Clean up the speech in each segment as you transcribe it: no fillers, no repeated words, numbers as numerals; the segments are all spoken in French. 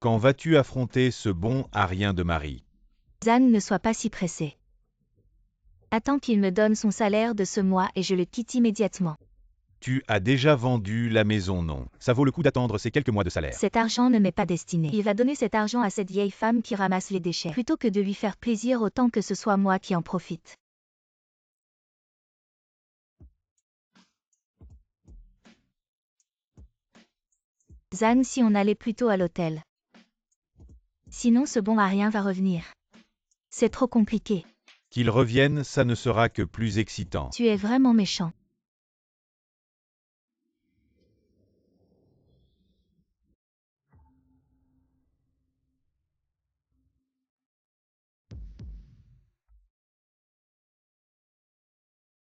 Quand vas-tu affronter ce bon Arien de Marie? Zan, ne sois pas si pressé. Attends qu'il me donne son salaire de ce mois et je le quitte immédiatement. Tu as déjà vendu la maison, non? Ça vaut le coup d'attendre ces quelques mois de salaire. Cet argent ne m'est pas destiné. Il va donner cet argent à cette vieille femme qui ramasse les déchets, plutôt que de lui faire plaisir autant que ce soit moi qui en profite. Zan, si on allait plutôt à l'hôtel. Sinon ce bon Arien va revenir. C'est trop compliqué. Qu'il revienne, ça ne sera que plus excitant. Tu es vraiment méchant.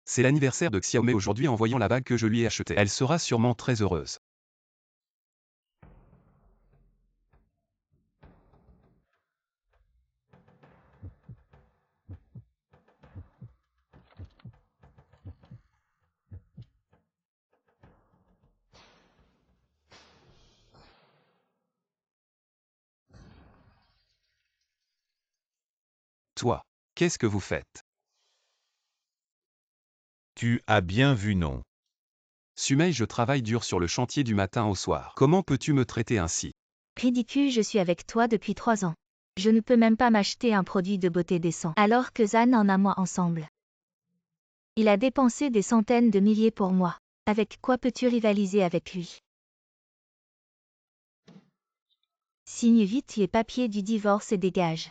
C'est l'anniversaire de Xiaomei aujourd'hui en voyant la bague que je lui ai achetée. Elle sera sûrement très heureuse. Toi, qu'est-ce que vous faites? Tu as bien vu, non? Sumei, je travaille dur sur le chantier du matin au soir. Comment peux-tu me traiter ainsi? Ridicule, je suis avec toi depuis 3 ans. Je ne peux même pas m'acheter un produit de beauté décent, alors que Zan en a moi ensemble. Il a dépensé des centaines de milliers pour moi. Avec quoi peux-tu rivaliser avec lui? Signe vite les papiers du divorce et dégage.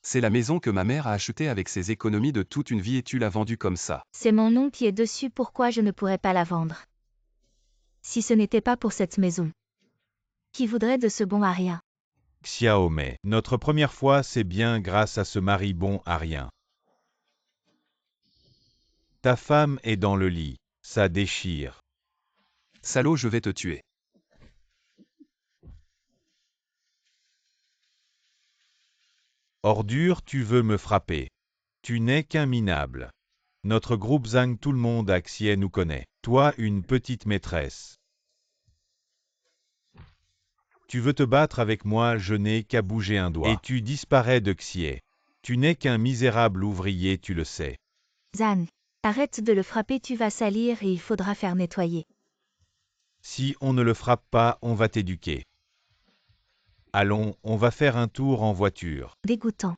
C'est la maison que ma mère a achetée avec ses économies de toute une vie et tu l'as vendue comme ça. C'est mon nom qui est dessus, pourquoi je ne pourrais pas la vendre? Si ce n'était pas pour cette maison. Qui voudrait de ce bon Arien? Xiaomei, notre première fois, c'est bien grâce à ce mari bon Arien. Ta femme est dans le lit. Ça déchire. Salaud, je vais te tuer. Ordure, tu veux me frapper. Tu n'es qu'un minable. Notre groupe Zhang, tout le monde à Xie nous connaît. Toi, une petite maîtresse. Tu veux te battre avec moi, je n'ai qu'à bouger un doigt. Et tu disparais de Xie. Tu n'es qu'un misérable ouvrier, tu le sais. Zan, arrête de le frapper, tu vas salir et il faudra faire nettoyer. Si on ne le frappe pas, on va t'éduquer. Allons, on va faire un tour en voiture. Dégoûtant.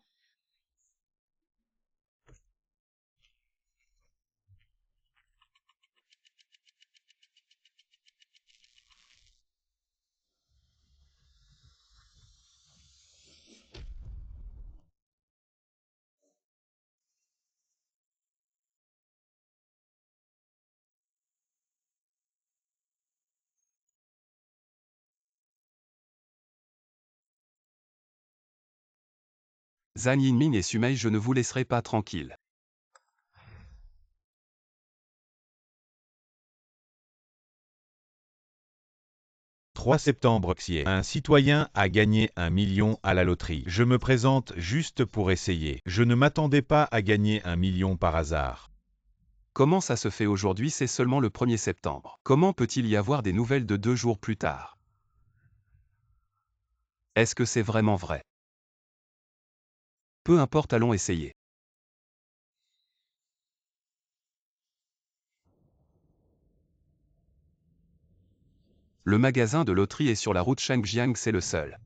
Zhang Yinming et Sumei, je ne vous laisserai pas tranquille. « 3 septembre Xie. Un citoyen a gagné 1 million à la loterie. Je me présente juste pour essayer. Je ne m'attendais pas à gagner 1 million par hasard. Comment ça se fait aujourd'hui? C'est seulement le 1er septembre. Comment peut-il y avoir des nouvelles de 2 jours plus tard? Est-ce que c'est vraiment vrai? Peu importe, allons essayer. Le magasin de loterie est sur la route Shangjiang, c'est le seul.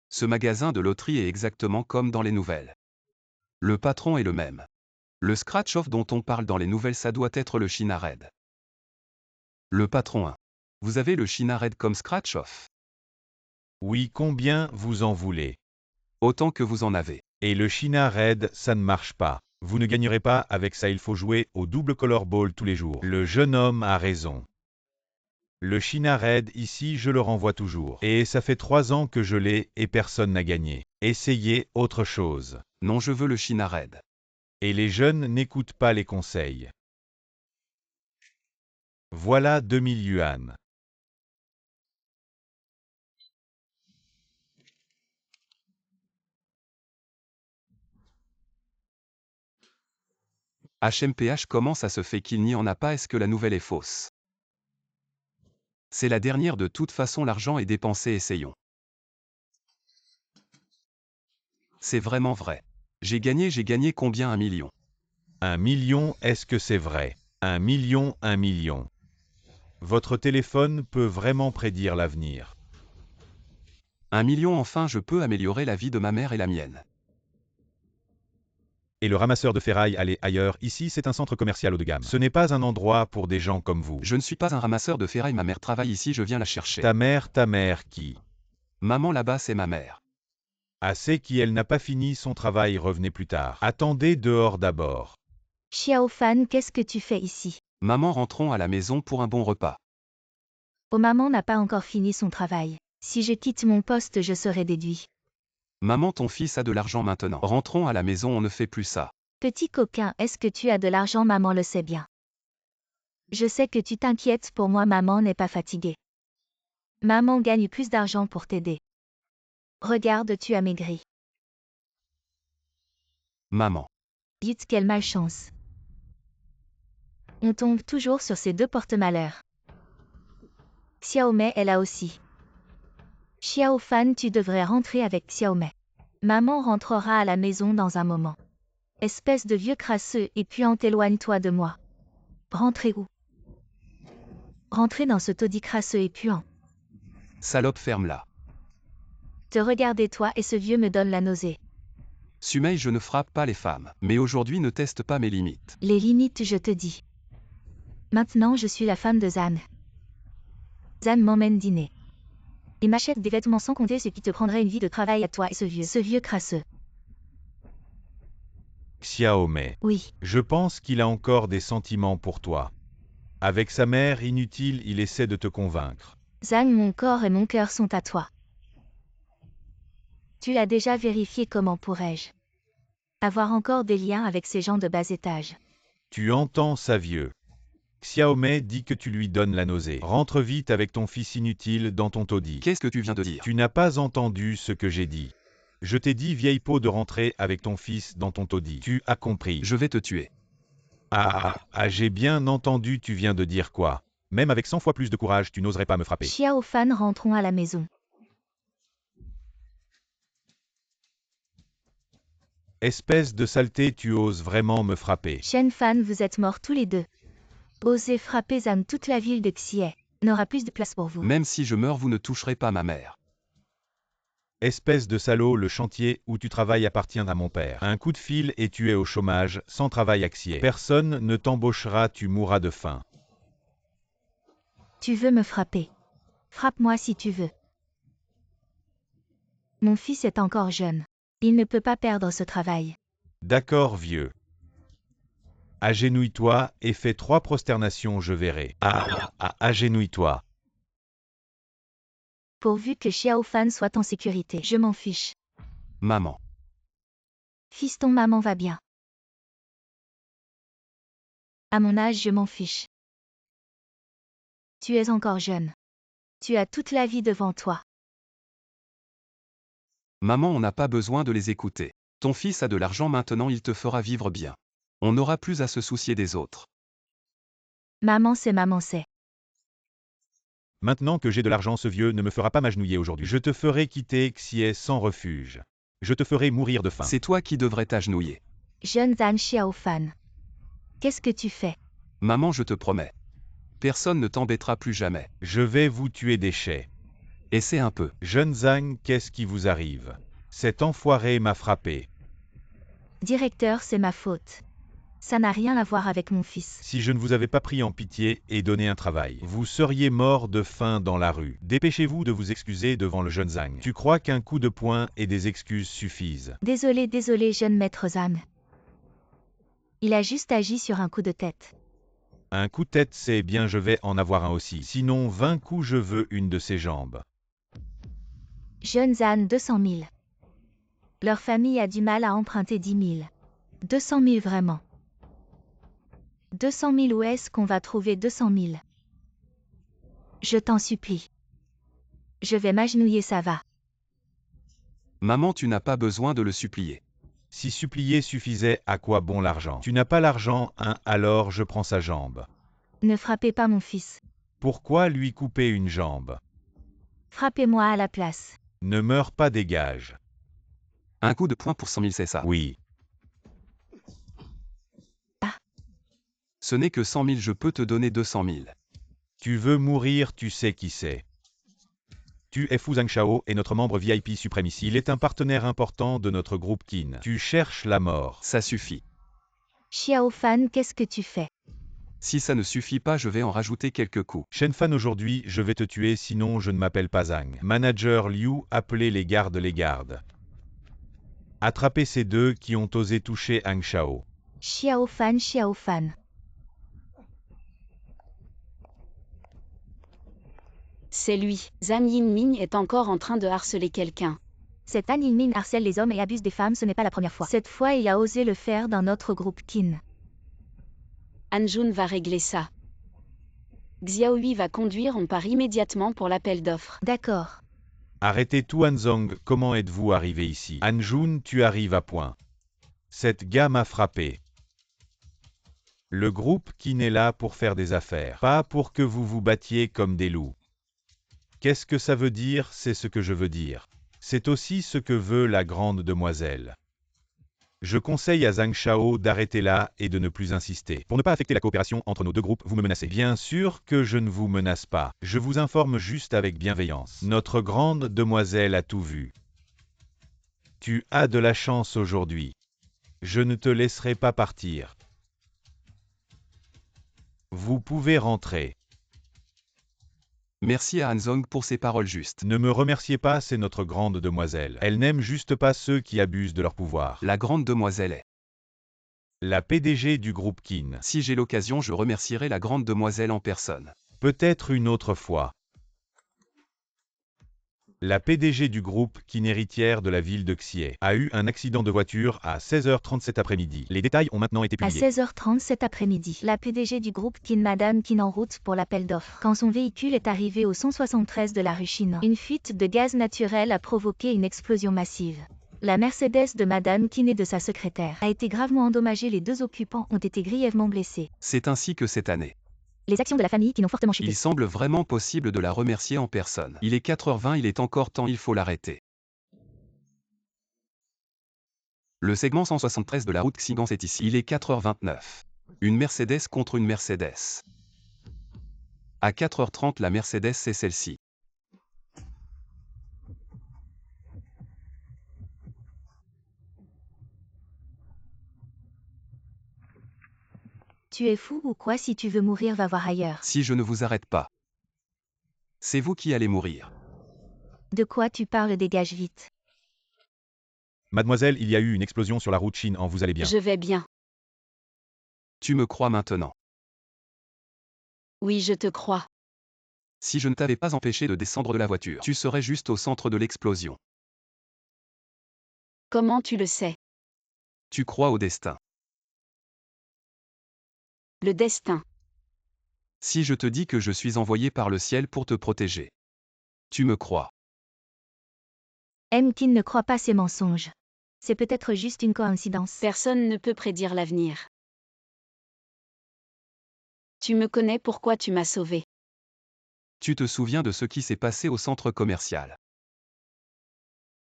Ce magasin de loterie est exactement comme dans les nouvelles. Le patron est le même. Le scratch-off dont on parle dans les nouvelles, ça doit être le China Red. Le patron 1. Vous avez le China Red comme scratch-off? Oui, combien vous en voulez? Autant que vous en avez. Et le China Red, ça ne marche pas. Vous ne gagnerez pas avec ça, il faut jouer au double color ball tous les jours. Le jeune homme a raison. Le China Red, ici, je le renvoie toujours. Et ça fait 3 ans que je l'ai et personne n'a gagné. Essayez autre chose. Non, je veux le China Red. Et les jeunes n'écoutent pas les conseils. Voilà 2000 yuan. HMPH, comment ça se fait qu'il n'y en a pas? Est-ce que la nouvelle est fausse? C'est la dernière, de toute façon l'argent est dépensé, essayons. C'est vraiment vrai. J'ai gagné combien? 1 million. 1 million, est-ce que c'est vrai? 1 million, 1 million. Votre téléphone peut vraiment prédire l'avenir. 1 million, enfin je peux améliorer la vie de ma mère et la mienne. Et le ramasseur de ferraille, allez ailleurs, ici c'est un centre commercial haut de gamme. Ce n'est pas un endroit pour des gens comme vous. Je ne suis pas un ramasseur de ferraille, ma mère travaille ici, je viens la chercher. Ta mère qui? Maman là-bas, c'est ma mère. Assez qui elle n'a pas fini son travail, revenez plus tard. Attendez dehors d'abord. Xiao Fan, qu'est-ce que tu fais ici? Maman, rentrons à la maison pour un bon repas. Oh, maman n'a pas encore fini son travail. Si je quitte mon poste, je serai déduit. Maman, ton fils a de l'argent maintenant. Rentrons à la maison, on ne fait plus ça. Petit coquin, est-ce que tu as de l'argent? Maman le sait bien. Je sais que tu t'inquiètes pour moi, maman n'est pas fatiguée. Maman gagne plus d'argent pour t'aider. Regarde, tu as maigri. Maman. Dites quelle malchance. On tombe toujours sur ces deux porte-malheurs. Xiaomei est là aussi. Xiao Fan, tu devrais rentrer avec Xiaomei. Maman rentrera à la maison dans un moment. Espèce de vieux crasseux et puant, éloigne-toi de moi. Rentrez où? Rentrez dans ce taudis crasseux et puant. Salope, ferme-la. Te regarder toi et ce vieux me donne la nausée. Sumei, je ne frappe pas les femmes, mais aujourd'hui ne teste pas mes limites. Les limites, je te dis. Maintenant je suis la femme de Zan. Zan m'emmène dîner. Et m'achète des vêtements sans compter ce qui te prendrait une vie de travail à toi et ce vieux crasseux. Xiaomei. Oui. Je pense qu'il a encore des sentiments pour toi. Avec sa mère, inutile, il essaie de te convaincre. Zan, mon corps et mon cœur sont à toi. Tu l'as déjà vérifié, comment pourrais-je avoir encore des liens avec ces gens de bas étage? Tu entends ça, vieux? Xiaomei dit que tu lui donnes la nausée. Rentre vite avec ton fils inutile dans ton taudis. Qu'est-ce que tu viens de dire? Tu n'as pas entendu ce que j'ai dit. Je t'ai dit, vieille peau, de rentrer avec ton fils dans ton taudis. Tu as compris. Je vais te tuer. J'ai bien entendu, tu viens de dire quoi? Même avec 100 fois plus de courage, tu n'oserais pas me frapper. Xiao Fan, rentrons à la maison. Espèce de saleté, tu oses vraiment me frapper? Shen Fan, vous êtes morts tous les deux. Osez frapper Zan, toute la ville de Xie n'aura plus de place pour vous. Même si je meurs, vous ne toucherez pas ma mère. Espèce de salaud, le chantier où tu travailles appartient à mon père. Un coup de fil et tu es au chômage, sans travail à Xie. Personne ne t'embauchera, tu mourras de faim. Tu veux me frapper? Frappe-moi si tu veux. Mon fils est encore jeune. Il ne peut pas perdre ce travail. D'accord, vieux. Agenouille-toi et fais 3 prosternations, je verrai. Agenouille-toi. Pourvu que Xiao Fan soit en sécurité, je m'en fiche. Maman. Fiston, maman va bien. À mon âge, je m'en fiche. Tu es encore jeune. Tu as toute la vie devant toi. Maman, on n'a pas besoin de les écouter. Ton fils a de l'argent maintenant, il te fera vivre bien. On n'aura plus à se soucier des autres. Maman c'est. Maintenant que j'ai de l'argent, ce vieux ne me fera pas m'agenouiller aujourd'hui. Je te ferai quitter Xie sans refuge. Je te ferai mourir de faim. C'est toi qui devrais t'agenouiller. Jeune Zan, Xiao Fan. Qu'est-ce que tu fais? Maman, je te promets. Personne ne t'embêtera plus jamais. Je vais vous tuer, déchet. Essaie un peu. Jeune Zhang, qu'est-ce qui vous arrive? Cet enfoiré m'a frappé. Directeur, c'est ma faute. Ça n'a rien à voir avec mon fils. Si je ne vous avais pas pris en pitié et donné un travail, vous seriez mort de faim dans la rue. Dépêchez-vous de vous excuser devant le jeune Zhang. Tu crois qu'un coup de poing et des excuses suffisent? Désolé, jeune maître Zan. Il a juste agi sur un coup de tête. Un coup de tête, c'est bien, je vais en avoir un aussi. Sinon, 20 coups, je veux une de ses jambes. Jeune Zan, 200 000. Leur famille a du mal à emprunter 10 000. 200 000 vraiment. 200 000, où est-ce qu'on va trouver 200 000? Je t'en supplie. Je vais m'agenouiller, ça va. Maman, tu n'as pas besoin de le supplier. Si supplier suffisait, à quoi bon l'argent? Tu n'as pas l'argent, hein, alors je prends sa jambe. Ne frappez pas mon fils. Pourquoi lui couper une jambe? Frappez-moi à la place. Ne meurs pas, dégage. Un coup de poing pour 100 000, c'est ça. Oui. Ce n'est que 100 000, je peux te donner 200 000. Tu veux mourir, tu sais qui c'est. Tu es Fu Zhangshao et notre membre VIP suprême ici. Il est un partenaire important de notre groupe Qin. Tu cherches la mort. Ça suffit. Xiao Fan, qu'est-ce que tu fais? Si ça ne suffit pas, je vais en rajouter quelques coups. Shen Fan, aujourd'hui, je vais te tuer, sinon je ne m'appelle pas Zhang. Manager Liu, appelez les gardes, les gardes. Attrapez ces deux qui ont osé toucher Hang Shao. Xiao Fan, Xiao Fan. C'est lui. Zhang Yinming est encore en train de harceler quelqu'un. Cet An Yinming harcèle les hommes et abuse des femmes, ce n'est pas la première fois. Cette fois, il a osé le faire dans notre groupe Qin. Anjun va régler ça. Xiaohui va conduire, on part immédiatement pour l'appel d'offres. D'accord. Arrêtez tout, Hanzong, comment êtes-vous arrivé ici? Anjun, tu arrives à point. Cette gars m'a frappé. Le groupe Qin est là pour faire des affaires, pas pour que vous vous battiez comme des loups. Qu'est-ce que ça veut dire? C'est ce que je veux dire. C'est aussi ce que veut la grande demoiselle. Je conseille à Zhang Shao d'arrêter là et de ne plus insister. Pour ne pas affecter la coopération entre nos deux groupes, vous me menacez. Bien sûr que je ne vous menace pas. Je vous informe juste avec bienveillance. Notre grande demoiselle a tout vu. Tu as de la chance aujourd'hui. Je ne te laisserai pas partir. Vous pouvez rentrer. Merci à Hanzong pour ses paroles justes. Ne me remerciez pas, c'est notre grande demoiselle. Elle n'aime juste pas ceux qui abusent de leur pouvoir. La grande demoiselle est. La PDG du groupe Qin. Si j'ai l'occasion, je remercierai la grande demoiselle en personne. Peut-être une autre fois. La PDG du groupe Qin, héritière de la ville de Xie, a eu un accident de voiture à 16h30 cet après-midi. Les détails ont maintenant été À publiés. 16h30 cet après-midi, la PDG du groupe Qin, Madame Qin, en route pour l'appel d'offres. Quand son véhicule est arrivé au 173 de la rue Chine, une fuite de gaz naturel a provoqué une explosion massive. La Mercedes de Madame Qin et de sa secrétaire a été gravement endommagée. Les deux occupants ont été grièvement blessés. C'est ainsi que cette année. Les actions de la famille Qin ont fortement chuté. Il semble vraiment possible de la remercier en personne. Il est 4h20, il est encore temps, il faut l'arrêter. Le segment 173 de la route Xingans est ici. Il est 4h29. Une Mercedes contre une Mercedes. À 4h30, la Mercedes, c'est celle-ci. Tu es fou ou quoi? Si tu veux mourir, va voir ailleurs. Si je ne vous arrête pas, c'est vous qui allez mourir. De quoi tu parles? Dégage vite. Mademoiselle, il y a eu une explosion sur la route Chine, vous allez bien? Je vais bien. Tu me crois maintenant? Oui, je te crois. Si je ne t'avais pas empêché de descendre de la voiture, tu serais juste au centre de l'explosion. Comment tu le sais? Tu crois au destin. Le destin. Si je te dis que je suis envoyé par le ciel pour te protéger, tu me crois. M. Qin ne croit pas ces mensonges. C'est peut-être juste une coïncidence. Personne ne peut prédire l'avenir. Tu me connais, pourquoi tu m'as sauvé? Tu te souviens de ce qui s'est passé au centre commercial?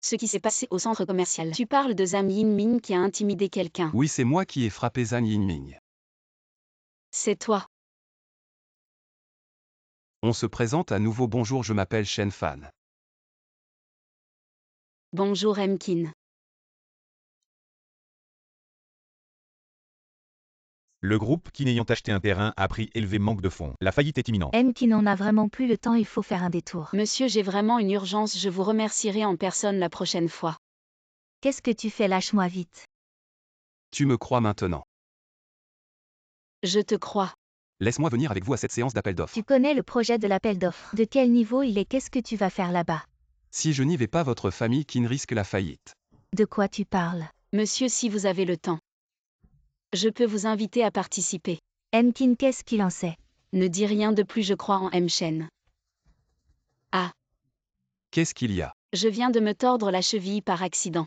Ce qui s'est passé au centre commercial. Tu parles de Zhang Yinming qui a intimidé quelqu'un. Oui, c'est moi qui ai frappé Zhang Yinming. C'est toi. On se présente à nouveau. Bonjour, je m'appelle Shen Fan. Bonjour M. Qin. Le groupe Qin ayant acheté un terrain à prix élevé manque de fonds. La faillite est imminente. M. Qin n'en a vraiment plus le temps, il faut faire un détour. Monsieur, j'ai vraiment une urgence, je vous remercierai en personne la prochaine fois. Qu'est-ce que tu fais? Lâche-moi vite. Tu me crois maintenant? Je te crois. Laisse-moi venir avec vous à cette séance d'appel d'offres. Tu connais le projet de l'appel d'offres. De quel niveau il est? Qu'est-ce que tu vas faire là-bas? Si je n'y vais pas, votre famille Qin risque la faillite. De quoi tu parles? Monsieur, si vous avez le temps, je peux vous inviter à participer. M. Qin, qu'est-ce qu'il en sait? Ne dis rien de plus, je crois en M. Shen. Ah, Qu'est-ce qu'il y a? je viens de me tordre la cheville par accident.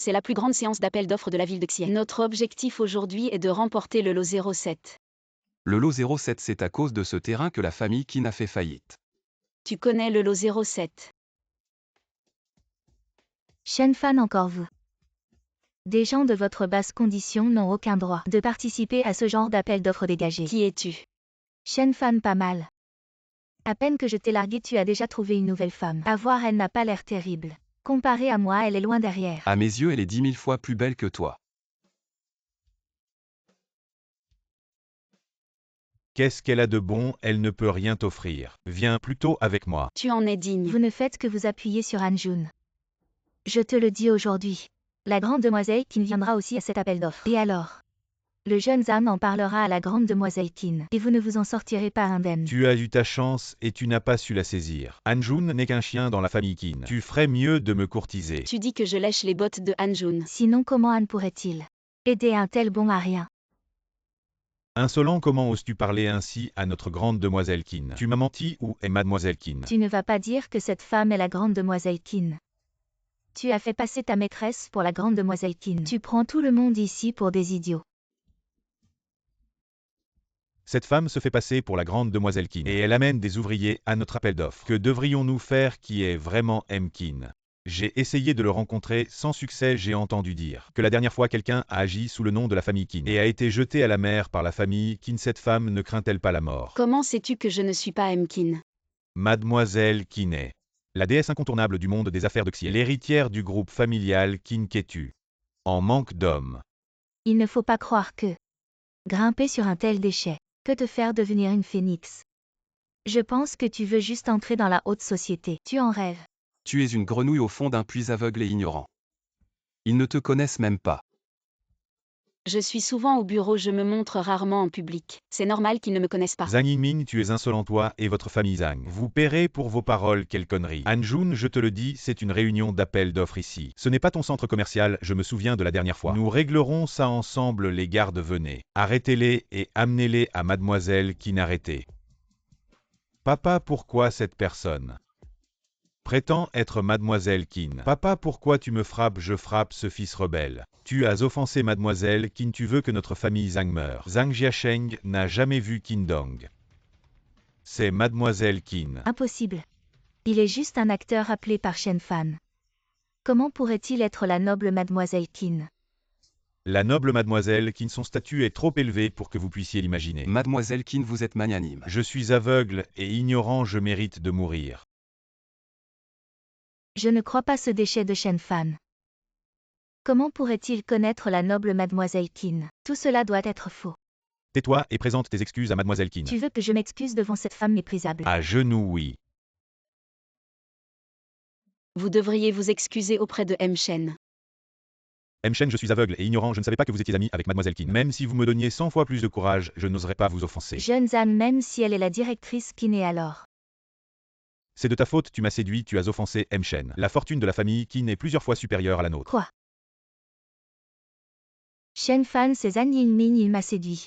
C'est la plus grande séance d'appel d'offres de la ville de Xi'an. Notre objectif aujourd'hui est de remporter le lot 07. Le lot 07, c'est à cause de ce terrain que la famille Qin a fait faillite. Tu connais le lot 07. Shen Fan, encore vous. Des gens de votre basse condition n'ont aucun droit de participer à ce genre d'appel d'offres dégagé. Qui es-tu? Shen Fan, pas mal. À peine que je t'ai largué, tu as déjà trouvé une nouvelle femme. À voir, elle n'a pas l'air terrible. Comparée à moi, elle est loin derrière. À mes yeux, elle est 10 000 fois plus belle que toi. Qu'est-ce qu'elle a de bon? Elle ne peut rien t'offrir. Viens plutôt avec moi. Tu en es digne. Vous ne faites que vous appuyer sur Anjun. Je te le dis aujourd'hui. La grande demoiselle Qin viendra aussi à cet appel d'offres. Et alors? Le jeune Zam en parlera à la grande demoiselle Qin. Et vous ne vous en sortirez pas indemne. Tu as eu ta chance et tu n'as pas su la saisir. Anjun n'est qu'un chien dans la famille Qin. Tu ferais mieux de me courtiser. Tu dis que je lèche les bottes de Anjun. Sinon, comment Anne pourrait-il aider un tel bon à rien? Insolent, comment oses-tu parler ainsi à notre grande demoiselle Qin? Tu m'as menti ou est mademoiselle Qin? Tu ne vas pas dire que cette femme est la grande demoiselle Qin. Tu as fait passer ta maîtresse pour la grande demoiselle Qin. Tu prends tout le monde ici pour des idiots. Cette femme se fait passer pour la grande demoiselle Qin et elle amène des ouvriers à notre appel d'offres. Que devrions-nous faire? Qui est vraiment M. Qin? J'ai essayé de le rencontrer sans succès. J'ai entendu dire que la dernière fois quelqu'un a agi sous le nom de la famille Qin et a été jeté à la mer par la famille Qin. Cette femme ne craint-elle pas la mort? Comment sais-tu que je ne suis pas Mkin? Mademoiselle Qin est la déesse incontournable du monde des affaires de Xi'an, l'héritière du groupe familial Qin. Qu'es-tu? En manque d'hommes. Il ne faut pas croire que grimper sur un tel déchet peut te faire devenir une phénix. Je pense que tu veux juste entrer dans la haute société. Tu en rêves. Tu es une grenouille au fond d'un puits aveugle et ignorant. Ils ne te connaissent même pas. Je suis souvent au bureau, je me montre rarement en public. C'est normal qu'ils ne me connaissent pas. Zhang Yiming, tu es insolent, toi et votre famille Zhang. Vous paierez pour vos paroles, quelle connerie. Anjun, je te le dis, c'est une réunion d'appel d'offres ici. Ce n'est pas ton centre commercial, je me souviens de la dernière fois. Nous réglerons ça ensemble, les gardes, venez. Arrêtez-les et amenez-les à mademoiselle Qin. Arrêtez. Papa, pourquoi cette personne prétend être mademoiselle Qin? Papa, pourquoi tu me frappes? Je frappe ce fils rebelle. Tu as offensé mademoiselle Qin, tu veux que notre famille Zhang meure. Zhang Jiasheng n'a jamais vu Qin Dong. C'est mademoiselle Qin. Impossible. Il est juste un acteur appelé par Shen Fan. Comment pourrait-il être la noble mademoiselle Qin? La noble mademoiselle Qin, son statut est trop élevé pour que vous puissiez l'imaginer. Mademoiselle Qin, vous êtes magnanime. Je suis aveugle et ignorant, je mérite de mourir. Je ne crois pas ce déchet de Shen Fan. Comment pourrait-il connaître la noble mademoiselle Qin? Tout cela doit être faux. Tais-toi et présente tes excuses à mademoiselle Qin. Tu veux que je m'excuse devant cette femme méprisable? À genoux, oui. Vous devriez vous excuser auprès de Shen. Shen, je suis aveugle et ignorant, je ne savais pas que vous étiez ami avec mademoiselle Qin. Même si vous me donniez 100 fois plus de courage, je n'oserais pas vous offenser. Jeune Zan, même si elle est la directrice Qin, et alors? C'est de ta faute, tu m'as séduit, tu as offensé Shen. La fortune de la famille Qin est plusieurs fois supérieure à la nôtre. Quoi? Shen Fan, c'est Zan Yingming, il m'a séduit.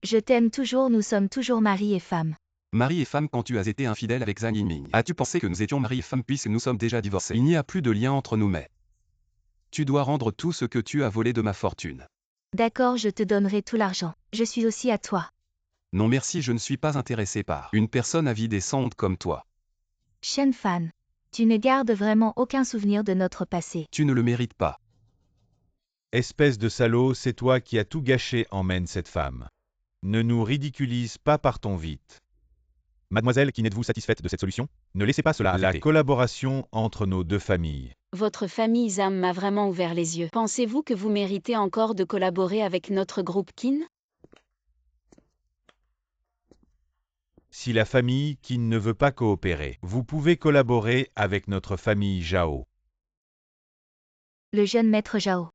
Je t'aime toujours, nous sommes toujours mari et femme. Mari et femme quand tu as été infidèle avec Zhang Yiming. As-tu pensé que nous étions mari et femme puisque nous sommes déjà divorcés? Il n'y a plus de lien entre nous mais tu dois rendre tout ce que tu as volé de ma fortune. D'accord, je te donnerai tout l'argent. Je suis aussi à toi. Non merci, je ne suis pas intéressé par une personne avide et sans honte comme toi. Shen Fan, tu ne gardes vraiment aucun souvenir de notre passé. Tu ne le mérites pas. Espèce de salaud, c'est toi qui as tout gâché, emmène cette femme. Ne nous ridiculise pas, partons vite. Mademoiselle, qui n'êtes-vous satisfaite de cette solution? Ne laissez pas cela affecter la collaboration entre nos deux familles. Votre famille Zam m'a vraiment ouvert les yeux. Pensez-vous que vous méritez encore de collaborer avec notre groupe Qin? Si la famille Qin ne veut pas coopérer, vous pouvez collaborer avec notre famille Zhao. Le jeune maître Zhao.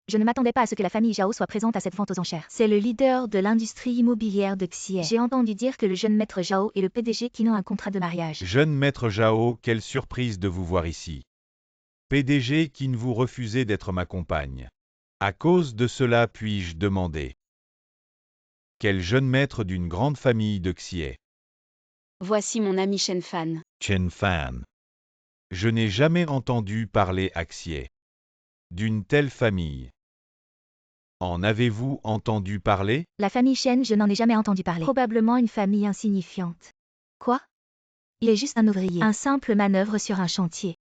Je ne m'attendais pas à ce que la famille Zhao soit présente à cette vente aux enchères. C'est le leader de l'industrie immobilière de Xi'an. J'ai entendu dire que le jeune maître Zhao et le PDG Qin ont un contrat de mariage. Jeune maître Zhao, quelle surprise de vous voir ici. PDG Qin, vous refusez d'être ma compagne. À cause de cela, puis-je demander? Quel jeune maître d'une grande famille de Xi'an? Voici mon ami Shen Fan. Chen Fan. Je n'ai jamais entendu parler à Xi'an. D'une telle famille. En avez-vous entendu parler? La famille Chen, je n'en ai jamais entendu parler. Probablement une famille insignifiante. Quoi? Il est juste un ouvrier. Un simple manœuvre sur un chantier.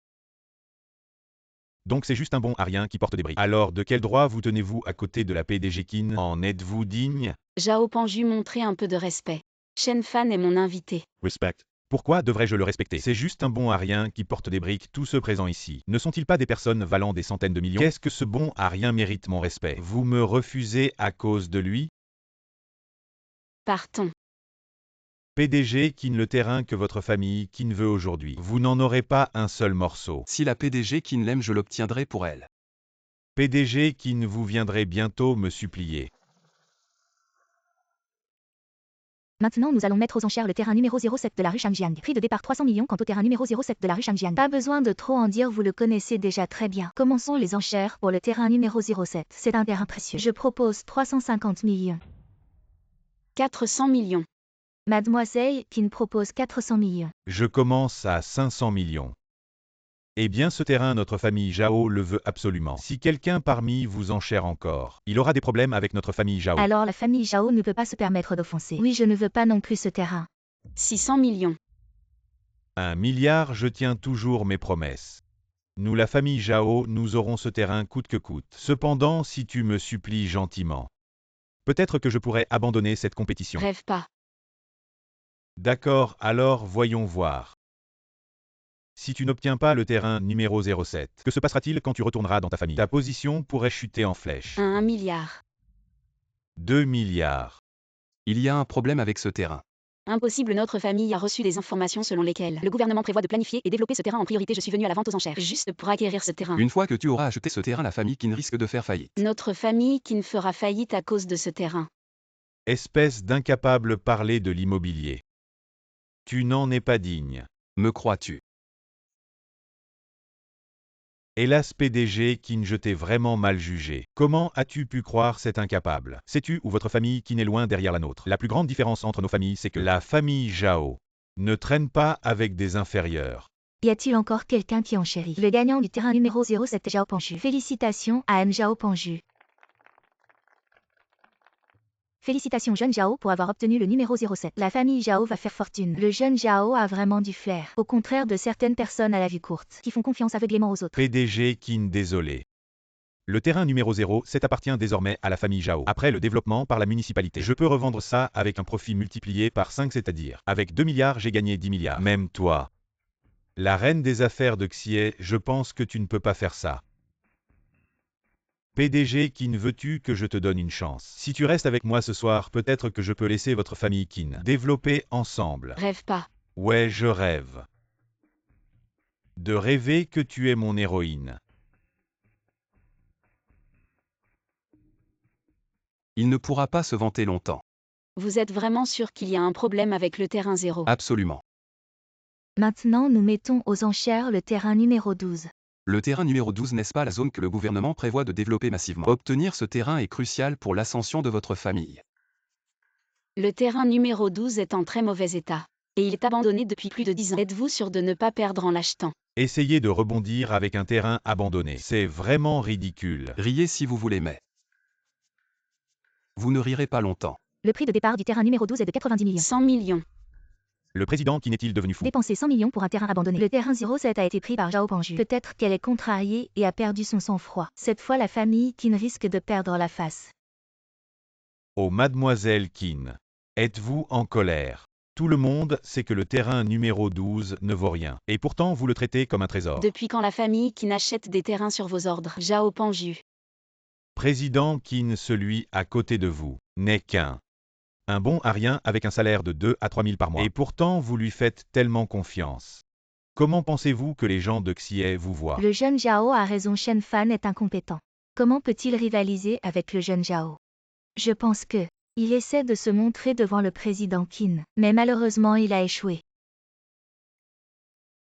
Donc c'est juste un bon à rien qui porte des briques. Alors de quel droit vous tenez-vous à côté de la PDG Qin? En êtes-vous digne? Zhao Panju montrait un peu de respect. Shen Fan est mon invité. Respect. Pourquoi devrais-je le respecter? C'est juste un bon à rien qui porte des briques. Tous ceux présents ici ne sont-ils pas des personnes valant des centaines de millions? Qu'est-ce que ce bon à rien mérite mon respect? Vous me refusez à cause de lui? Partons. PDG Qin, le terrain que votre famille Qin veut aujourd'hui. Vous n'en aurez pas un seul morceau. Si la PDG Qin l'aime, je l'obtiendrai pour elle. PDG Qin, vous viendrez bientôt me supplier. Maintenant, nous allons mettre aux enchères le terrain numéro 07 de la rue Shangjiang. Prix de départ 300 millions. Quant au terrain numéro 07 de la rue Shangjiang. Pas besoin de trop en dire, vous le connaissez déjà très bien. Commençons les enchères pour le terrain numéro 07. C'est un terrain précieux. Je propose 350 millions. 400 millions. Mademoiselle Qin propose 400 millions. Je commence à 500 millions. Eh bien ce terrain, notre famille Zhao le veut absolument. Si quelqu'un parmi vous enchère encore, il aura des problèmes avec notre famille Zhao. Alors la famille Zhao ne peut pas se permettre d'offenser. Oui, je ne veux pas non plus ce terrain. 600 millions. 1 milliard, je tiens toujours mes promesses. Nous, la famille Zhao, nous aurons ce terrain coûte que coûte. Cependant, si tu me supplies gentiment, peut-être que je pourrais abandonner cette compétition. Rêve pas. D'accord, alors voyons voir. Si tu n'obtiens pas le terrain numéro 07, que se passera-t-il quand tu retourneras dans ta famille? Ta position pourrait chuter en flèche. 1 milliard. 2 milliards. Il y a un problème avec ce terrain. Impossible, notre famille a reçu des informations selon lesquelles le gouvernement prévoit de planifier et développer ce terrain en priorité. Je suis venu à la vente aux enchères, juste pour acquérir ce terrain. Une fois que tu auras acheté ce terrain, la famille Qin risque de faire faillite. Notre famille qui ne fera faillite à cause de ce terrain. Espèce d'incapable, parler de l'immobilier. Tu n'en es pas digne. Me crois-tu? Hélas PDG Qin, je t'ai vraiment mal jugé. Comment as-tu pu croire cet incapable? Sais-tu où votre famille Qin est loin derrière la nôtre? La plus grande différence entre nos familles, c'est que la famille Zhao ne traîne pas avec des inférieurs. Y a-t-il encore quelqu'un qui enchérit? Le gagnant du terrain numéro 07 est Zhao Panju. Félicitations à M. Zhao Panju. Félicitations jeune Zhao pour avoir obtenu le numéro 07. La famille Zhao va faire fortune. Le jeune Zhao a vraiment du flair. Au contraire de certaines personnes à la vue courte, qui font confiance aveuglément aux autres. PDG Qin, désolé. Le terrain numéro 07 appartient désormais à la famille Zhao. Après le développement par la municipalité, je peux revendre ça avec un profit multiplié par 5, c'est-à-dire, avec 2 milliards, j'ai gagné 10 milliards. Même toi, la reine des affaires de Xie, je pense que tu ne peux pas faire ça. PDG Qin, veux-tu que je te donne une chance? Si tu restes avec moi ce soir, peut-être que je peux laisser votre famille Qin développer ensemble. Rêve pas. Ouais, je rêve. De rêver que tu es mon héroïne. Il ne pourra pas se vanter longtemps. Vous êtes vraiment sûr qu'il y a un problème avec le terrain 0? Absolument. Maintenant, nous mettons aux enchères le terrain numéro 12. Le terrain numéro 12 n'est-ce pas la zone que le gouvernement prévoit de développer massivement? Obtenir ce terrain est crucial pour l'ascension de votre famille. Le terrain numéro 12 est en très mauvais état. Et il est abandonné depuis plus de 10 ans. Êtes-vous sûr de ne pas perdre en l'achetant? Essayez de rebondir avec un terrain abandonné. C'est vraiment ridicule. Riez si vous voulez, mais vous ne rirez pas longtemps. Le prix de départ du terrain numéro 12 est de 90 millions. 100 millions. Le président Qin est-il devenu fou? Dépenser 100 millions pour un terrain abandonné. Le terrain 07 a été pris par Zhao Panju. Peut-être qu'elle est contrariée et a perdu son sang-froid. Cette fois, la famille Qin risque de perdre la face. Oh mademoiselle Qin, êtes-vous en colère? Tout le monde sait que le terrain numéro 12 ne vaut rien. Et pourtant, vous le traitez comme un trésor. Depuis quand la famille qui n'achète des terrains sur vos ordres? Zhao Panju. Président Qin, celui à côté de vous, n'est qu'un bon à rien avec un salaire de 2 à 3 000 par mois. Et pourtant, vous lui faites tellement confiance. Comment pensez-vous que les gens de Xie vous voient? Le jeune Zhao a raison, Shen Fan est incompétent. Comment peut-il rivaliser avec le jeune Zhao? Je pense que il essaie de se montrer devant le président Qin, mais malheureusement il a échoué.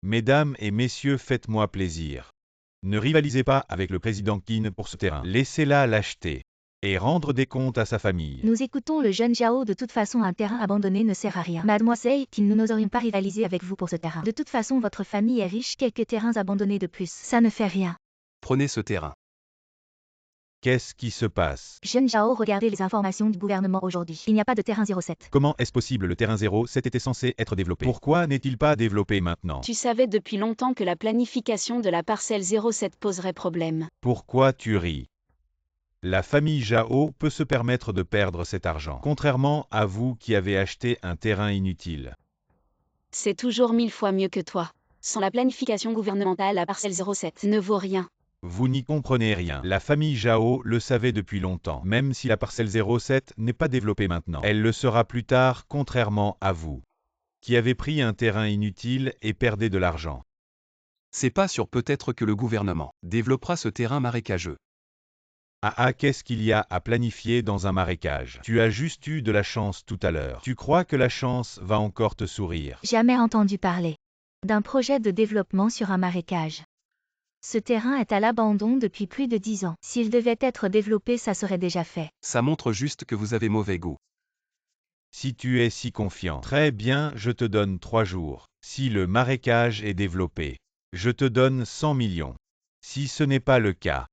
Mesdames et messieurs, faites-moi plaisir. Ne rivalisez pas avec le président Qin pour ce terrain. Laissez-la l'acheter et rendre des comptes à sa famille. Nous écoutons le jeune Zhao. De toute façon, un terrain abandonné ne sert à rien. Mademoiselle Qin, nous n'oserions pas rivaliser avec vous pour ce terrain. De toute façon, votre famille est riche, quelques terrains abandonnés de plus, ça ne fait rien. Prenez ce terrain. Qu'est-ce qui se passe? Jeune Zhao, regardez les informations du gouvernement aujourd'hui. Il n'y a pas de terrain 07. Comment est-ce possible? Le terrain 07 était censé être développé. Pourquoi n'est-il pas développé maintenant? Tu savais depuis longtemps que la planification de la parcelle 07 poserait problème. Pourquoi tu ris? La famille Zhao peut se permettre de perdre cet argent, contrairement à vous qui avez acheté un terrain inutile. C'est toujours 1000 fois mieux que toi. Sans la planification gouvernementale, la parcelle 07 ne vaut rien. Vous n'y comprenez rien. La famille Zhao le savait depuis longtemps. Même si la parcelle 07 n'est pas développée maintenant, elle le sera plus tard, contrairement à vous, qui avez pris un terrain inutile et perdez de l'argent. C'est pas sûr, peut-être que le gouvernement développera ce terrain marécageux. Qu'est-ce qu'il y a à planifier dans un marécage? Tu as juste eu de la chance tout à l'heure. Tu crois que la chance va encore te sourire? Jamais entendu parler d'un projet de développement sur un marécage. Ce terrain est à l'abandon depuis plus de 10 ans. S'il devait être développé, ça serait déjà fait. Ça montre juste que vous avez mauvais goût. Si tu es si confiant, très bien, je te donne 3 jours. Si le marécage est développé, je te donne 100 millions. Si ce n'est pas le cas,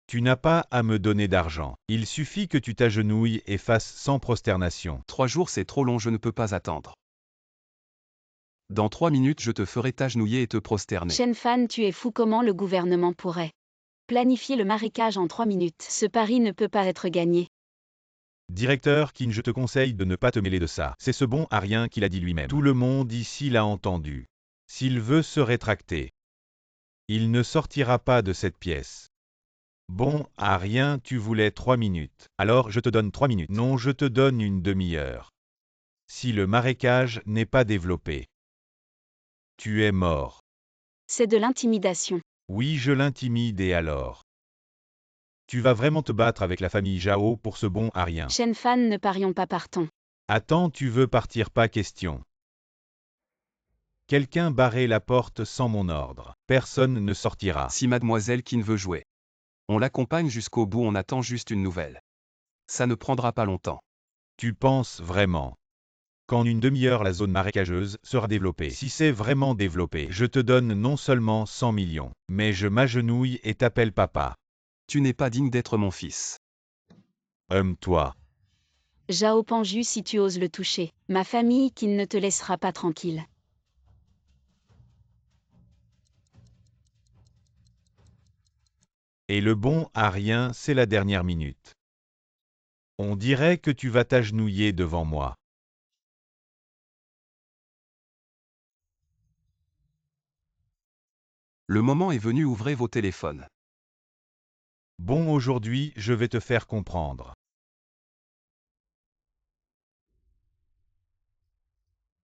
tu n'as pas à me donner d'argent. Il suffit que tu t'agenouilles et fasses sans prosternation. 3 jours, c'est trop long, je ne peux pas attendre. Dans 3 minutes, je te ferai t'agenouiller et te prosterner. Shen Fan, tu es fou, comment le gouvernement pourrait planifier le marécage en 3 minutes? Ce pari ne peut pas être gagné. Directeur Qin, je te conseille de ne pas te mêler de ça. C'est ce bon Arien qui l'a dit lui-même. Tout le monde ici l'a entendu. S'il veut se rétracter, il ne sortira pas de cette pièce. Bon, Arien, tu voulais 3 minutes. Alors je te donne 3 minutes. Non, je te donne une demi-heure. Si le marécage n'est pas développé, tu es mort. C'est de l'intimidation. Oui, je l'intimide et alors? Tu vas vraiment te battre avec la famille Zhao pour ce bon Arien. Shen Fan, ne parions pas, partons. Attends, tu veux partir, pas question. Quelqu'un barrer la porte sans mon ordre. Personne ne sortira. Si mademoiselle Qin veut jouer, on l'accompagne jusqu'au bout, on attend juste une nouvelle. Ça ne prendra pas longtemps. Tu penses vraiment qu'en une demi-heure la zone marécageuse sera développée? Si c'est vraiment développé, je te donne non seulement 100 millions, mais je m'agenouille et t'appelle papa. Tu n'es pas digne d'être mon fils. Toi. Zhao Panju, si tu oses le toucher, ma famille qui ne te laissera pas tranquille. Et le bon Arien, c'est la dernière minute. On dirait que tu vas t'agenouiller devant moi. Le moment est venu, ouvrez vos téléphones. Bon, aujourd'hui, je vais te faire comprendre.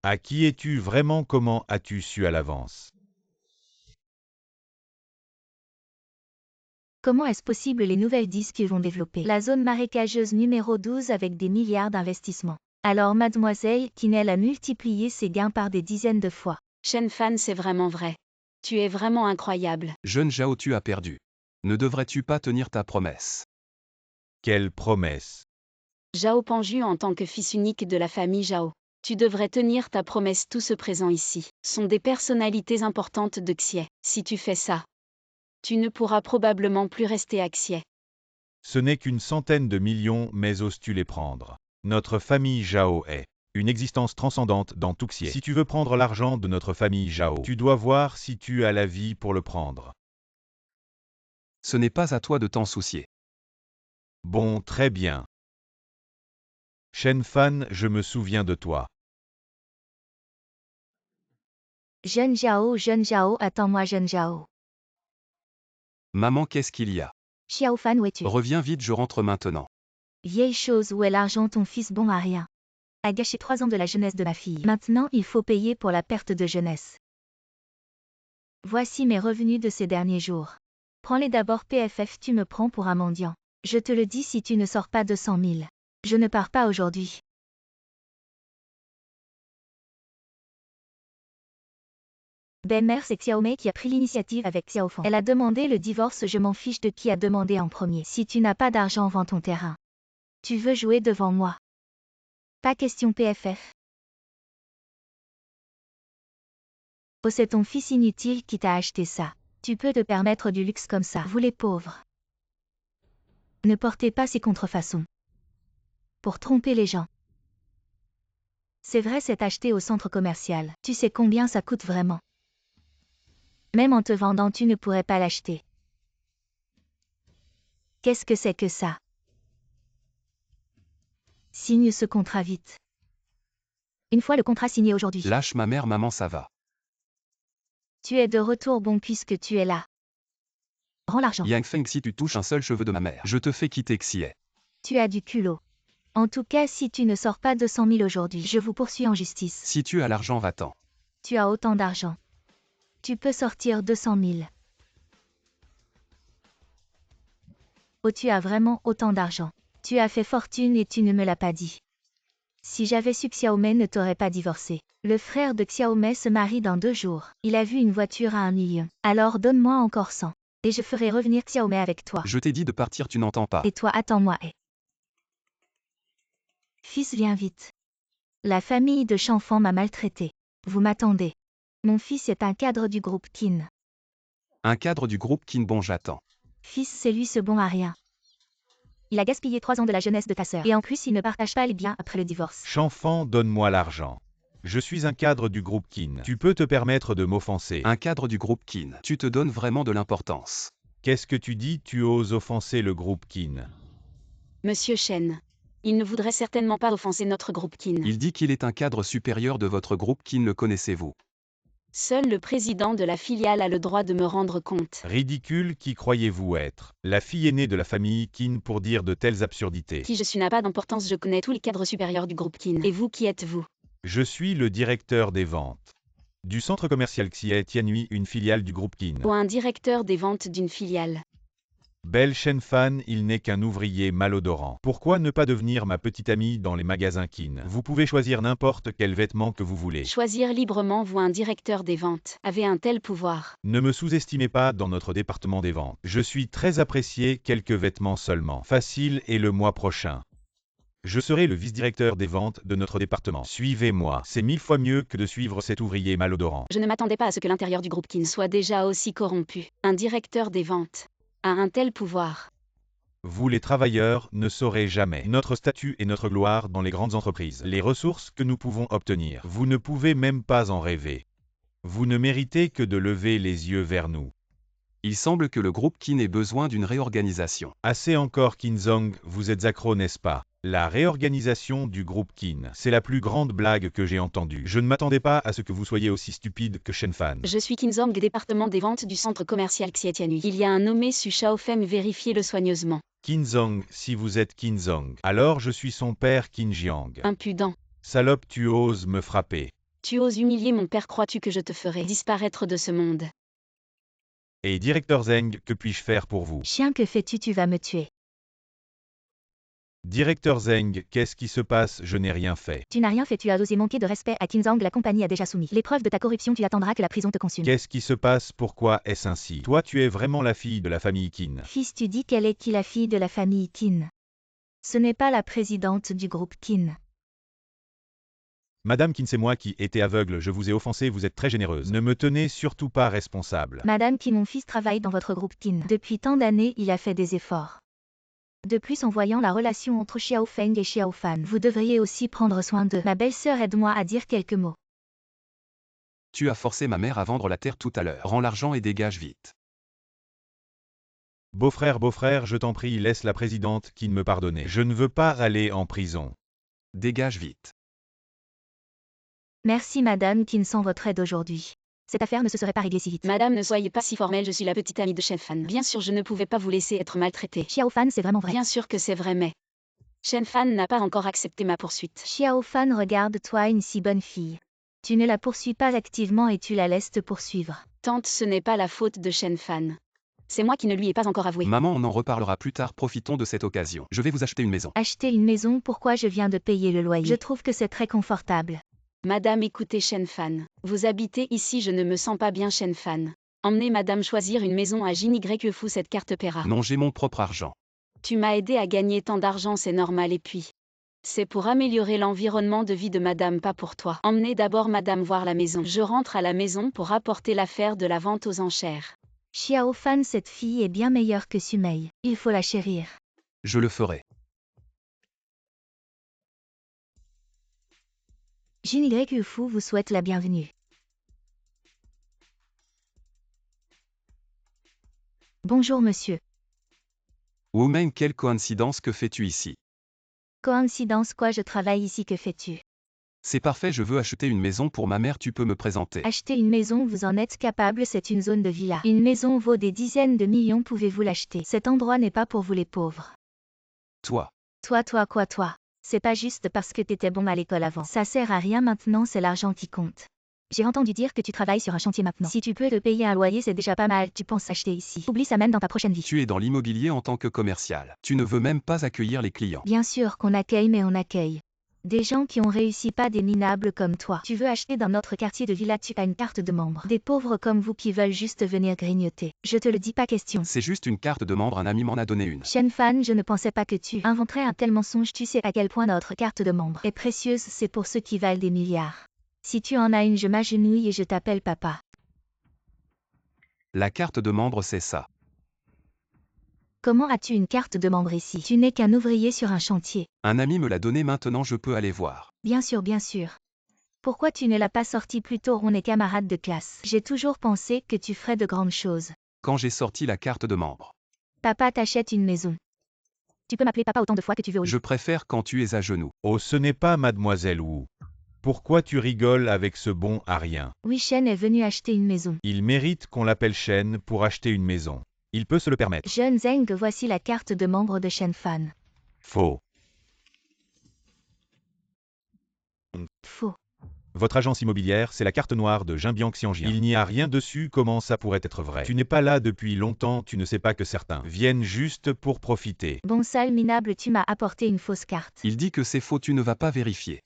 À qui es-tu vraiment? Comment as-tu su à l'avance? Comment est-ce possible? Les nouvelles disent qu'ils vont développer la zone marécageuse numéro 12 avec des milliards d'investissements. Alors mademoiselle Qin a multiplié ses gains par des dizaines de fois. Shen Fan, c'est vraiment vrai. Tu es vraiment incroyable. Jeune Zhao, tu as perdu. Ne devrais-tu pas tenir ta promesse? Quelle promesse? Zhao Panju, en tant que fils unique de la famille Zhao, tu devrais tenir ta promesse. Tous ceux présents ici sont des personnalités importantes de Xie. Si tu fais ça, tu ne pourras probablement plus rester à Xie. Ce n'est qu'une centaine de millions, mais oses-tu les prendre? Notre famille Zhao est une existence transcendante dans tout Xie. Si tu veux prendre l'argent de notre famille Zhao, tu dois voir si tu as la vie pour le prendre. Ce n'est pas à toi de t'en soucier. Bon, très bien. Shen Fan, je me souviens de toi. Jeune Zhao, attends-moi jeune Zhao. Maman, qu'est-ce qu'il y a? Xiao Fan, où es-tu? Reviens vite, je rentre maintenant. Vieille chose, où est l'argent? Ton fils bon à rien a gâché 3 ans de la jeunesse de ma fille. Maintenant, il faut payer pour la perte de jeunesse. Voici mes revenus de ces derniers jours. Prends-les d'abord. PFF, tu me prends pour un mendiant. Je te le dis, si tu ne sors pas 200 000. Je ne pars pas aujourd'hui. Belle-mère, c'est Xiaomei qui a pris l'initiative avec Xiaofang. Elle a demandé le divorce, je m'en fiche de qui a demandé en premier. Si tu n'as pas d'argent, vends ton terrain. Tu veux jouer devant moi? Pas question. PFF. Oh, c'est ton fils inutile qui t'a acheté ça. Tu peux te permettre du luxe comme ça. Vous les pauvres. Ne portez pas ces contrefaçons. Pour tromper les gens. C'est vrai, c'est acheté au centre commercial. Tu sais combien ça coûte vraiment. Même en te vendant, tu ne pourrais pas l'acheter. Qu'est-ce que c'est que ça? Signe ce contrat vite. Une fois le contrat signé aujourd'hui. Lâche ma mère, maman, ça va. Tu es de retour, bon, puisque tu es là. Rends l'argent. Yang Feng, si tu touches un seul cheveu de ma mère, je te fais quitter Xie. Tu as du culot. En tout cas, si tu ne sors pas 200 000 aujourd'hui, je vous poursuis en justice. Si tu as l'argent, va-t'en. Tu as autant d'argent. Tu peux sortir 200 000. Oh, tu as vraiment autant d'argent. Tu as fait fortune et tu ne me l'as pas dit. Si j'avais su que Xiaomei ne t'aurait pas divorcé. Le frère de Xiaomei se marie dans 2 jours. Il a vu une voiture à 1 million. Alors donne-moi encore 100. Et je ferai revenir Xiaomei avec toi. Je t'ai dit de partir, tu n'entends pas. Et toi, attends-moi. Fils, viens vite. La famille de Chanfan m'a maltraité. Vous m'attendez. Mon fils est un cadre du groupe Qin. Un cadre du groupe Qin, bon, j'attends. Fils, c'est lui ce bon à rien. Il a gaspillé 3 ans de la jeunesse de ta sœur. Et en plus, il ne partage pas les biens après le divorce. Chanfan, donne-moi l'argent. Je suis un cadre du groupe Qin. Tu peux te permettre de m'offenser. Un cadre du groupe Qin. Tu te donnes vraiment de l'importance. Qu'est-ce que tu dis? Tu oses offenser le groupe Qin. Monsieur Shen. Il ne voudrait certainement pas offenser notre groupe Qin. Il dit qu'il est un cadre supérieur de votre groupe Qin, le connaissez-vous? Seul le président de la filiale a le droit de me rendre compte. Ridicule, qui croyez-vous être? La fille aînée de la famille Qin pour dire de telles absurdités. Qui je suis n'a pas d'importance, je connais tous les cadres supérieurs du groupe Qin. Et vous, qui êtes-vous? Je suis le directeur des ventes. Du centre commercial Xie Tianhui, une filiale du groupe Qin. Ou un directeur des ventes d'une filiale. Belle Shenfan, il n'est qu'un ouvrier malodorant. Pourquoi ne pas devenir ma petite amie dans les magasins Qin? Vous pouvez choisir n'importe quel vêtement que vous voulez. Choisir librement, vous, un directeur des ventes, avez un tel pouvoir. Ne me sous-estimez pas dans notre département des ventes. Je suis très apprécié, quelques vêtements seulement. Facile, et le mois prochain. Je serai le vice-directeur des ventes de notre département. Suivez-moi. C'est 1000 fois mieux que de suivre cet ouvrier malodorant. Je ne m'attendais pas à ce que l'intérieur du groupe Qin soit déjà aussi corrompu. Un directeur des ventes a un tel pouvoir. Vous les travailleurs ne saurez jamais notre statut et notre gloire dans les grandes entreprises. Les ressources que nous pouvons obtenir. Vous ne pouvez même pas en rêver. Vous ne méritez que de lever les yeux vers nous. Il semble que le groupe Qin ait besoin d'une réorganisation. Assez encore, Qinzong, vous êtes accro, n'est-ce pas? La réorganisation du groupe Qin, c'est la plus grande blague que j'ai entendue. Je ne m'attendais pas à ce que vous soyez aussi stupide que Shenfan. Je suis Qinzong du département des ventes du centre commercial Xie Tianhui. Il y a un nommé Su Shaofeng, vérifiez-le soigneusement. Qinzong, si vous êtes Qinzong, alors je suis son père Qinjiang. Impudent. Salope, tu oses me frapper. Tu oses humilier mon père, crois-tu que je te ferai disparaître de ce monde? Et directeur Zeng, que puis-je faire pour vous? Chien, que fais-tu? Tu vas me tuer. Directeur Zeng, qu'est-ce qui se passe? Je n'ai rien fait. Tu n'as rien fait, tu as osé manquer de respect à Qinzong, la compagnie a déjà soumis. L'épreuve de ta corruption, tu attendras que la prison te consume. Qu'est-ce qui se passe? Pourquoi est-ce ainsi? Toi, tu es vraiment la fille de la famille Qin. Fils, tu dis qu'elle est qui, la fille de la famille Qin? Ce n'est pas la présidente du groupe Qin. Madame Qin, c'est moi qui étais aveugle, je vous ai offensé, vous êtes très généreuse. Ne me tenez surtout pas responsable. Madame Qin, mon fils travaille dans votre groupe Qin. Depuis tant d'années, il a fait des efforts. De plus, en voyant la relation entre Xiaofeng et Xiaofan, vous devriez aussi prendre soin d'eux. Ma belle-sœur, aide-moi à dire quelques mots. Tu as forcé ma mère à vendre la terre tout à l'heure. Rends l'argent et dégage vite. Beau-frère, je t'en prie, laisse la présidente Qin me pardonner. Je ne veux pas aller en prison. Dégage vite. Merci Madame Qin, sans votre aide aujourd'hui. Cette affaire ne se serait pas réglée si vite. Madame, ne soyez pas si formelle, je suis la petite amie de Shenfan. Bien sûr, je ne pouvais pas vous laisser être maltraitée. Xiaofan, c'est vraiment vrai. Bien sûr que c'est vrai, mais Shenfan n'a pas encore accepté ma poursuite. Xiaofan, regarde-toi, une si bonne fille. Tu ne la poursuis pas activement et tu la laisses te poursuivre. Tante, ce n'est pas la faute de Shenfan. C'est moi qui ne lui ai pas encore avoué. Maman, on en reparlera plus tard, profitons de cette occasion. Je vais vous acheter une maison. Acheter une maison, pourquoi? Je viens de payer le loyer. Je trouve que c'est très confortable. Madame, écoutez Shenfan. Vous habitez ici, je ne me sens pas bien Shenfan. Emmenez madame choisir une maison à JNYFU, cette carte paiera. Non, j'ai mon propre argent. Tu m'as aidé à gagner tant d'argent, c'est normal, et puis c'est pour améliorer l'environnement de vie de madame, pas pour toi. Emmenez d'abord madame voir la maison. Je rentre à la maison pour rapporter l'affaire de la vente aux enchères. Xiaofan, cette fille est bien meilleure que Sumei. Il faut la chérir. Je le ferai. Jin Yfu vous souhaite la bienvenue. Bonjour monsieur. Wu Meng, quelle coïncidence, que fais-tu ici? Coïncidence quoi, je travaille ici, que fais-tu? C'est parfait, je veux acheter une maison pour ma mère, tu peux me présenter? Acheter une maison, vous en êtes capable, c'est une zone de villa. Une maison vaut des dizaines de millions, pouvez-vous l'acheter? Cet endroit n'est pas pour vous les pauvres. Toi. Toi. C'est pas juste parce que t'étais bon à l'école avant. Ça sert à rien maintenant, c'est l'argent qui compte. J'ai entendu dire que tu travailles sur un chantier maintenant. Si tu peux te payer un loyer, c'est déjà pas mal, tu penses acheter ici. Oublie ça même dans ta prochaine vie. Tu es dans l'immobilier en tant que commercial. Tu ne veux même pas accueillir les clients. Bien sûr qu'on accueille, mais on accueille des gens qui ont réussi, pas des minables comme toi. Tu veux acheter dans notre quartier de villa, tu as une carte de membre. Des pauvres comme vous qui veulent juste venir grignoter. Je te le dis, pas question. C'est juste une carte de membre, un ami m'en a donné une. Shen Fan, je ne pensais pas que tu inventerais un tel mensonge. Tu sais à quel point notre carte de membre est précieuse, c'est pour ceux qui valent des milliards. Si tu en as une, je m'agenouille et je t'appelle papa. La carte de membre, c'est ça. Comment as-tu une carte de membre ici? Tu n'es qu'un ouvrier sur un chantier. Un ami me l'a donné, maintenant je peux aller voir. Bien sûr. Pourquoi tu ne l'as pas sorti plus tôt? On est camarades de classe. J'ai toujours pensé que tu ferais de grandes choses. Quand j'ai sorti la carte de membre. Papa t'achète une maison. Tu peux m'appeler papa autant de fois que tu veux. Je préfère quand tu es à genoux. Oh, ce n'est pas mademoiselle Wu. Pourquoi tu rigoles avec ce bon à rien? Oui, Shen est venu acheter une maison. Il mérite qu'on l'appelle Shen pour acheter une maison. Il peut se le permettre. Jeune Zeng, voici la carte de membre de Shen Fan. Faux. Faux. Votre agence immobilière, c'est la carte noire de Jinbiang Xianjian. Il n'y a rien dessus, comment ça pourrait être vrai? Tu n'es pas là depuis longtemps, tu ne sais pas que certains viennent juste pour profiter. Bon sale minable, tu m'as apporté une fausse carte. Il dit que c'est faux, tu ne vas pas vérifier.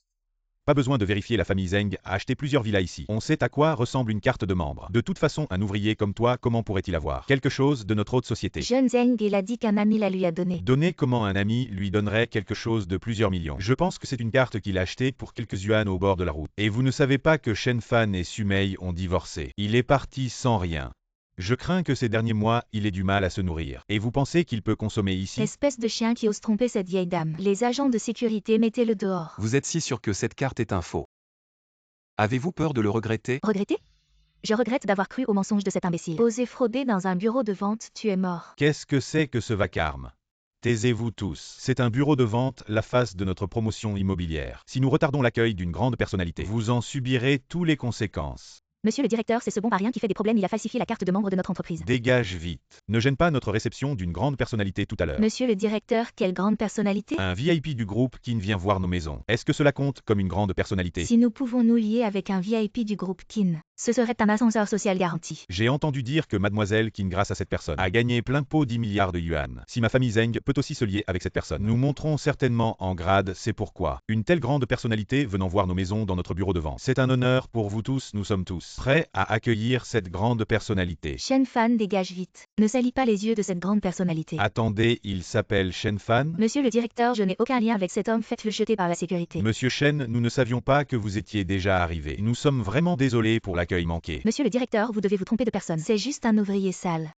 Pas besoin de vérifier, la famille Zeng a acheté plusieurs villas ici. On sait à quoi ressemble une carte de membre. De toute façon, un ouvrier comme toi, comment pourrait-il avoir quelque chose de notre haute société? Jeune Zeng, il a dit qu'un ami la lui a donné. Donner comment un ami lui donnerait quelque chose de plusieurs millions? Je pense que c'est une carte qu'il a achetée pour quelques yuan au bord de la route. Et vous ne savez pas que Shen Fan et Sumei ont divorcé. Il est parti sans rien. Je crains que ces derniers mois, il ait du mal à se nourrir. Et vous pensez qu'il peut consommer ici? Espèce de chien qui ose tromper cette vieille dame. Les agents de sécurité, mettez-le dehors. Vous êtes si sûr que cette carte est un faux? Avez-vous peur de le regretter? Regretter? Je regrette d'avoir cru au mensonge de cet imbécile. Oser frauder dans un bureau de vente, tu es mort. Qu'est-ce que c'est que ce vacarme? Taisez-vous tous. C'est un bureau de vente, la face de notre promotion immobilière. Si nous retardons l'accueil d'une grande personnalité, vous en subirez toutes les conséquences. Monsieur le directeur, c'est ce bon parien qui fait des problèmes, il a falsifié la carte de membre de notre entreprise. Dégage vite. Ne gêne pas notre réception d'une grande personnalité tout à l'heure. Monsieur le directeur, quelle grande personnalité? Un VIP du groupe qui vient voir nos maisons. Est-ce que cela compte comme une grande personnalité? Si nous pouvons nous lier avec un VIP du groupe Kin, ce serait un ascenseur social garanti. J'ai entendu dire que mademoiselle Qin, grâce à cette personne, a gagné plein pot 10 milliards de yuan. Si ma famille Zeng peut aussi se lier avec cette personne, nous monterons certainement en grade, c'est pourquoi. Une telle grande personnalité venant voir nos maisons dans notre bureau de vente. C'est un honneur pour vous tous, nous sommes tous prêts à accueillir cette grande personnalité. Shen Fan, dégage vite. Ne salis pas les yeux de cette grande personnalité. Attendez, il s'appelle Shen Fan? Monsieur le directeur, je n'ai aucun lien avec cet homme, faites-le jeter par la sécurité. Monsieur Shen, nous ne savions pas que vous étiez déjà arrivé. Nous sommes vraiment désolés pour l'accueil manqué. Monsieur le directeur, vous devez vous tromper de personne. C'est juste un ouvrier sale.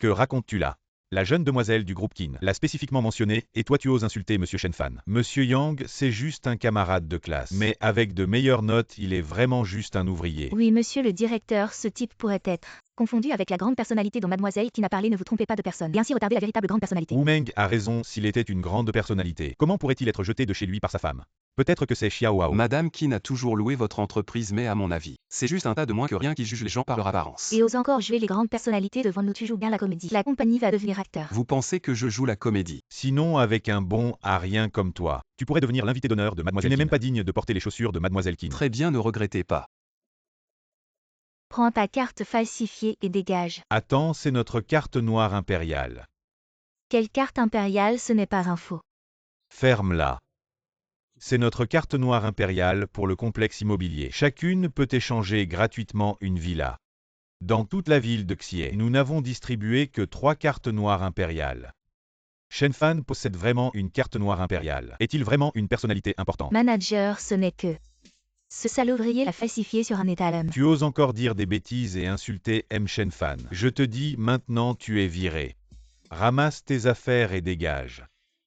Que racontes-tu là? La jeune demoiselle du groupe Qin l'a spécifiquement mentionné, et toi tu oses insulter Monsieur Shen Fan. Monsieur Yang, c'est juste un camarade de classe. Mais avec de meilleures notes, il est vraiment juste un ouvrier. Oui, monsieur le directeur, ce type pourrait être confondu avec la grande personnalité dont mademoiselle qui n'a parlé, ne vous trompez pas de personne. Et ainsi retarder la véritable grande personnalité. Wu Meng a raison, s'il était une grande personnalité, comment pourrait-il être jeté de chez lui par sa femme? Peut-être que c'est Xiao Hao. Madame Qin a toujours loué votre entreprise, mais à mon avis, c'est juste un tas de moins que rien qui juge les gens par leur apparence. Et ose encore jouer les grandes personnalités devant nous, tu joues bien la comédie. La compagnie va devenir acteur. Vous pensez que je joue la comédie? Sinon, avec un bon à rien comme toi, tu pourrais devenir l'invité d'honneur de mademoiselle Qin. Tu n'es même pas digne de porter les chaussures de mademoiselle Qin. Très bien, ne regrettez pas. Prends ta carte falsifiée et dégage. Attends, c'est notre carte noire impériale. Quelle carte impériale, ce n'est pas un faux. Ferme-la. C'est notre carte noire impériale pour le complexe immobilier. Chacune peut échanger gratuitement une villa. Dans toute la ville de Xie, nous n'avons distribué que 3 cartes noires impériales. Shen Fan possède vraiment une carte noire impériale. Est-il vraiment une personnalité importante? Manager, ce n'est que... Ce sale ouvrier l'a falsifié sur un étalon. Tu oses encore dire des bêtises et insulter M. Shen Fan. Je te dis, maintenant tu es viré. Ramasse tes affaires et dégage.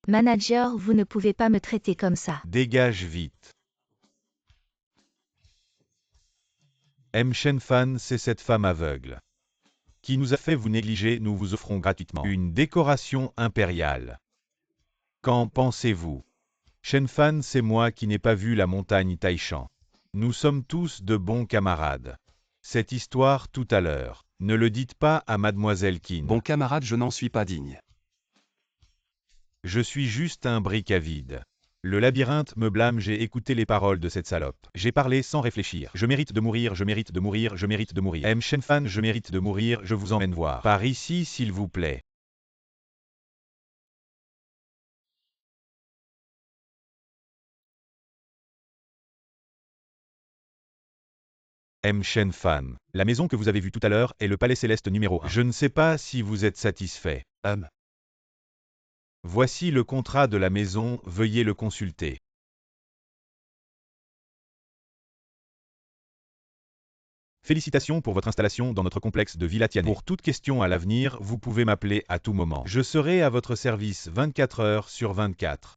Manager, vous ne pouvez pas me traiter comme ça. Dégage vite. M. Shenfan, c'est cette femme aveugle qui nous a fait vous négliger. Nous vous offrons gratuitement une décoration impériale. Qu'en pensez-vous? Shenfan, c'est moi qui n'ai pas vu la montagne Taishan. Nous sommes tous de bons camarades. Cette histoire tout à l'heure, ne le dites pas à Mademoiselle Qin. Bon camarade, je n'en suis pas digne. Je suis juste un brick à vide. Le labyrinthe me blâme, j'ai écouté les paroles de cette salope. J'ai parlé sans réfléchir. Je mérite de mourir, je mérite de mourir, je mérite de mourir. M. Shenfan, je mérite de mourir, je vous emmène voir. Par ici, s'il vous plaît. M. Shenfan, la maison que vous avez vue tout à l'heure est le palais céleste numéro 1. Je ne sais pas si vous êtes satisfait. Voici le contrat de la maison, veuillez le consulter. Félicitations pour votre installation dans notre complexe de Villa Tianhe. Pour toute question à l'avenir, vous pouvez m'appeler à tout moment. Je serai à votre service 24 heures sur 24.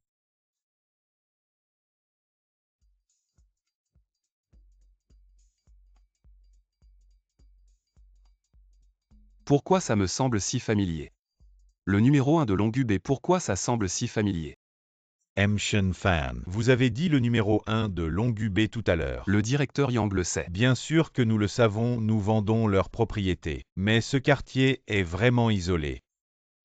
Pourquoi ça me semble si familier? Le numéro 1 de Longub, et pourquoi ça semble si familier? M. Shenfan, vous avez dit le numéro 1 de Longub tout à l'heure. Le directeur Yang le sait. Bien sûr que nous le savons, nous vendons leurs propriétés. Mais ce quartier est vraiment isolé.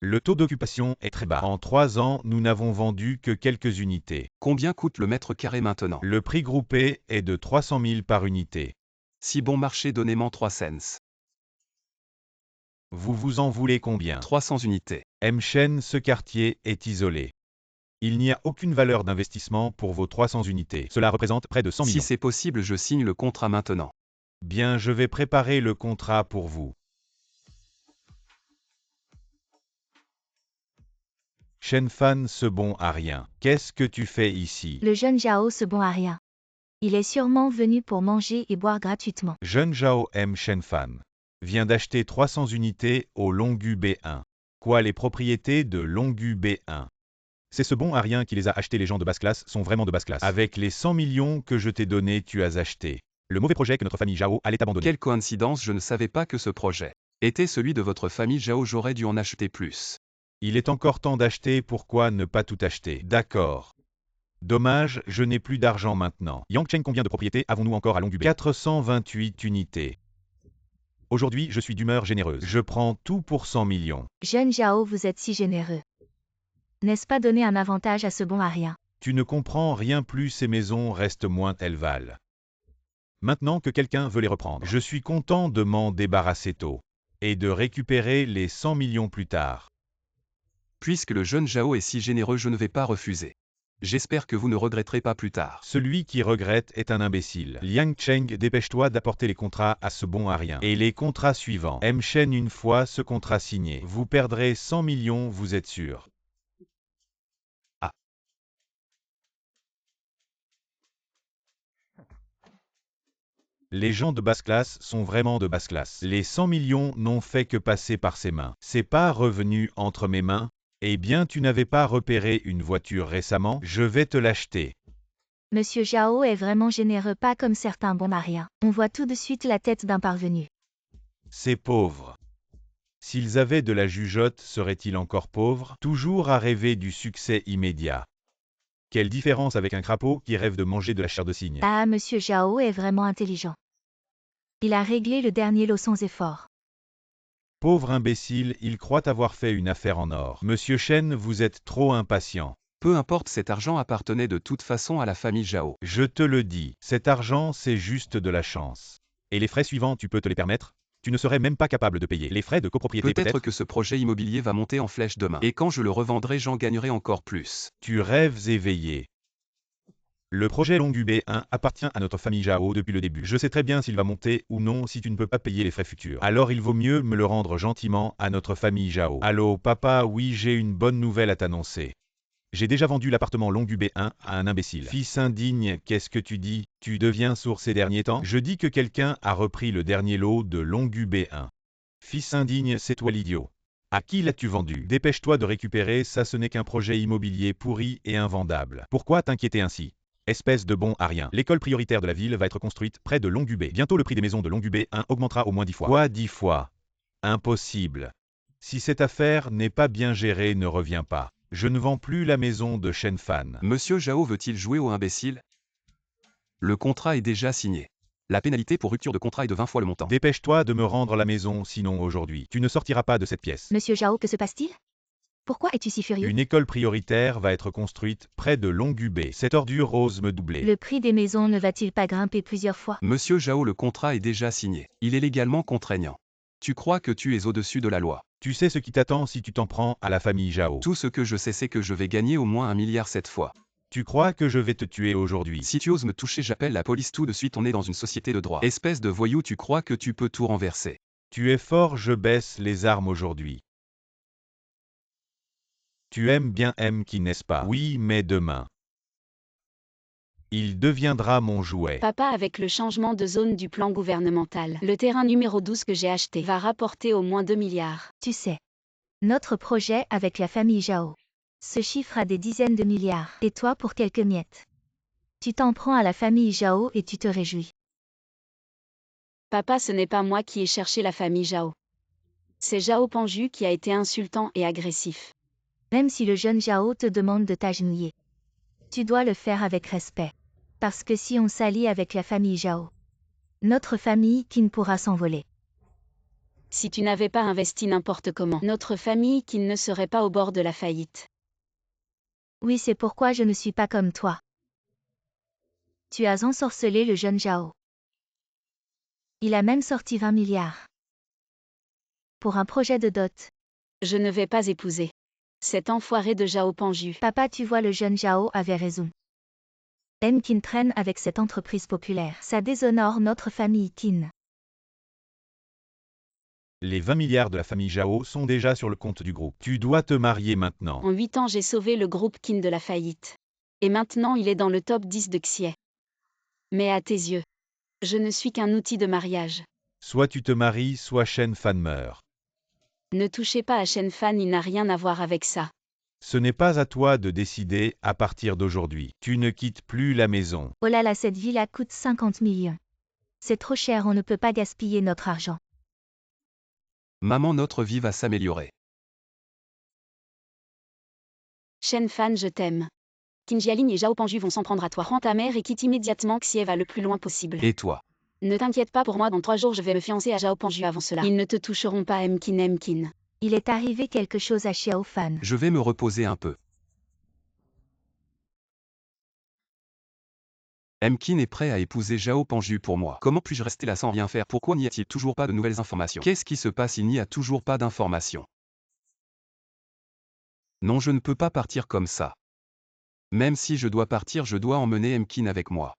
Le taux d'occupation est très bas. En 3 ans, nous n'avons vendu que quelques unités. Combien coûte le mètre carré maintenant? Le prix groupé est de 300 000 par unité. Si bon marché, donnez-moi 3 cents. Vous vous en voulez combien? 300 unités. M. Shen, ce quartier est isolé. Il n'y a aucune valeur d'investissement pour vos 300 unités. Cela représente près de 100 millions. Si c'est possible, je signe le contrat maintenant. Bien, je vais préparer le contrat pour vous. Shenfan, ce bon à rien. Qu'est-ce que tu fais ici? Le jeune Zhao se bon à rien. Il est sûrement venu pour manger et boire gratuitement. Jeune Zhao M. Shenfan vient d'acheter 300 unités au Longgu B1. Quoi, les propriétés de Longgu B1? C'est ce bon à rien qui les a achetées. Les gens de basse classe sont vraiment de basse classe. Avec les 100 millions que je t'ai donnés, tu as acheté le mauvais projet que notre famille Zhao allait abandonner. Quelle coïncidence, je ne savais pas que ce projet était celui de votre famille Zhao, j'aurais dû en acheter plus. Il est encore temps d'acheter, pourquoi ne pas tout acheter? D'accord. Dommage, je n'ai plus d'argent maintenant. Yang Cheng, combien de propriétés avons-nous encore à Longgu B? 428 unités. Aujourd'hui, je suis d'humeur généreuse. Je prends tout pour 100 millions. Jeune Zhao, vous êtes si généreux. N'est-ce pas donner un avantage à ce bon à rien? Tu ne comprends rien, plus ces maisons restent moins elles valent. Maintenant que quelqu'un veut les reprendre, je suis content de m'en débarrasser tôt et de récupérer les 100 millions plus tard. Puisque le jeune Zhao est si généreux, je ne vais pas refuser. J'espère que vous ne regretterez pas plus tard. Celui qui regrette est un imbécile. Liang Cheng, dépêche-toi d'apporter les contrats à ce bon à rien. Et les contrats suivants. M. Shen, une fois ce contrat signé, vous perdrez 100 millions, vous êtes sûr? Les gens de basse classe sont vraiment de basse classe. Les 100 millions n'ont fait que passer par ses mains. C'est pas revenu entre mes mains? Eh bien, tu n'avais pas repéré une voiture récemment? Je vais te l'acheter. Monsieur Zhao est vraiment généreux, pas comme certains bons à rien. On voit tout de suite la tête d'un parvenu. C'est pauvre. S'ils avaient de la jugeote, seraient-ils encore pauvres? Toujours à rêver du succès immédiat. Quelle différence avec un crapaud qui rêve de manger de la chair de cygne? Ah, Monsieur Zhao est vraiment intelligent. Il a réglé le dernier lot sans effort. Pauvre imbécile, il croit avoir fait une affaire en or. Monsieur Shen, vous êtes trop impatient. Peu importe, cet argent appartenait de toute façon à la famille Zhao. Je te le dis, cet argent, c'est juste de la chance. Et les frais suivants, tu peux te les permettre? Tu ne serais même pas capable de payer les frais de copropriété. Peut-être que ce projet immobilier va monter en flèche demain. Et quand je le revendrai, j'en gagnerai encore plus. Tu rêves éveillé. Le projet Longgu B1 appartient à notre famille Zhao depuis le début. Je sais très bien s'il va monter ou non. Si tu ne peux pas payer les frais futurs, alors il vaut mieux me le rendre gentiment à notre famille Zhao. Allô papa, oui, j'ai une bonne nouvelle à t'annoncer. J'ai déjà vendu l'appartement Longgu B1 à un imbécile. Fils indigne, qu'est-ce que tu dis? Tu deviens sourd ces derniers temps? Je dis que quelqu'un a repris le dernier lot de Longgu B1. Fils indigne, c'est toi l'idiot. À qui l'as-tu vendu? Dépêche-toi de récupérer ça, ce n'est qu'un projet immobilier pourri et invendable. Pourquoi t'inquiéter ainsi? Espèce de bon à rien. L'école prioritaire de la ville va être construite près de Longubé. Bientôt le prix des maisons de Longubé 1 augmentera au moins 10 fois. Quoi 10 fois? Impossible. Si cette affaire n'est pas bien gérée, ne reviens pas. Je ne vends plus la maison de Shenfan. Monsieur Zhao veut-il jouer au imbécile? Le contrat est déjà signé. La pénalité pour rupture de contrat est de 20 fois le montant. Dépêche-toi de me rendre la maison, sinon aujourd'hui, tu ne sortiras pas de cette pièce. Monsieur Zhao, que se passe-t-il? Pourquoi es-tu si furieux? Une école prioritaire va être construite près de Longubé. Cette ordure ose me doubler. Le prix des maisons ne va-t-il pas grimper plusieurs fois? Monsieur Zhao, le contrat est déjà signé. Il est légalement contraignant. Tu crois que tu es au-dessus de la loi? Tu sais ce qui t'attend si tu t'en prends à la famille Zhao. Tout ce que je sais, c'est que je vais gagner au moins 1 milliard cette fois. Tu crois que je vais te tuer aujourd'hui? Si tu oses me toucher, j'appelle la police tout de suite. On est dans une société de droit. Espèce de voyou, tu crois que tu peux tout renverser? Tu es fort, je baisse les armes aujourd'hui. Tu aimes bien Emkin, n'est-ce pas? Oui, mais demain. Il deviendra mon jouet. Papa, avec le changement de zone du plan gouvernemental, le terrain numéro 12 que j'ai acheté va rapporter au moins 2 milliards. Tu sais, notre projet avec la famille Zhao se chiffre à des dizaines de milliards. Et toi pour quelques miettes. Tu t'en prends à la famille Zhao et tu te réjouis. Papa, ce n'est pas moi qui ai cherché la famille Zhao. C'est Zhao Panju qui a été insultant et agressif. Même si le jeune Zhao te demande de t'agenouiller, tu dois le faire avec respect. Parce que si on s'allie avec la famille Zhao, notre famille Qin pourra s'envoler. Si tu n'avais pas investi n'importe comment, notre famille Qin ne serait pas au bord de la faillite. Oui, c'est pourquoi je ne suis pas comme toi. Tu as ensorcelé le jeune Zhao. Il a même sorti 20 milliards. Pour un projet de dot. Je ne vais pas épouser cet enfoiré de Zhao Panju. Papa, tu vois, le jeune Zhao avait raison. Qin traîne avec cette entreprise populaire. Ça déshonore notre famille Qin. Les 20 milliards de la famille Zhao sont déjà sur le compte du groupe. Tu dois te marier maintenant. En 8 ans, j'ai sauvé le groupe Qin de la faillite. Et maintenant, il est dans le top 10 de Xie. Mais à tes yeux, je ne suis qu'un outil de mariage. Soit tu te maries, soit Shenfan meurt. Ne touchez pas à Shenfan, il n'a rien à voir avec ça. Ce n'est pas à toi de décider à partir d'aujourd'hui. Tu ne quittes plus la maison. Oh là là, cette villa coûte 50 millions. C'est trop cher, on ne peut pas gaspiller notre argent. Maman, notre vie va s'améliorer. Shenfan, je t'aime. Qin Jialing et Zhao Panju vont s'en prendre à toi. Rends ta mère et quitte immédiatement Xie va le plus loin possible. Et toi? Ne t'inquiète pas pour moi, dans 3 jours je vais me fiancer à Zhao Panju avant cela. Ils ne te toucheront pas, Emkin. Il est arrivé quelque chose à Xiao Fan. Je vais me reposer un peu. Emkin est prêt à épouser Zhao Panju pour moi. Comment puis-je rester là sans rien faire? Pourquoi n'y a-t-il toujours pas de nouvelles informations? Qu'est-ce qui se passe? Il n'y a toujours pas d'informations. Non, je ne peux pas partir comme ça. Même si je dois partir, je dois emmener Emkin avec moi.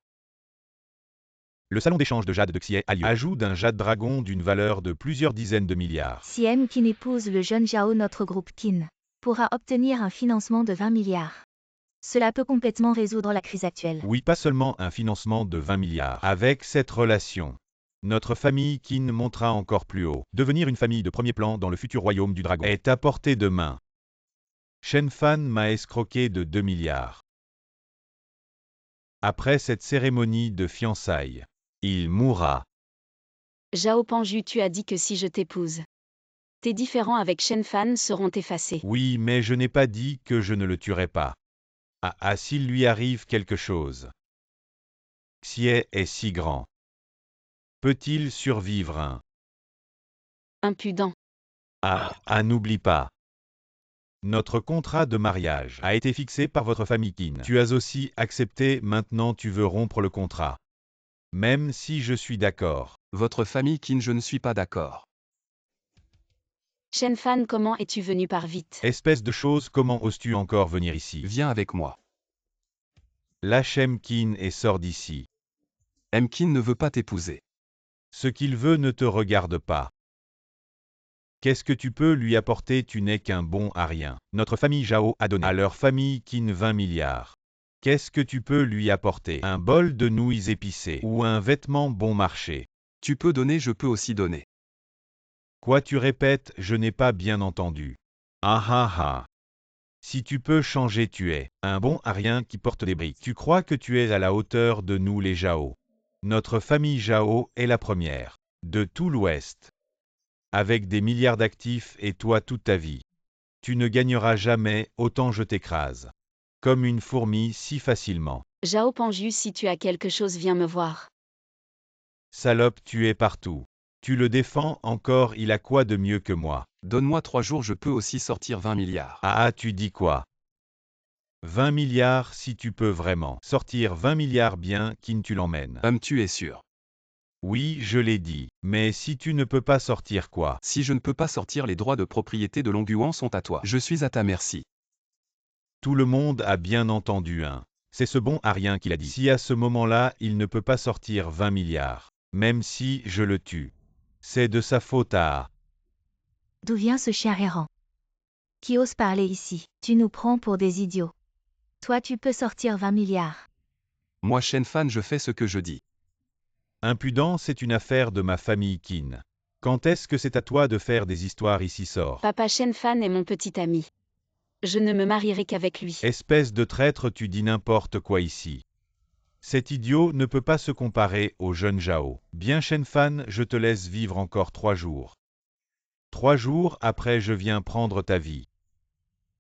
Le salon d'échange de jade de Xie a lieu. Ajout d'un jade dragon d'une valeur de plusieurs dizaines de milliards. Si Qin épouse le jeune Zhao, notre groupe Qin pourra obtenir un financement de 20 milliards. Cela peut complètement résoudre la crise actuelle. Oui, pas seulement un financement de 20 milliards. Avec cette relation, notre famille Qin montera encore plus haut. Devenir une famille de premier plan dans le futur royaume du dragon est à portée de main. Shenfan m'a escroqué de 2 milliards. Après cette cérémonie de fiançailles, il mourra. Zhao Panju, tu as dit que si je t'épouse, tes différends avec Shenfan seront effacés. Oui, mais je n'ai pas dit que je ne le tuerai pas. Ah, s'il lui arrive quelque chose. Xie est si grand. Peut-il survivre? Impudent. N'oublie pas. Notre contrat de mariage a été fixé par votre famille Qin. Tu as aussi accepté, maintenant tu veux rompre le contrat. Même si je suis d'accord. Votre famille Qin, je ne suis pas d'accord. Shenfan, comment es-tu venu par vite? Espèce de chose, comment oses-tu encore venir ici? Viens avec moi. Lâche Emkin et sors d'ici. Emkin ne veut pas t'épouser. Ce qu'il veut ne te regarde pas. Qu'est-ce que tu peux lui apporter? Tu n'es qu'un bon à rien. Notre famille Zhao a donné à leur famille Qin 20 milliards. Qu'est-ce que tu peux lui apporter? Un bol de nouilles épicées ou un vêtement bon marché? Tu peux donner, je peux aussi donner. Quoi tu répètes, je n'ai pas bien entendu. Ah ah ah. Si tu peux changer, tu es un bon arien qui porte des briques. Tu crois que tu es à la hauteur de nous les Zhao. Notre famille Zhao est la première de tout l'Ouest. Avec des milliards d'actifs et toi toute ta vie. Tu ne gagneras jamais, autant je t'écrase. Comme une fourmi si facilement. Zhao Panju, si tu as quelque chose, viens me voir. Salope, tu es partout. Tu le défends encore, il a quoi de mieux que moi? Donne-moi 3 jours, je peux aussi sortir 20 milliards. Ah, tu dis quoi? 20 milliards si tu peux vraiment. Sortir 20 milliards bien, Qin tu l'emmènes. Tu es sûr? Oui, je l'ai dit. Mais si tu ne peux pas sortir quoi? Si je ne peux pas sortir, les droits de propriété de Longyuan sont à toi. Je suis à ta merci. Tout le monde a bien entendu hein. C'est ce bon arien qui l'a dit. Si à ce moment-là, il ne peut pas sortir 20 milliards. Même si je le tue. C'est de sa faute à... D'où vient ce chien errant? Qui ose parler ici? Tu nous prends pour des idiots. Toi tu peux sortir 20 milliards. Moi Shen Fan, je fais ce que je dis. Impudent, c'est une affaire de ma famille Qin. Quand est-ce que c'est à toi de faire des histoires ici sort? Papa Shen Fan est mon petit ami. Je ne me marierai qu'avec lui. Espèce de traître, tu dis n'importe quoi ici. Cet idiot ne peut pas se comparer au jeune Zhao. Bien Shen Fan, je te laisse vivre encore 3 jours. 3 jours après je viens prendre ta vie.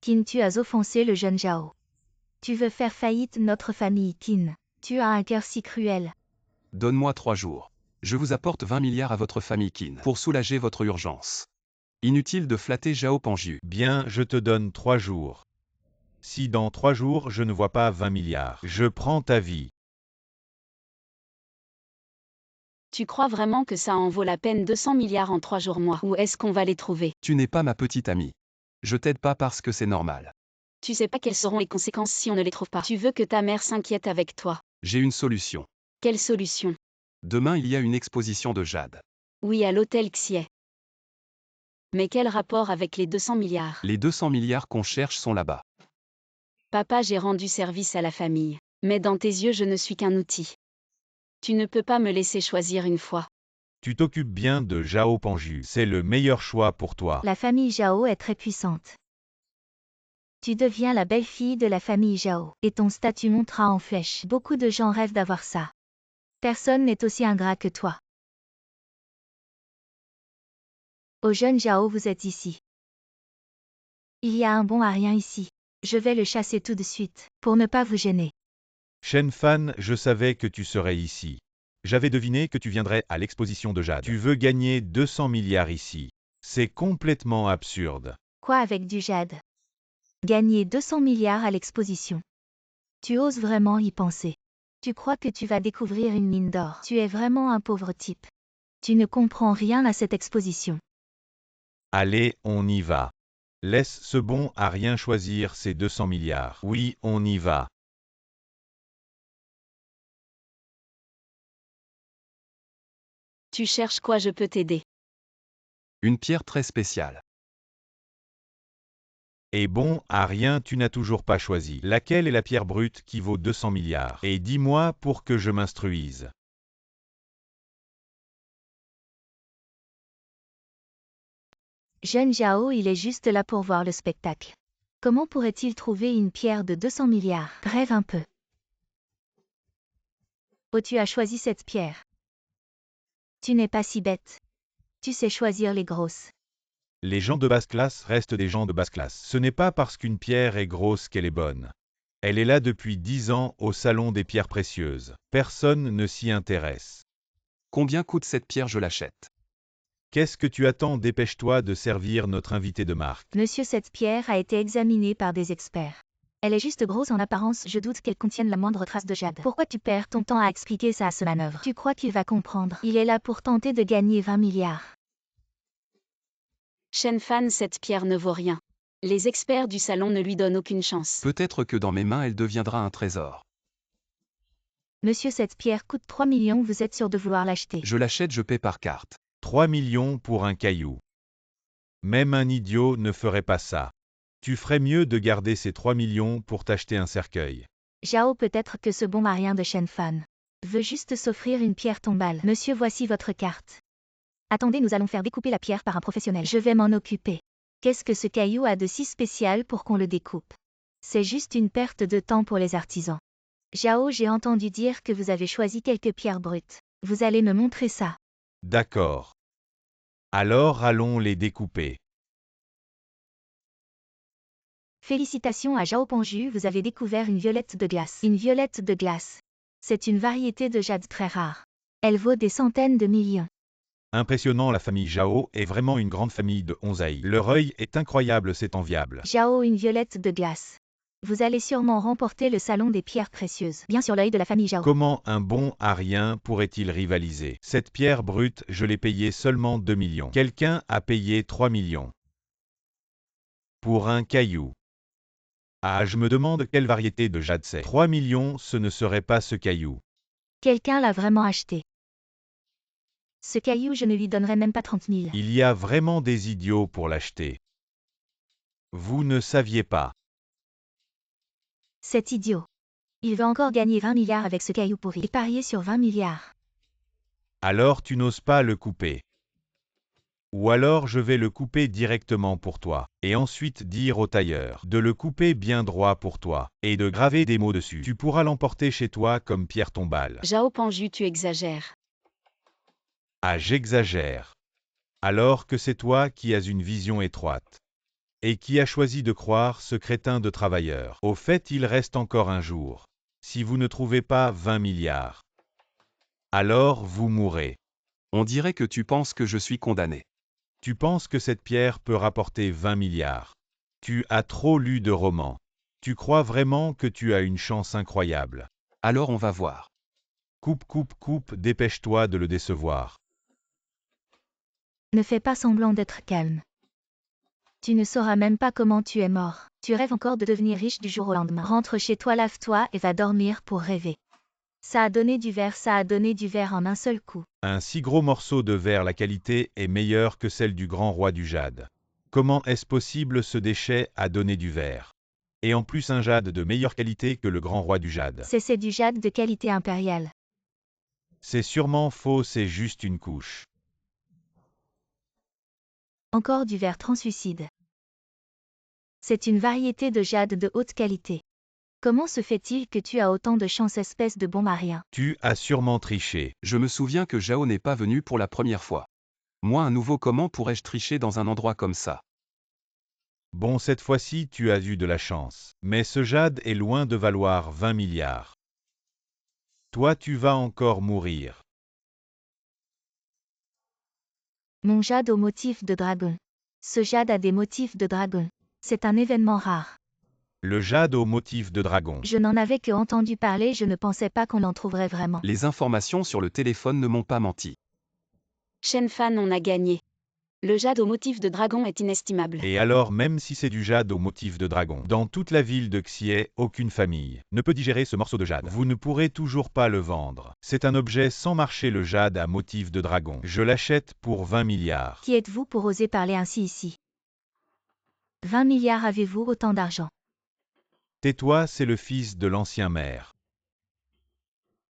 Qin, tu as offensé le jeune Zhao. Tu veux faire faillite notre famille Qin. Tu as un cœur si cruel. Donne-moi 3 jours. Je vous apporte 20 milliards à votre famille Qin pour soulager votre urgence. Inutile de flatter Zhao Panju. Bien, je te donne 3 jours. Si dans 3 jours je ne vois pas 20 milliards, je prends ta vie. Tu crois vraiment que ça en vaut la peine 200 milliards en 3 jours moi? Où est-ce qu'on va les trouver? Tu n'es pas ma petite amie. Je t'aide pas parce que c'est normal. Tu sais pas quelles seront les conséquences si on ne les trouve pas. Tu veux que ta mère s'inquiète avec toi. J'ai une solution. Quelle solution? Demain il y a une exposition de jade. Oui, à l'hôtel Xie. Mais quel rapport avec les 200 milliards? Les 200 milliards qu'on cherche sont là-bas. Papa, j'ai rendu service à la famille. Mais dans tes yeux, je ne suis qu'un outil. Tu ne peux pas me laisser choisir une fois. Tu t'occupes bien de Zhao Panju, c'est le meilleur choix pour toi. La famille Zhao est très puissante. Tu deviens la belle-fille de la famille Zhao, et ton statut montera en flèche. Beaucoup de gens rêvent d'avoir ça. Personne n'est aussi ingrat que toi. Au jeune Zhao, vous êtes ici. Il y a un bon arien ici. Je vais le chasser tout de suite, pour ne pas vous gêner. Shen Fan, je savais que tu serais ici. J'avais deviné que tu viendrais à l'exposition de jade. Tu veux gagner 200 milliards ici. C'est complètement absurde. Quoi avec du jade? Gagner 200 milliards à l'exposition. Tu oses vraiment y penser. Tu crois que tu vas découvrir une mine d'or. Tu es vraiment un pauvre type. Tu ne comprends rien à cette exposition. Allez, on y va. Laisse ce bon à rien choisir ses 200 milliards. Oui, on y va. Tu cherches quoi? Je peux t'aider. Une pierre très spéciale. Et bon, à rien, tu n'as toujours pas choisi. Laquelle est la pierre brute qui vaut 200 milliards? Et dis-moi pour que je m'instruise. Jeune Zhao, il est juste là pour voir le spectacle. Comment pourrait-il trouver une pierre de 200 milliards? Rêve un peu. Oh, tu as choisi cette pierre. Tu n'es pas si bête. Tu sais choisir les grosses. Les gens de basse classe restent des gens de basse classe. Ce n'est pas parce qu'une pierre est grosse qu'elle est bonne. Elle est là depuis 10 ans au salon des pierres précieuses. Personne ne s'y intéresse. Combien coûte cette pierre? Je l'achète. Qu'est-ce que tu attends? Dépêche-toi de servir notre invité de marque. Monsieur, cette pierre a été examinée par des experts. Elle est juste grosse en apparence, je doute qu'elle contienne la moindre trace de jade. Pourquoi tu perds ton temps à expliquer ça à ce manœuvre? Tu crois qu'il va comprendre? Il est là pour tenter de gagner 20 milliards. Shen Fan, cette pierre ne vaut rien. Les experts du salon ne lui donnent aucune chance. Peut-être que dans mes mains elle deviendra un trésor. Monsieur, cette pierre coûte 3 millions, vous êtes sûr de vouloir l'acheter? Je l'achète, je paie par carte. 3 millions pour un caillou. Même un idiot ne ferait pas ça. Tu ferais mieux de garder ces 3 millions pour t'acheter un cercueil. Zhao, peut-être que ce bon arien de Shen Fan veut juste s'offrir une pierre tombale. Monsieur, voici votre carte. Attendez, nous allons faire découper la pierre par un professionnel. Je vais m'en occuper. Qu'est-ce que ce caillou a de si spécial pour qu'on le découpe? C'est juste une perte de temps pour les artisans. Zhao, j'ai entendu dire que vous avez choisi quelques pierres brutes. Vous allez me montrer ça. D'accord. Alors allons les découper. Félicitations à Zhao Panju, vous avez découvert une violette de glace. Une violette de glace. C'est une variété de jade très rare. Elle vaut des centaines de millions. Impressionnant, la famille Zhao est vraiment une grande famille de Onzai. Leur œil est incroyable, c'est enviable. Zhao, une violette de glace. Vous allez sûrement remporter le salon des pierres précieuses. Bien sur l'œil de la famille Zhao. Comment un bon arien pourrait-il rivaliser? Cette pierre brute, je l'ai payée seulement 2 millions. Quelqu'un a payé 3 millions. Pour un caillou. Ah, je me demande quelle variété de jade c'est. 3 millions, ce ne serait pas ce caillou. Quelqu'un l'a vraiment acheté. Ce caillou, je ne lui donnerai même pas 30 000. Il y a vraiment des idiots pour l'acheter. Vous ne saviez pas. C'est idiot. Il veut encore gagner 20 milliards avec ce caillou pourri. Et parier sur 20 milliards. Alors tu n'oses pas le couper. Ou alors je vais le couper directement pour toi, et ensuite dire au tailleur de le couper bien droit pour toi, et de graver des mots dessus. Tu pourras l'emporter chez toi comme pierre tombale. Zhao Panju, tu exagères. Ah, j'exagère. Alors que c'est toi qui as une vision étroite. Et qui a choisi de croire ce crétin de travailleur. Au fait, il reste encore un jour. Si vous ne trouvez pas 20 milliards, alors vous mourrez. On dirait que tu penses que je suis condamné. Tu penses que cette pierre peut rapporter 20 milliards. Tu as trop lu de romans. Tu crois vraiment que tu as une chance incroyable. Alors on va voir. Coupe, coupe, coupe, dépêche-toi de le décevoir. Ne fais pas semblant d'être calme. Tu ne sauras même pas comment tu es mort. Tu rêves encore de devenir riche du jour au lendemain. Rentre chez toi, lave-toi et va dormir pour rêver. Ça a donné du verre en un seul coup. Un si gros morceau de verre, la qualité est meilleure que celle du grand roi du jade. Comment est-ce possible? Ce déchet a donné du verre. Et en plus un jade de meilleure qualité que le grand roi du jade. C'est du jade de qualité impériale. C'est sûrement faux, c'est juste une couche. Encore du verre translucide. C'est une variété de jade de haute qualité. Comment se fait-il que tu as autant de chance, espèce de bon marien? Tu as sûrement triché. Je me souviens que Zhao n'est pas venu pour la première fois. Moi un nouveau, comment pourrais-je tricher dans un endroit comme ça? Bon, cette fois-ci tu as eu de la chance. Mais ce jade est loin de valoir 20 milliards. Toi tu vas encore mourir. Mon jade au motif de dragon. Ce jade a des motifs de dragon. C'est un événement rare. Le jade au motif de dragon. Je n'en avais que entendu parler, je ne pensais pas qu'on en trouverait vraiment. Les informations sur le téléphone ne m'ont pas menti. Shen Fan, on a gagné. Le jade au motif de dragon est inestimable. Et alors, même si c'est du jade au motif de dragon, dans toute la ville de Xie, aucune famille ne peut digérer ce morceau de jade. Vous ne pourrez toujours pas le vendre. C'est un objet sans marché, le jade à motif de dragon. Je l'achète pour 20 milliards. Qui êtes-vous pour oser parler ainsi ici? 20 milliards, avez-vous autant d'argent? Tais-toi, c'est le fils de l'ancien maire.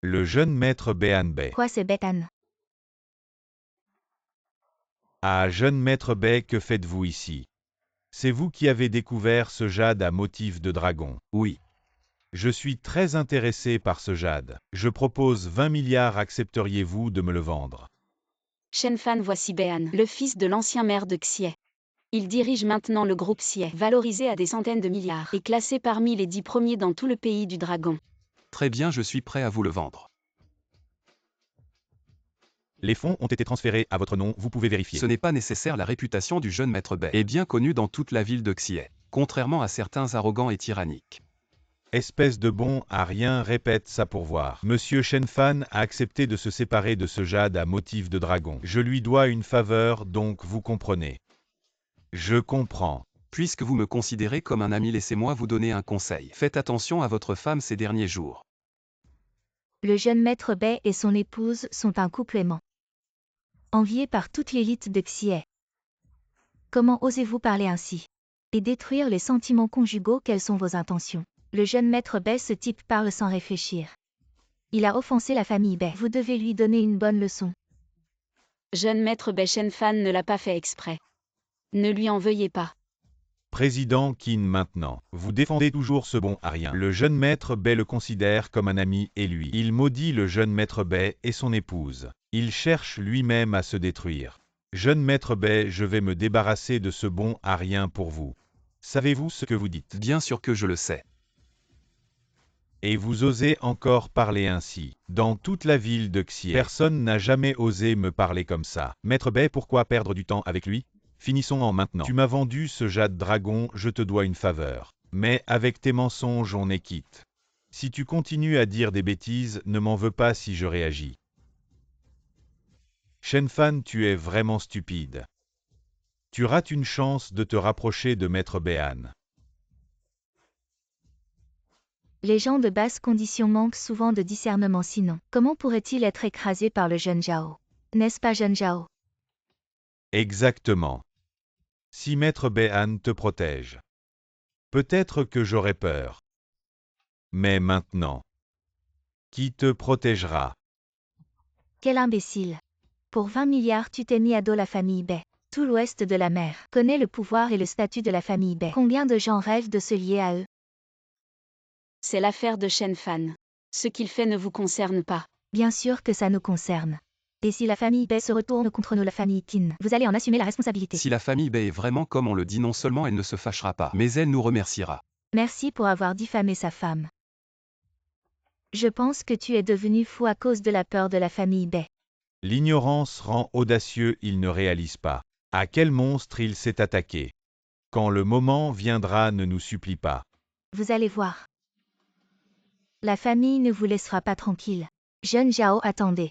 Le jeune maître Behanbei. Quoi, c'est Bethan? Ah, jeune maître Bei, que faites-vous ici? C'est vous qui avez découvert ce jade à motif de dragon. Oui. Je suis très intéressé par ce jade. Je propose 20 milliards, accepteriez-vous de me le vendre? Shen Fan, voici Behan, le fils de l'ancien maire de Xie. Il dirige maintenant le groupe Xie, valorisé à des centaines de milliards, et classé parmi les 10 premiers dans tout le pays du dragon. Très bien, je suis prêt à vous le vendre. Les fonds ont été transférés à votre nom, vous pouvez vérifier. Ce n'est pas nécessaire, la réputation du jeune maître Bei est bien connue dans toute la ville de Xie, contrairement à certains arrogants et tyranniques. Espèce de bon à rien, répète ça pour voir. Monsieur Shenfan a accepté de se séparer de ce jade à motif de dragon. Je lui dois une faveur, donc vous comprenez. Je comprends. Puisque vous me considérez comme un ami, laissez-moi vous donner un conseil. Faites attention à votre femme ces derniers jours. Le jeune maître Bei et son épouse sont un couple aimant. Envié par toute l'élite de Xie. Comment osez-vous parler ainsi? Et détruire les sentiments conjugaux, quelles sont vos intentions? Le jeune maître Bei, ce type parle sans réfléchir. Il a offensé la famille Bei. Vous devez lui donner une bonne leçon. Jeune maître Bai Shenfan ne l'a pas fait exprès. Ne lui en veuillez pas. Président Qin maintenant. Vous défendez toujours ce bon Arien. Le jeune maître Bai le considère comme un ami et lui. Il maudit le jeune maître Bai et son épouse. Il cherche lui-même à se détruire. Jeune maître Bai, je vais me débarrasser de ce bon Arien pour vous. Savez-vous ce que vous dites? Bien sûr que je le sais. Et vous osez encore parler ainsi. Dans toute la ville de Xie, personne n'a jamais osé me parler comme ça. Maître Bai, pourquoi perdre du temps avec lui? Finissons en maintenant. Tu m'as vendu ce jade dragon, je te dois une faveur. Mais avec tes mensonges on est quitte. Si tu continues à dire des bêtises, ne m'en veux pas si je réagis. Shenfan, tu es vraiment stupide. Tu rates une chance de te rapprocher de Maître Baihan. Les gens de basse condition manquent souvent de discernement sinon. Comment pourrait-il être écrasé par le jeune Zhao? N'est-ce pas jeune Zhao? Exactement. Si Maître Baihan te protège. Peut-être que j'aurais peur. Mais maintenant. Qui te protégera? Quel imbécile. Pour 20 milliards tu t'es mis à dos la famille Bai. Tout l'ouest de la mer connaît le pouvoir et le statut de la famille Bai. Combien de gens rêvent de se lier à eux? C'est l'affaire de Shenfan. Ce qu'il fait ne vous concerne pas. Bien sûr que ça nous concerne. Et si la famille Bai se retourne contre nous, la famille Qin, vous allez en assumer la responsabilité. Si la famille Bai est vraiment comme on le dit, non seulement elle ne se fâchera pas, mais elle nous remerciera. Merci pour avoir diffamé sa femme. Je pense que tu es devenu fou à cause de la peur de la famille Bai. L'ignorance rend audacieux, il ne réalise pas. À quel monstre il s'est attaqué? Quand le moment viendra, ne nous supplie pas. Vous allez voir. La famille ne vous laissera pas tranquille. Jeune Zhao, attendez.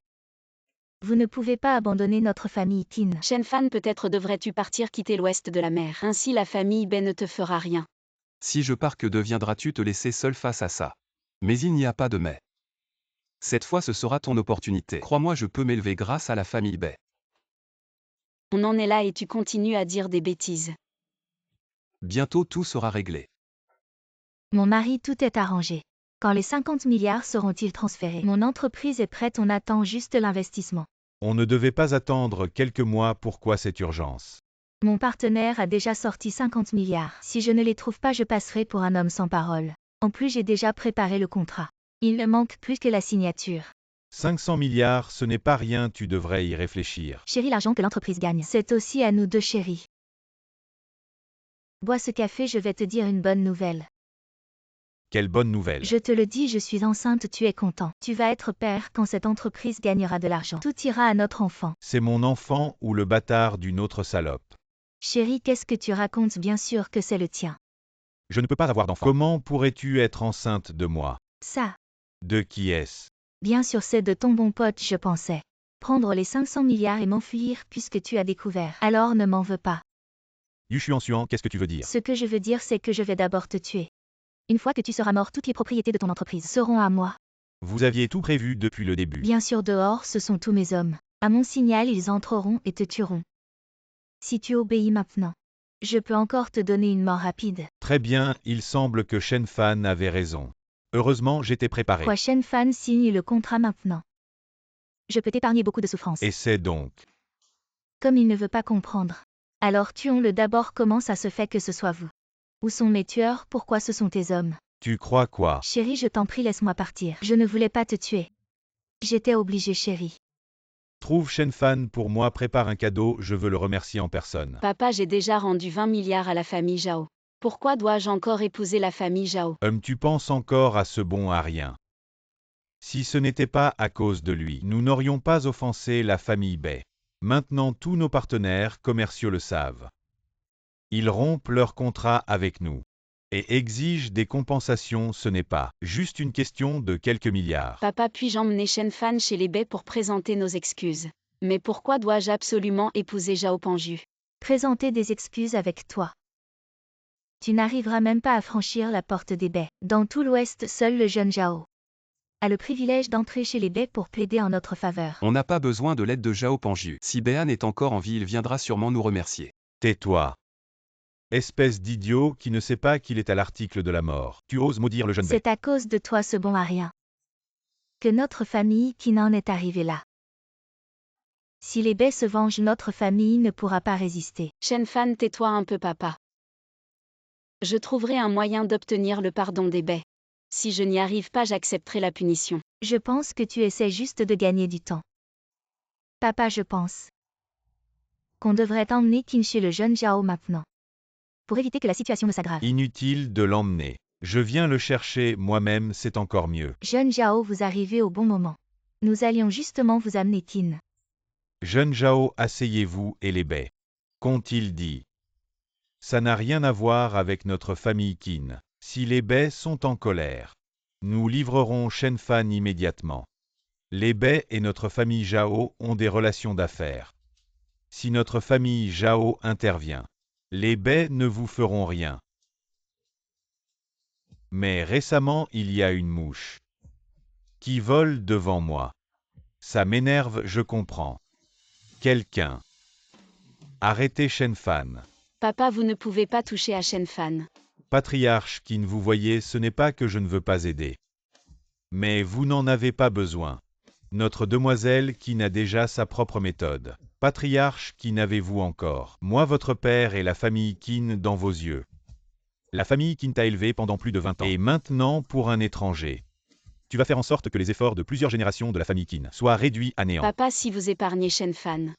Vous ne pouvez pas abandonner notre famille Qin. Shenfan, peut-être devrais-tu partir quitter l'ouest de la mer. Ainsi la famille Bai ne te fera rien. Si je pars, que deviendras-tu te laisser seul face à ça? Mais il n'y a pas de mais. Cette fois ce sera ton opportunité. Crois-moi, je peux m'élever grâce à la famille Bai. On en est là et tu continues à dire des bêtises. Bientôt tout sera réglé. Mon mari, tout est arrangé. Quand les 50 milliards seront-ils transférés? Mon entreprise est prête, on attend juste l'investissement. On ne devait pas attendre quelques mois, pourquoi cette urgence? Mon partenaire a déjà sorti 50 milliards. Si je ne les trouve pas, je passerai pour un homme sans parole. En plus, j'ai déjà préparé le contrat. Il ne manque plus que la signature. 500 milliards, ce n'est pas rien, tu devrais y réfléchir. Chérie, l'argent que l'entreprise gagne, c'est aussi à nous deux, chérie. Bois ce café, je vais te dire une bonne nouvelle. Quelle bonne nouvelle. Je te le dis, je suis enceinte, tu es content. Tu vas être père quand cette entreprise gagnera de l'argent. Tout ira à notre enfant. C'est mon enfant ou le bâtard d'une autre salope. Chérie, qu'est-ce que tu racontes? Bien sûr que c'est le tien. Je ne peux pas avoir d'enfant. Comment pourrais-tu être enceinte de moi? Ça. De qui est-ce? Bien sûr, c'est de ton bon pote, je pensais. Prendre les 500 milliards et m'enfuir puisque tu as découvert. Alors ne m'en veux pas. Yushuan Suan, qu'est-ce que tu veux dire? Ce que je veux dire, c'est que je vais d'abord te tuer. Une fois que tu seras mort, toutes les propriétés de ton entreprise seront à moi. Vous aviez tout prévu depuis le début. Bien sûr, dehors, ce sont tous mes hommes. À mon signal, ils entreront et te tueront. Si tu obéis maintenant, je peux encore te donner une mort rapide. Très bien, il semble que Shenfan avait raison. Heureusement, j'étais préparé. Quoi, Shenfan signe le contrat maintenant. Je peux t'épargner beaucoup de souffrance. Essaie donc. Comme il ne veut pas comprendre. Alors tuons-le d'abord. Comment ça se fait que ce soit vous? Où sont mes tueurs? Pourquoi ce sont tes hommes? Tu crois quoi? Chérie, je t'en prie, laisse-moi partir. Je ne voulais pas te tuer. J'étais obligée, chérie. Trouve Shenfan pour moi, prépare un cadeau, je veux le remercier en personne. Papa, j'ai déjà rendu 20 milliards à la famille Zhao. Pourquoi dois-je encore épouser la famille Zhao? Tu penses encore à ce bon à rien. Si ce n'était pas à cause de lui, nous n'aurions pas offensé la famille Bai. Maintenant tous nos partenaires commerciaux le savent. Ils rompent leur contrat avec nous. Et exigent des compensations, ce n'est pas juste une question de quelques milliards. Papa, puis-je emmener Shenfan chez les Bai pour présenter nos excuses? Mais pourquoi dois-je absolument épouser Zhao Panju? Présenter des excuses avec toi. Tu n'arriveras même pas à franchir la porte des Bai. Dans tout l'Ouest, seul le jeune Zhao a le privilège d'entrer chez les Bai pour plaider en notre faveur. On n'a pas besoin de l'aide de Zhao Panju. Si Baihan est encore en vie, il viendra sûrement nous remercier. Tais-toi. Espèce d'idiot qui ne sait pas qu'il est à l'article de la mort. Tu oses maudire le jeune Bai. C'est à cause de toi, ce bon à rien, que notre famille qui n'en est arrivée là. Si les baies se vengent, notre famille ne pourra pas résister. Shen Fan, tais-toi un peu, papa. Je trouverai un moyen d'obtenir le pardon des baies. Si je n'y arrive pas, j'accepterai la punition. Je pense que tu essaies juste de gagner du temps. Papa, je pense qu'on devrait emmener Qin chez le jeune Zhao maintenant, pour éviter que la situation ne s'aggrave. Inutile de l'emmener. Je viens le chercher moi-même, c'est encore mieux. Jeune Zhao, vous arrivez au bon moment. Nous allions justement vous amener Qin. Jeune Zhao, asseyez-vous et les baies. Qu'ont-ils dit? Ça n'a rien à voir avec notre famille Qin. Si les baies sont en colère, nous livrerons Shen Fan immédiatement. Les baies et notre famille Zhao ont des relations d'affaires. Si notre famille Zhao intervient, les baies ne vous feront rien. Mais récemment, il y a une mouche qui vole devant moi. Ça m'énerve, je comprends. Quelqu'un. Arrêtez Shen Fan. Papa, vous ne pouvez pas toucher à Shen Fan. Patriarche Qin, vous voyez, ce n'est pas que je ne veux pas aider. Mais vous n'en avez pas besoin. Notre demoiselle Qin a déjà sa propre méthode. Patriarche Qin, avez-vous encore, moi votre père et la famille Qin dans vos yeux. La famille Qin t'a élevé pendant plus de 20 ans. Et maintenant pour un étranger. Tu vas faire en sorte que les efforts de plusieurs générations de la famille Qin soient réduits à néant. Papa, si vous épargnez Shen Fan,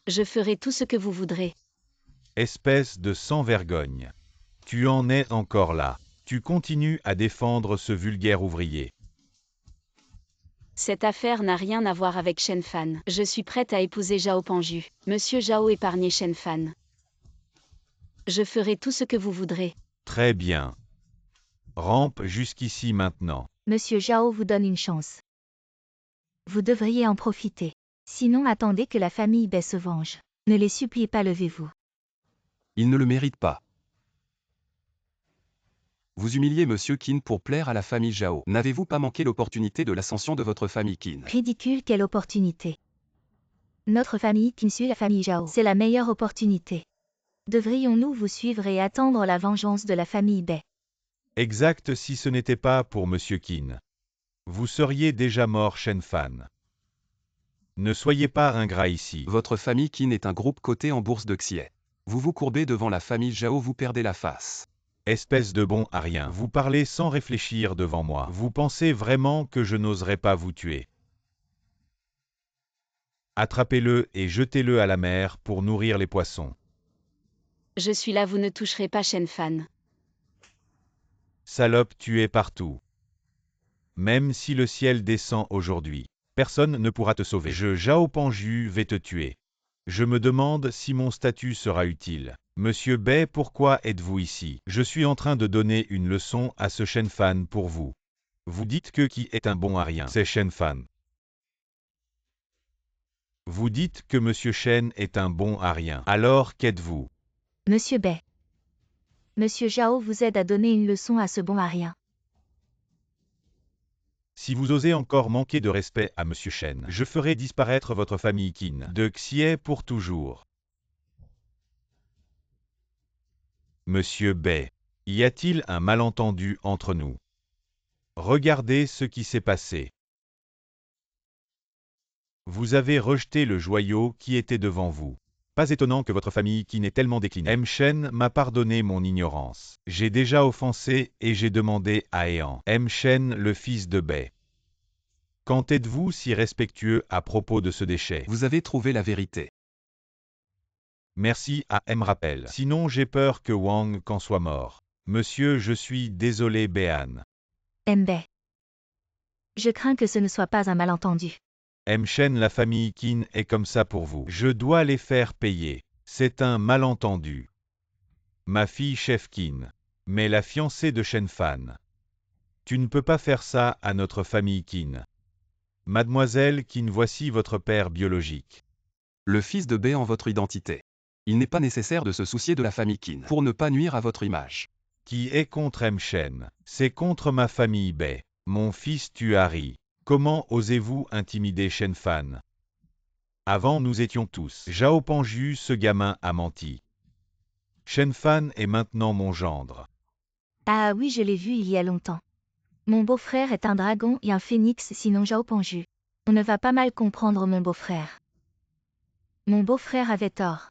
je ferai tout ce que vous voudrez. Espèce de sans-vergogne. Tu en es encore là. Tu continues à défendre ce vulgaire ouvrier. Cette affaire n'a rien à voir avec Shen Fan. Je suis prête à épouser Zhao Panju. Monsieur Zhao, épargnez Shen Fan. Je ferai tout ce que vous voudrez. Très bien. Rampe jusqu'ici maintenant. Monsieur Zhao vous donne une chance. Vous devriez en profiter. Sinon, attendez que la famille Bai se venge. Ne les suppliez pas, levez-vous. Il ne le mérite pas. Vous humiliez Monsieur Qin pour plaire à la famille Zhao. N'avez-vous pas manqué l'opportunité de l'ascension de votre famille Qin? Ridicule, quelle opportunité. Notre famille Qin suit la famille Zhao. C'est la meilleure opportunité. Devrions-nous vous suivre et attendre la vengeance de la famille Bai? Exact, si ce n'était pas pour Monsieur Qin. Vous seriez déjà mort, Shen Fan. Ne soyez pas ingrat ici. Votre famille Qin est un groupe coté en bourse de Xie. Vous vous courbez devant la famille Zhao, vous perdez la face. Espèce de bon à rien. Vous parlez sans réfléchir devant moi. Vous pensez vraiment que je n'oserais pas vous tuer? Attrapez-le et jetez-le à la mer pour nourrir les poissons. Je suis là, vous ne toucherez pas Shen Fan. Salope, tu es partout. Même si le ciel descend aujourd'hui, personne ne pourra te sauver. Je, Zhao Panju, vais te tuer. Je me demande si mon statut sera utile. Monsieur Bai, pourquoi êtes-vous ici? Je suis en train de donner une leçon à ce Shen Fan pour vous. Vous dites que qui est un bon à rien? C'est Shen Fan. Vous dites que Monsieur Shen est un bon à rien. Alors qu'êtes-vous? Monsieur Bai. Monsieur Zhao vous aide à donner une leçon à ce bon à rien. Si vous osez encore manquer de respect à Monsieur Shen, je ferai disparaître votre famille Qin de Xie pour toujours. Monsieur Bai, y a-t-il un malentendu entre nous? Regardez ce qui s'est passé. Vous avez rejeté le joyau qui était devant vous. Pas étonnant que votre famille Qin ait tellement décliné. M. Shen m'a pardonné mon ignorance. J'ai déjà offensé et j'ai demandé à Ean. M. Shen, le fils de Bai. Quand êtes-vous si respectueux à propos de ce déchet? Vous avez trouvé la vérité. Merci à M. Rappel. Sinon j'ai peur que Wang Kan soit mort. Monsieur, je suis désolé Béan. M. Bai. Je crains que ce ne soit pas un malentendu. M. Shen, la famille Qin est comme ça pour vous. Je dois les faire payer. C'est un malentendu. Ma fille chef Qin. Mais la fiancée de Shen Fan. Tu ne peux pas faire ça à notre famille Qin. Mademoiselle Qin, voici votre père biologique. Le fils de Bai en votre identité. Il n'est pas nécessaire de se soucier de la famille Qin pour ne pas nuire à votre image. Qui est contre M. Shen? C'est contre ma famille Bai. Mon fils Tuari. Comment osez-vous intimider Shen Fan? Avant nous étions tous. Zhao Panju, ce gamin a menti. Shen Fan est maintenant mon gendre. Ah oui, je l'ai vu il y a longtemps. Mon beau-frère est un dragon et un phénix, sinon Zhao Panju. On ne va pas mal comprendre mon beau-frère. Mon beau-frère avait tort.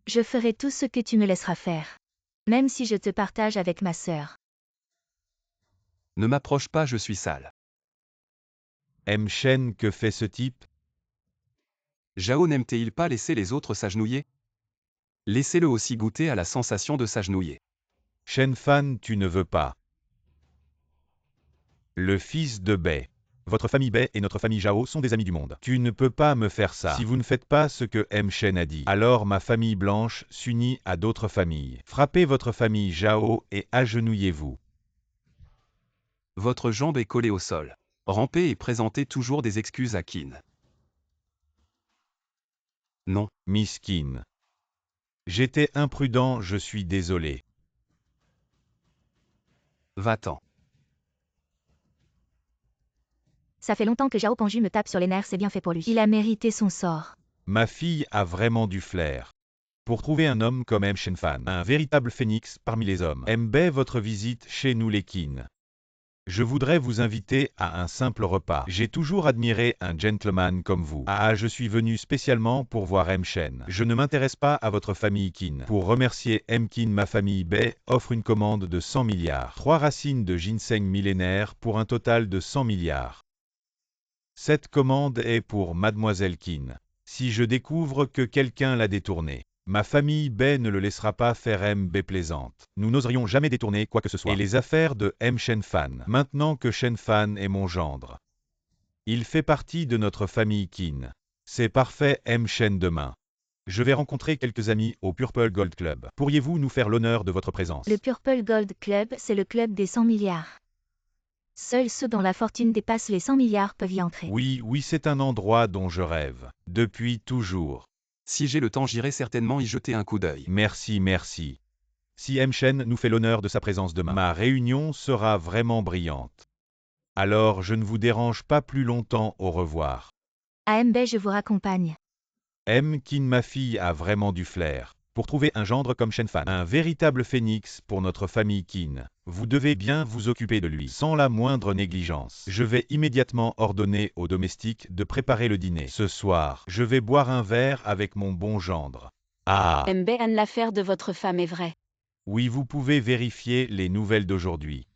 Je ferai tout ce que tu me laisseras faire. Même si je te partage avec ma sœur. Ne m'approche pas, je suis sale. Shen, que fait ce type? Zhao n'aime-t-il pas laisser les autres s'agenouiller? Laissez-le aussi goûter à la sensation de s'agenouiller. Shen Fan, tu ne veux pas. Le fils de Bei. Votre famille Bei et notre famille Zhao sont des amis du monde. Tu ne peux pas me faire ça. Si vous ne faites pas ce que Shen a dit, alors ma famille blanche s'unit à d'autres familles. Frappez votre famille Zhao et agenouillez-vous. Votre jambe est collée au sol. Rampez et présentez toujours des excuses à Qin. Non. Miss Qin. J'étais imprudent, je suis désolé. Va-t'en. Ça fait longtemps que Zhao Panju me tape sur les nerfs, c'est bien fait pour lui. Il a mérité son sort. Ma fille a vraiment du flair. Pour trouver un homme comme Shen Fan, un véritable phénix parmi les hommes. Bei, votre visite chez nous les Qin. Je voudrais vous inviter à un simple repas. J'ai toujours admiré un gentleman comme vous. Ah, je suis venu spécialement pour voir Shen. Je ne m'intéresse pas à votre famille Qin. Pour remercier Qin, ma famille Bei offre une commande de 100 milliards. 3 racines de ginseng millénaire pour un total de 100 milliards. Cette commande est pour Mademoiselle Qin. Si je découvre que quelqu'un l'a détournée, ma famille Bei ne le laissera pas faire Bei plaisante. Nous n'oserions jamais détourner quoi que ce soit. Et les affaires de Shen Fan. Maintenant que Shen Fan est mon gendre. Il fait partie de notre famille Qin. C'est parfait Shen demain. Je vais rencontrer quelques amis au Purple Gold Club. Pourriez-vous nous faire l'honneur de votre présence? Le Purple Gold Club, c'est le club des 100 milliards. Seuls ceux dont la fortune dépasse les 100 milliards peuvent y entrer. Oui, c'est un endroit dont je rêve. Depuis toujours. Si j'ai le temps, j'irai certainement y jeter un coup d'œil. Merci. Si Shen nous fait l'honneur de sa présence demain, ma réunion sera vraiment brillante. Alors je ne vous dérange pas plus longtemps, au revoir. À Bei, je vous raccompagne. Qin, ma fille a vraiment du flair. Pour trouver un gendre comme Shen Fan, un véritable phénix pour notre famille Qin, vous devez bien vous occuper de lui, sans la moindre négligence. Je vais immédiatement ordonner aux domestiques de préparer le dîner. Ce soir, je vais boire un verre avec mon bon gendre. Ah! Bei, l'affaire de votre femme est vraie. Oui, vous pouvez vérifier les nouvelles d'aujourd'hui.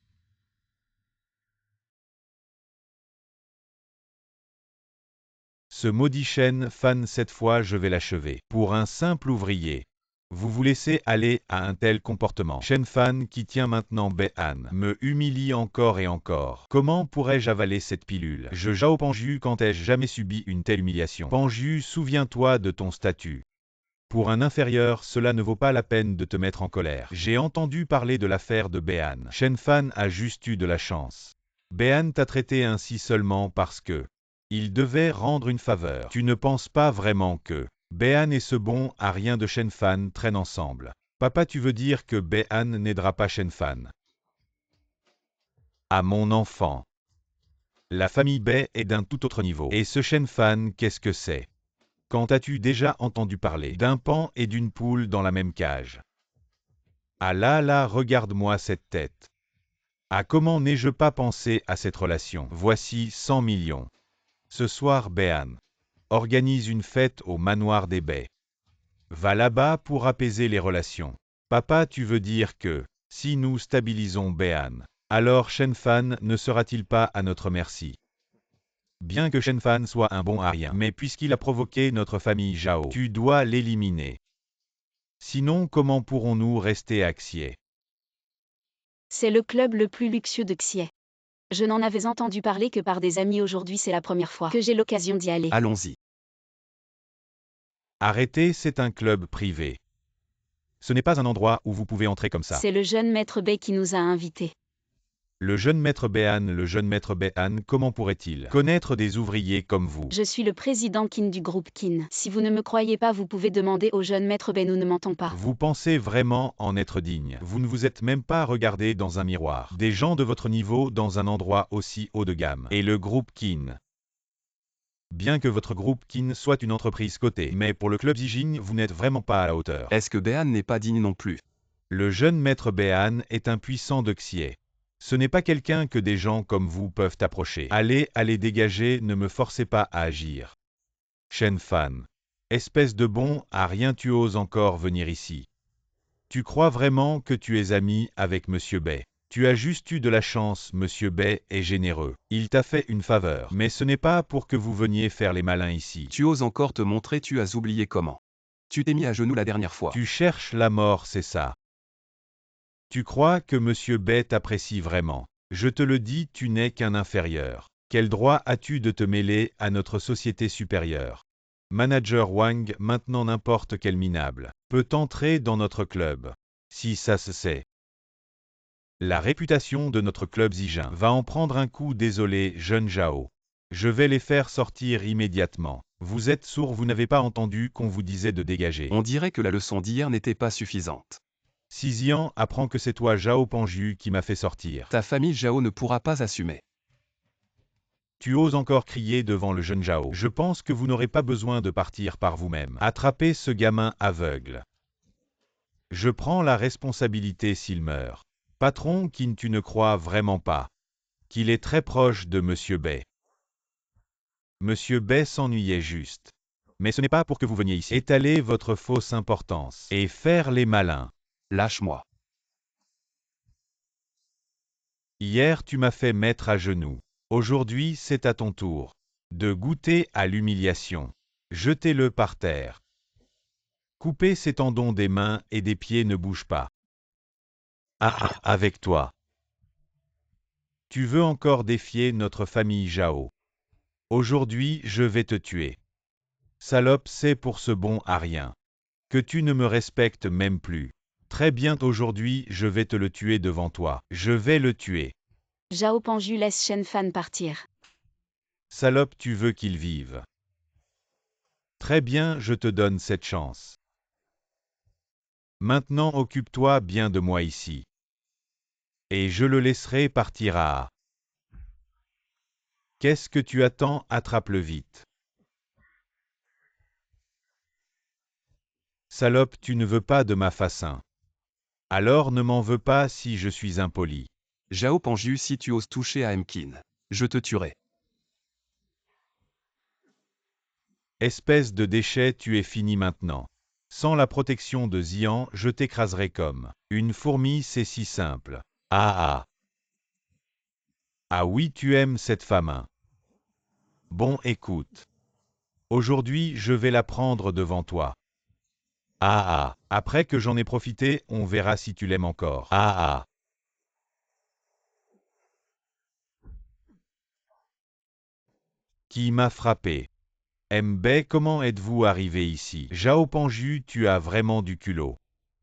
Ce maudit Shen Fan, cette fois je vais l'achever. Pour un simple ouvrier. Vous vous laissez aller à un tel comportement. Shen Fan, qui tient maintenant Bei, me humilie encore et encore. Comment pourrais-je avaler cette pilule? Zhao Panju, quand ai-je jamais subi une telle humiliation? Panju, souviens-toi de ton statut. Pour un inférieur, cela ne vaut pas la peine de te mettre en colère. J'ai entendu parler de l'affaire de Bei. Shen Fan a juste eu de la chance. Bei t'a traité ainsi seulement parce que il devait rendre une faveur. Tu ne penses pas vraiment que Bei et ce bon à rien de Shen Fan traînent ensemble. Papa, tu veux dire que Bei n'aidera pas Shen Fan? À mon enfant. La famille Bei est d'un tout autre niveau. Et ce Shen Fan, qu'est-ce que c'est? Quand as-tu déjà entendu parler d'un paon et d'une poule dans la même cage? Ah là, regarde-moi cette tête. Ah, comment n'ai-je pas pensé à cette relation? Voici 100 millions. Ce soir, Bei organise une fête au manoir des Bei. Va là-bas pour apaiser les relations. Papa, tu veux dire que, si nous stabilisons Bei, alors Shen Fan ne sera-t-il pas à notre merci? Bien que Shen Fan soit un bon à rien, mais puisqu'il a provoqué notre famille Zhao, tu dois l'éliminer. Sinon, comment pourrons-nous rester à Xie? C'est le club le plus luxueux de Xie. Je n'en avais entendu parler que par des amis, aujourd'hui c'est la première fois que j'ai l'occasion d'y aller. Allons-y. Arrêtez, c'est un club privé. Ce n'est pas un endroit où vous pouvez entrer comme ça. C'est le jeune maître Bei qui nous a invités. Le jeune maître Bei, comment pourrait-il connaître des ouvriers comme vous? Je suis le président Qin du groupe Qin. Si vous ne me croyez pas, vous pouvez demander au jeune maître Bei, nous ne mentons pas. Vous pensez vraiment en être digne? Vous ne vous êtes même pas regardé dans un miroir. Des gens de votre niveau dans un endroit aussi haut de gamme. Et le groupe Qin. Bien que votre groupe Qin soit une entreprise cotée, mais pour le club Zijin, vous n'êtes vraiment pas à la hauteur. Est-ce que Bei n'est pas digne non plus? Le jeune maître Bei est un puissant de Xie. Ce n'est pas quelqu'un que des gens comme vous peuvent approcher. Allez, dégagez, ne me forcez pas à agir. Shen Fan. Espèce de bon à rien, tu oses encore venir ici. Tu crois vraiment que tu es ami avec Monsieur Bai? Tu as juste eu de la chance, Monsieur Bai est généreux. Il t'a fait une faveur. Mais ce n'est pas pour que vous veniez faire les malins ici. Tu oses encore te montrer, tu as oublié comment. Tu t'es mis à genoux la dernière fois. Tu cherches la mort, c'est ça. Tu crois que Monsieur Bai t'apprécie vraiment. Je te le dis, tu n'es qu'un inférieur. Quel droit as-tu de te mêler à notre société supérieure? Manager Wang, maintenant n'importe quel minable peut entrer dans notre club. Si ça se sait. La réputation de notre club Zijin va en prendre un coup, désolé, jeune Zhao. Je vais les faire sortir immédiatement. Vous êtes sourd, vous n'avez pas entendu qu'on vous disait de dégager. On dirait que la leçon d'hier n'était pas suffisante. Si Xian apprend que c'est toi, Zhao Panju, qui m'a fait sortir. Ta famille Zhao ne pourra pas assumer. Tu oses encore crier devant le jeune Zhao. Je pense que vous n'aurez pas besoin de partir par vous-même. Attrapez ce gamin aveugle. Je prends la responsabilité s'il meurt. Patron, tu ne crois vraiment pas qu'il est très proche de Monsieur Bai. Monsieur Bai s'ennuyait juste. Mais ce n'est pas pour que vous veniez ici étaler votre fausse importance et faire les malins. Lâche-moi. Hier tu m'as fait mettre à genoux. Aujourd'hui c'est à ton tour de goûter à l'humiliation. Jetez-le par terre. Coupez ses tendons des mains et des pieds, ne bouge pas. Ah, avec toi. Tu veux encore défier notre famille Zhao. Aujourd'hui je vais te tuer. Salope, c'est pour ce bon à rien que tu ne me respectes même plus. Très bien, aujourd'hui je vais te le tuer devant toi. Je vais le tuer. Zhao Panju laisse Shen Fan partir. Salope, tu veux qu'il vive. Très bien, je te donne cette chance. Maintenant occupe-toi bien de moi ici. Et je le laisserai partir à... Qu'est-ce que tu attends? Attrape-le vite. Salope, tu ne veux pas de ma façon. Alors ne m'en veux pas si je suis impoli. Zhao Panju, si tu oses toucher à Mkin, je te tuerai. Espèce de déchet, tu es fini maintenant. Sans la protection de Xian, je t'écraserai comme une fourmi, c'est si simple. Ah ah. Ah oui, tu aimes cette femme, hein. Bon, écoute. Aujourd'hui, je vais la prendre devant toi. Ah ah. Après que j'en ai profité, on verra si tu l'aimes encore. Ah ah. Qui m'a frappé? Bai, comment êtes-vous arrivé ici? Zhao Panju, tu as vraiment du culot.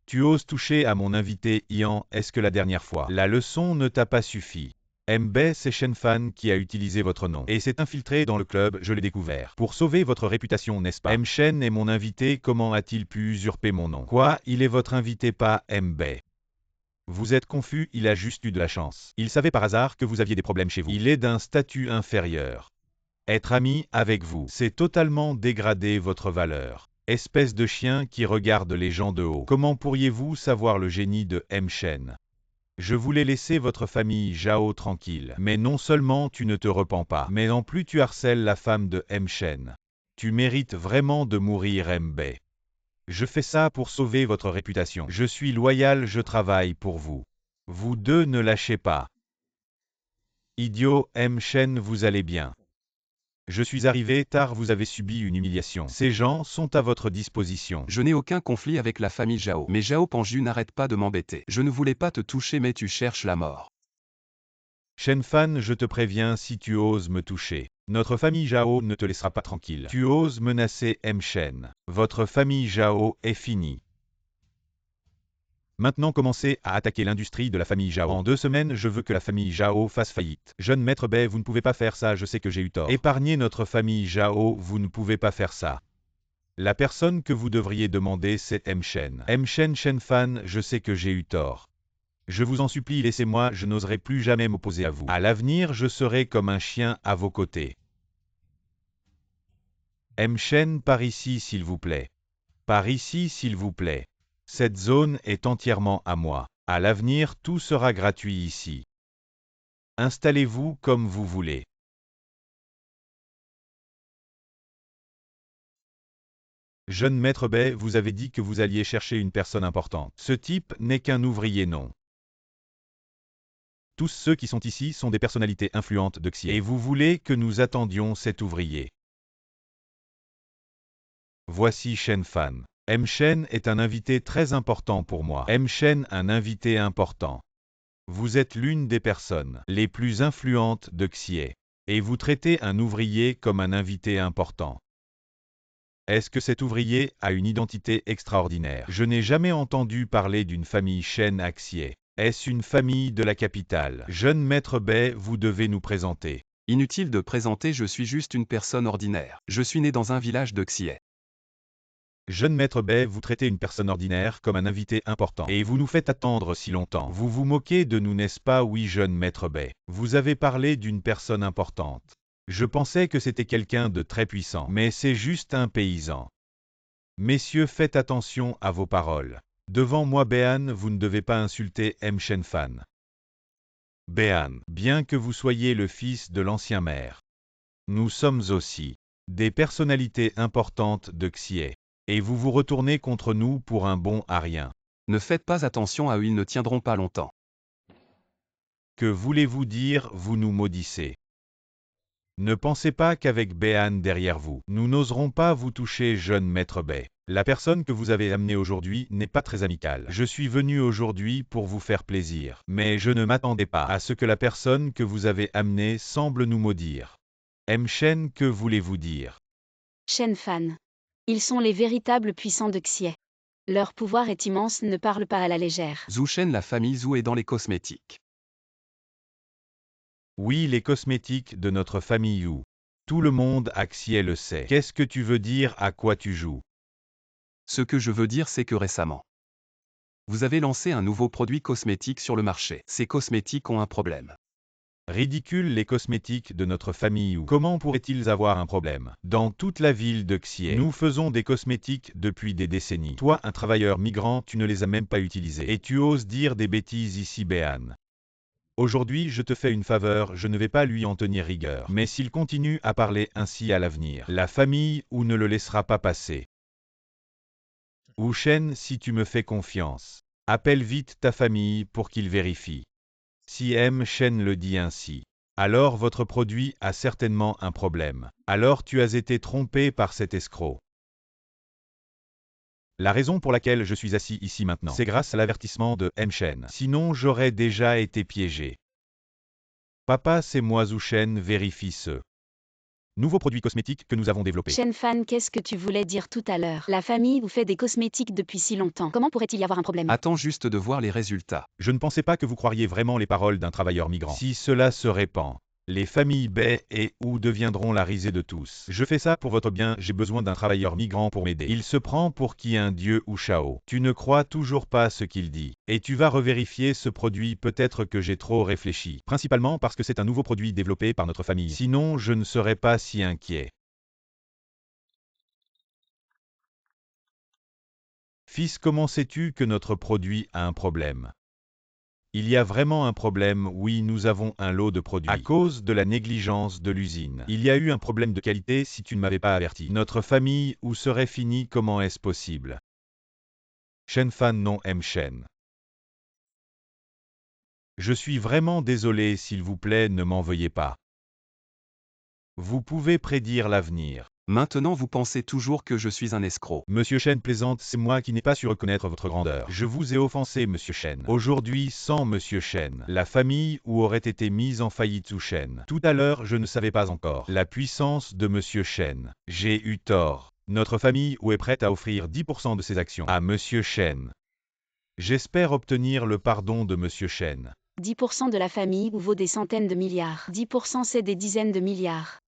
Tu oses toucher à mon invité Ian, est-ce que la dernière fois, la leçon ne t'a pas suffi? Bai, c'est Shen Fan qui a utilisé votre nom et s'est infiltré dans le club, je l'ai découvert. Pour sauver votre réputation, n'est-ce pas? Shen est mon invité, comment a-t-il pu usurper mon nom? Quoi? Il est votre invité, pas Bai. Vous êtes confus, il a juste eu de la chance. Il savait par hasard que vous aviez des problèmes chez vous. Il est d'un statut inférieur. Être ami avec vous, c'est totalement dégrader votre valeur. Espèce de chien qui regarde les gens de haut. Comment pourriez-vous savoir le génie de Shen? Je voulais laisser votre famille Zhao tranquille. Mais non seulement tu ne te repens pas, mais en plus tu harcèles la femme de Shen. Tu mérites vraiment de mourir, Bai. Je fais ça pour sauver votre réputation. Je suis loyal, je travaille pour vous. Vous deux ne lâchez pas. Idiot, Shen, vous allez bien. Je suis arrivé tard, vous avez subi une humiliation. Ces gens sont à votre disposition. Je n'ai aucun conflit avec la famille Zhao. Mais Zhao Panju, n'arrête pas de m'embêter. Je ne voulais pas te toucher, mais tu cherches la mort. Shen Fan, je te préviens, si tu oses me toucher, notre famille Zhao ne te laissera pas tranquille. Tu oses menacer Shen. Votre famille Zhao est finie. Maintenant commencez à attaquer l'industrie de la famille Zhao. En 2 semaines, je veux que la famille Zhao fasse faillite. Jeune maître Bai, vous ne pouvez pas faire ça, je sais que j'ai eu tort. Épargnez notre famille Zhao, vous ne pouvez pas faire ça. La personne que vous devriez demander, c'est Shen. Shen Fan, je sais que j'ai eu tort. Je vous en supplie, laissez-moi, je n'oserai plus jamais m'opposer à vous. À l'avenir, je serai comme un chien à vos côtés. Shen, par ici, s'il vous plaît. Par ici, s'il vous plaît. Cette zone est entièrement à moi. À l'avenir, tout sera gratuit ici. Installez-vous comme vous voulez. Jeune maître Bai, vous avez dit que vous alliez chercher une personne importante. Ce type n'est qu'un ouvrier, non. Tous ceux qui sont ici sont des personnalités influentes de Xie. Et vous voulez que nous attendions cet ouvrier. Voici Shen Fan. M. Shen est un invité très important pour moi. M. Shen, un invité important. Vous êtes l'une des personnes les plus influentes de Xie. Et vous traitez un ouvrier comme un invité important. Est-ce que cet ouvrier a une identité extraordinaire? Je n'ai jamais entendu parler d'une famille Shen à Xie. Est-ce une famille de la capitale? Jeune maître Bai, vous devez nous présenter. Inutile de présenter, je suis juste une personne ordinaire. Je suis né dans un village de Xie. Jeune maître Bai, vous traitez une personne ordinaire comme un invité important. Et vous nous faites attendre si longtemps. Vous vous moquez de nous, n'est-ce pas? Oui, jeune maître Bai. Vous avez parlé d'une personne importante. Je pensais que c'était quelqu'un de très puissant, mais c'est juste un paysan. Messieurs, faites attention à vos paroles. Devant moi, Behan, vous ne devez pas insulter M. Shen Fan. Behan, bien que vous soyez le fils de l'ancien maire, nous sommes aussi des personnalités importantes de Xie. Et vous vous retournez contre nous pour un bon à rien. Ne faites pas attention à eux, ils ne tiendront pas longtemps. Que voulez-vous dire, vous nous maudissez? Ne pensez pas qu'avec Behan derrière vous, nous n'oserons pas vous toucher, jeune maître Bai. La personne que vous avez amenée aujourd'hui n'est pas très amicale. Je suis venu aujourd'hui pour vous faire plaisir, mais je ne m'attendais pas à ce que la personne que vous avez amenée semble nous maudire. M. Shen, que voulez-vous dire? Shen Fan. Ils sont les véritables puissants de Xie. Leur pouvoir est immense, ne parle pas à la légère. Zhu Shen, la famille Zhu est dans les cosmétiques. Oui, les cosmétiques de notre famille Yu. Tout le monde à Xie le sait. Qu'est-ce que tu veux dire, à quoi tu joues? Ce que je veux dire, c'est que récemment, vous avez lancé un nouveau produit cosmétique sur le marché. Ces cosmétiques ont un problème. Ridicule, les cosmétiques de notre famille Yu. Comment pourraient-ils avoir un problème? Dans toute la ville de Xie, nous faisons des cosmétiques depuis des décennies. Toi, un travailleur migrant, tu ne les as même pas utilisés. Et tu oses dire des bêtises ici, Behan. Aujourd'hui, je te fais une faveur, je ne vais pas lui en tenir rigueur. Mais s'il continue à parler ainsi à l'avenir, la famille Wu ne le laissera pas passer. Wu Shen, si tu me fais confiance, appelle vite ta famille pour qu'ils vérifient. Si M. Shen le dit ainsi, alors votre produit a certainement un problème. Alors tu as été trompé par cet escroc. La raison pour laquelle je suis assis ici maintenant, c'est grâce à l'avertissement de M. Shen. Sinon, j'aurais déjà été piégé. Papa, c'est moi Zhu Shen, vérifie ce nouveau produit cosmétique que nous avons développé. Shen Fan, qu'est-ce que tu voulais dire tout à l'heure? La famille vous fait des cosmétiques depuis si longtemps. Comment pourrait-il y avoir un problème? Attends juste de voir les résultats. Je ne pensais pas que vous croiriez vraiment les paroles d'un travailleur migrant. Si cela se répand, les familles Bai et Wu deviendront la risée de tous. Je fais ça pour votre bien, j'ai besoin d'un travailleur migrant pour m'aider. Il se prend pour qui, un dieu ou Shao? Tu ne crois toujours pas ce qu'il dit. Et tu vas revérifier ce produit, peut-être que j'ai trop réfléchi. Principalement parce que c'est un nouveau produit développé par notre famille. Sinon, je ne serais pas si inquiet. Fils, comment sais-tu que notre produit a un problème? Il y a vraiment un problème, oui, nous avons un lot de produits. À cause de la négligence de l'usine. Il y a eu un problème de qualité si tu ne m'avais pas averti. Notre famille, où serait finie, comment est-ce possible? Shen Fan, non, M. Shen. Je suis vraiment désolé, s'il vous plaît, ne m'en veuillez pas. Vous pouvez prédire l'avenir. Maintenant vous pensez toujours que je suis un escroc. Monsieur Shen plaisante, c'est moi qui n'ai pas su reconnaître votre grandeur. Je vous ai offensé, Monsieur Shen. Aujourd'hui, sans Monsieur Shen, la famille Wu aurait été mise en faillite sous Shen. Tout à l'heure, je ne savais pas encore la puissance de Monsieur Shen. J'ai eu tort. Notre famille Wu est prête à offrir 10% de ses actions à Monsieur Shen. J'espère obtenir le pardon de Monsieur Shen. 10% de la famille vous vaut des centaines de milliards. 10% c'est des dizaines de milliards.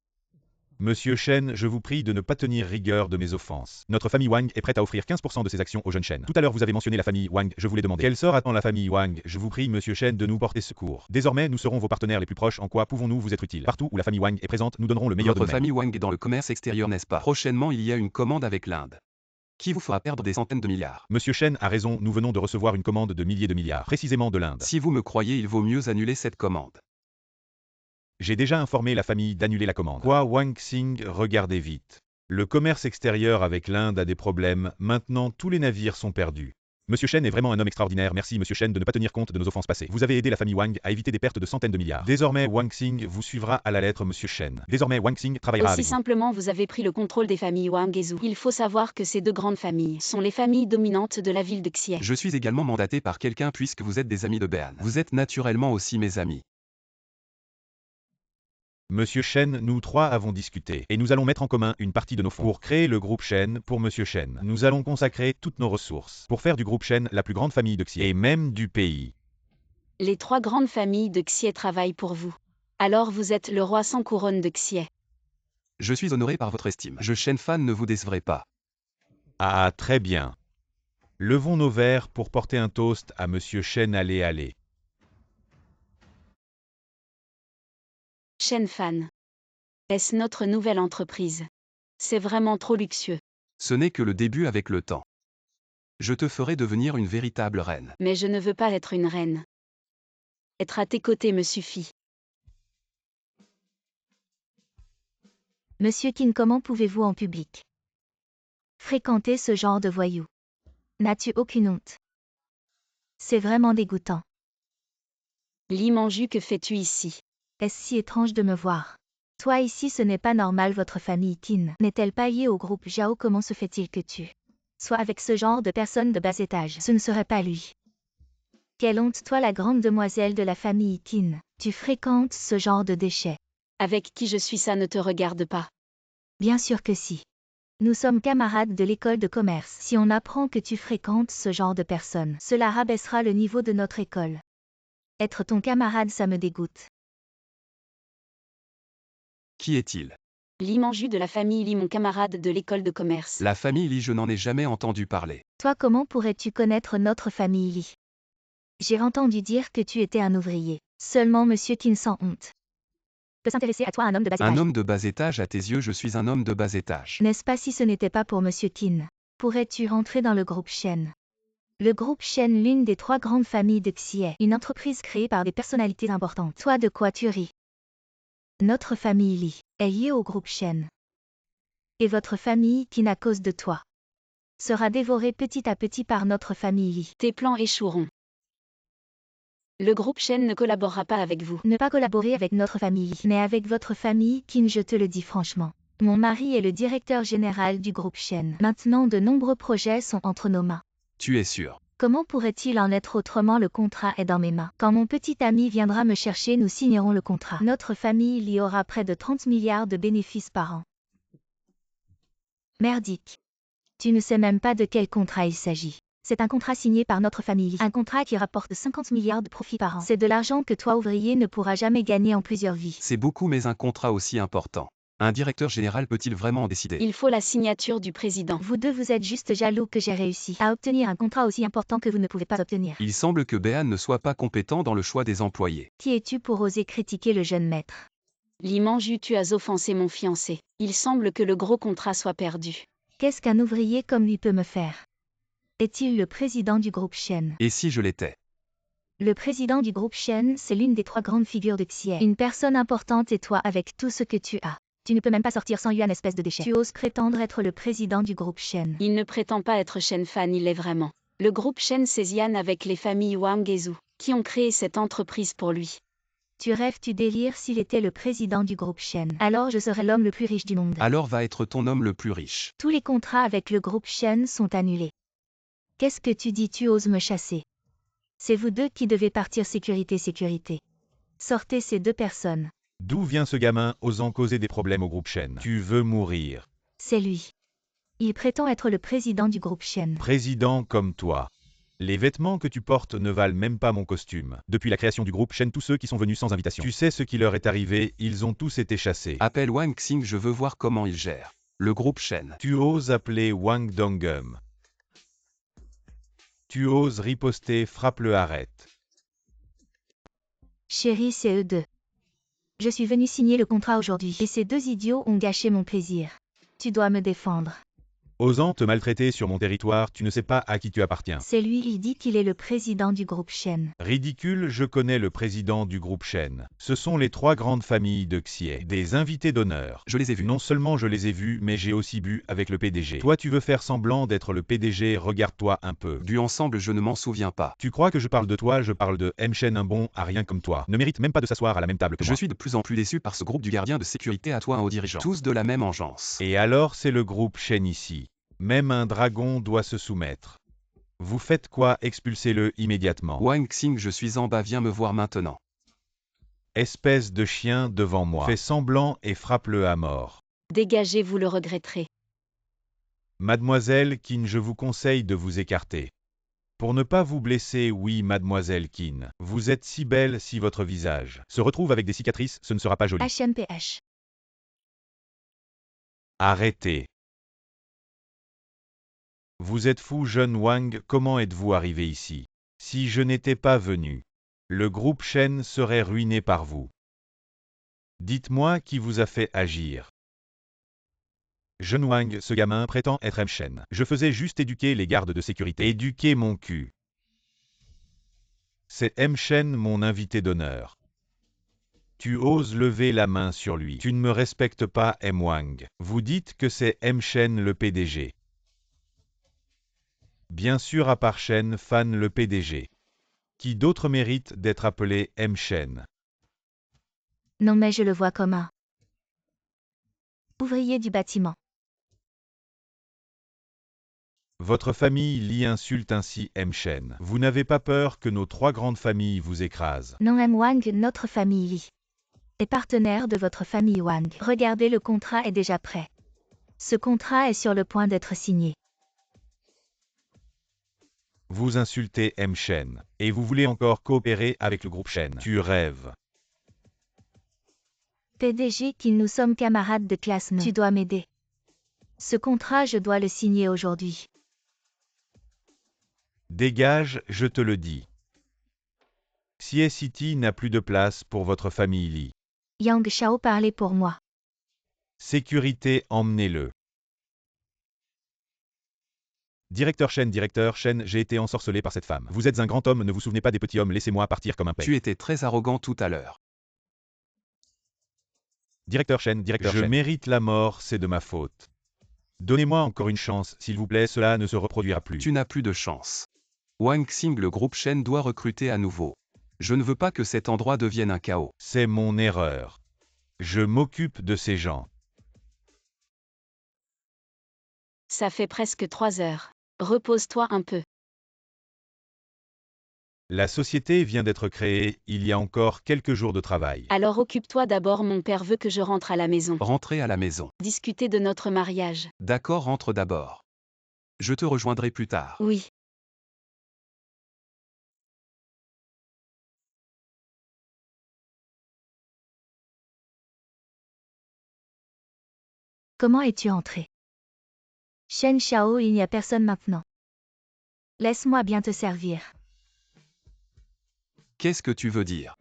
Monsieur Shen, je vous prie de ne pas tenir rigueur de mes offenses. Notre famille Wang est prête à offrir 15% de ses actions au jeune Shen. Tout à l'heure vous avez mentionné la famille Wang, je voulais demander quel sort attend la famille Wang. Je vous prie, Monsieur Shen, de nous porter secours. Désormais, nous serons vos partenaires les plus proches. En quoi pouvons-nous vous être utiles? Partout où la famille Wang est présente, nous donnerons le meilleur de Votre nous-mêmes. famille Wang est dans le commerce extérieur, n'est-ce pas? Prochainement, il y a une commande avec l'Inde, qui vous fera perdre des centaines de milliards. Monsieur Shen a raison, nous venons de recevoir une commande de milliers de milliards, précisément de l'Inde. Si vous me croyez, il vaut mieux annuler cette commande. J'ai déjà informé la famille d'annuler la commande. Quoi, Wang Xing, regardez vite. Le commerce extérieur avec l'Inde a des problèmes, maintenant tous les navires sont perdus. Monsieur Chen est vraiment un homme extraordinaire, merci Monsieur Chen de ne pas tenir compte de nos offenses passées. Vous avez aidé la famille Wang à éviter des pertes de centaines de milliards. Désormais Wang Xing vous suivra à la lettre Monsieur Chen. Désormais Wang Xing travaillera Aussi avec vous. simplement vous avez pris le contrôle des familles Wang et Zhou. Il faut savoir que ces deux grandes familles sont les familles dominantes de la ville de Xie. Je suis également mandaté par quelqu'un puisque vous êtes des amis de Behan. Vous êtes naturellement aussi mes amis. Monsieur Chen, nous trois avons discuté, et nous allons mettre en commun une partie de nos fonds. Pour créer le groupe Chen pour Monsieur Chen, nous allons consacrer toutes nos ressources pour faire du groupe Chen la plus grande famille de Xie, et même du pays. Les trois grandes familles de Xie travaillent pour vous. Alors vous êtes le roi sans couronne de Xie. Je suis honoré par votre estime. Je Chen fan ne vous décevrai pas. Ah, très bien. Levons nos verres pour porter un toast à Monsieur Chen. Allez, allez. Chen Fan. Est-ce notre nouvelle entreprise? C'est vraiment trop luxueux. Ce n'est que le début avec le temps. Je te ferai devenir une véritable reine. Mais je ne veux pas être une reine. Être à tes côtés me suffit. Monsieur Qin, comment pouvez-vous en public fréquenter ce genre de voyous? N'as-tu aucune honte? C'est vraiment dégoûtant. Li Manju, que fais-tu ici? Est-ce si étrange de me voir? Toi ici, ce n'est pas normal. Votre famille Qin n'est-elle pas liée au groupe Zhao? Comment se fait-il que tu sois avec ce genre de personne de bas étage? Ce ne serait pas lui. Quelle honte, toi la grande demoiselle de la famille Qin. Tu fréquentes ce genre de déchets. Avec qui je suis, ça ne te regarde pas. Bien sûr que si. Nous sommes camarades de l'école de commerce. Si on apprend que tu fréquentes ce genre de personnes, cela rabaissera le niveau de notre école. Être ton camarade, ça me dégoûte. Qui est-il? Li Manju de la famille Li, mon camarade de l'école de commerce. La famille Li, je n'en ai jamais entendu parler. Toi, comment pourrais-tu connaître notre famille Li? J'ai entendu dire que tu étais un ouvrier. Seulement Monsieur Qin sans honte peut s'intéresser à toi, un homme de bas étage. Un homme de bas étage, à tes yeux, je suis un homme de bas étage. N'est-ce pas? Si ce n'était pas pour Monsieur Qin, pourrais-tu rentrer dans le groupe Shen? Le groupe Shen, l'une des trois grandes familles de Xie, une entreprise créée par des personnalités importantes. Toi, de quoi tu ris? Notre famille Li est liée au groupe Shen. Et votre famille, Qin, à cause de toi, sera dévorée petit à petit par notre famille Li. Tes plans échoueront. Le groupe Shen ne collaborera pas avec vous. Ne pas collaborer avec notre famille, mais avec votre famille, Qin, je te le dis franchement. Mon mari est le directeur général du groupe Shen. Maintenant, de nombreux projets sont entre nos mains. Tu es sûr? Comment pourrait-il en être autrement? Le contrat est dans mes mains. Quand mon petit ami viendra me chercher, nous signerons le contrat. Notre famille y aura près de 30 milliards de bénéfices par an. Merdique. Tu ne sais même pas de quel contrat il s'agit. C'est un contrat signé par notre famille. Un contrat qui rapporte 50 milliards de profits par an. C'est de l'argent que toi, ouvrier, ne pourras jamais gagner en plusieurs vies. C'est beaucoup, mais un contrat aussi important. Un directeur général peut-il vraiment en décider? Il faut la signature du président. Vous deux, vous êtes juste jaloux que j'ai réussi à obtenir un contrat aussi important que vous ne pouvez pas obtenir. Il semble que Behan ne soit pas compétent dans le choix des employés. Qui es-tu pour oser critiquer le jeune maître? Li Manju, tu as offensé mon fiancé. Il semble que le gros contrat soit perdu. Qu'est-ce qu'un ouvrier comme lui peut me faire? Est-il le président du groupe Shen? Et si je l'étais? Le président du groupe Shen, c'est l'une des trois grandes figures de Xie. Une personne importante, et toi, avec tout ce que tu as, tu ne peux même pas sortir sans yuan, espèce de déchet. Tu oses prétendre être le président du groupe Shen. Il ne prétend pas être Shen Fan, il l'est vraiment. Le groupe Shen s'ésiane avec les familles Wang et Zhou, qui ont créé cette entreprise pour lui. Tu rêves, tu délires. S'il était le président du groupe Shen, alors je serais l'homme le plus riche du monde. Alors va être ton homme le plus riche. Tous les contrats avec le groupe Shen sont annulés. Qu'est-ce que tu dis? Tu oses me chasser? C'est vous deux qui devez partir. Sécurité, sécurité. Sortez ces deux personnes. D'où vient ce gamin osant causer des problèmes au groupe Shen? Tu veux mourir. C'est lui. Il prétend être le président du groupe Shen. Président comme toi. Les vêtements que tu portes ne valent même pas mon costume. Depuis la création du groupe Shen, tous ceux qui sont venus sans invitation. Tu sais ce qui leur est arrivé, ils ont tous été chassés. Appelle Wang Xing, je veux voir comment il gère le groupe Shen. Tu oses appeler Wang Dongum. Tu oses riposter, frappe-le, arrête. Chérie, c'est eux deux. Je suis venu signer le contrat aujourd'hui et ces deux idiots ont gâché mon plaisir. Tu dois me défendre. Osant te maltraiter sur mon territoire, tu ne sais pas à qui tu appartiens. C'est lui, il dit qu'il est le président du groupe Shen. Ridicule, je connais le président du groupe Shen. Ce sont les 3 grandes familles de Xie, des invités d'honneur. Je les ai vus. Non seulement je les ai vus, mais j'ai aussi bu avec le PDG. Toi tu veux faire semblant d'être le PDG, regarde-toi un peu. Bu ensemble, je ne m'en souviens pas. Tu crois que je parle de toi, je parle de Shen, un bon à rien comme toi. Ne mérite même pas de s'asseoir à la même table que Je moi. suis de plus en plus déçu par ce groupe du gardien de sécurité à toi un haut dirigeant. Tous de la même engeance. Et alors c'est le groupe Shen ici. Même un dragon doit se soumettre. Vous faites quoi? Expulsez-le immédiatement. Wang Xing, je suis en bas, viens me voir maintenant. Espèce de chien devant moi. Fais semblant et frappe-le à mort. Dégagez, vous le regretterez. Mademoiselle Qin, je vous conseille de vous écarter. Pour ne pas vous blesser, oui, mademoiselle Qin. Vous êtes si belle si votre visage se retrouve avec des cicatrices, ce ne sera pas joli. HMPH. Arrêtez. Vous êtes fou, jeune Wang, comment êtes-vous arrivé ici? Si je n'étais pas venu, le groupe Shen serait ruiné par vous. Dites-moi qui vous a fait agir. Jeune Wang, ce gamin prétend être Shen. Je faisais juste éduquer les gardes de sécurité. Éduquer mon cul. C'est Shen, mon invité d'honneur. Tu oses lever la main sur lui. Tu ne me respectes pas, Wang. Vous dites que c'est Shen le PDG. Bien sûr, à part Shen, fan le PDG. Qui d'autre mérite d'être appelé Shen? Non mais je le vois comme un ouvrier du bâtiment. Votre famille Li insulte ainsi Shen. Vous n'avez pas peur que nos 3 grandes familles vous écrasent? Non Wang, notre famille Li est partenaire de votre famille Wang. Regardez, le contrat est déjà prêt. Ce contrat est sur le point d'être signé. Vous insultez Shen. Et vous voulez encore coopérer avec le groupe Shen. Tu rêves. PDG Qin, nous sommes camarades de classe, tu dois m'aider. Ce contrat, je dois le signer aujourd'hui. Dégage, je te le dis. Xie City n'a plus de place pour votre famille Li. Yang Shao parlait pour moi. Sécurité, emmenez-le. Directeur Shen, j'ai été ensorcelé par cette femme. Vous êtes un grand homme, ne vous souvenez pas des petits hommes, laissez-moi partir comme un pet. Tu étais très arrogant tout à l'heure. Directeur Shen, je mérite la mort, c'est de ma faute. Donnez-moi encore une chance, s'il vous plaît, cela ne se reproduira plus. Tu n'as plus de chance. Wang Xing, le groupe Shen doit recruter à nouveau. Je ne veux pas que cet endroit devienne un chaos. C'est mon erreur. Je m'occupe de ces gens. Ça fait presque 3 heures. Repose-toi un peu. La société vient d'être créée, il y a encore quelques jours de travail. Alors occupe-toi d'abord, mon père veut que je rentre à la maison. Rentrez à la maison. Discuter de notre mariage. D'accord, rentre d'abord. Je te rejoindrai plus tard. Oui. Comment es-tu entré? Shen Shao, il n'y a personne maintenant. Laisse-moi bien te servir. Qu'est-ce que tu veux dire?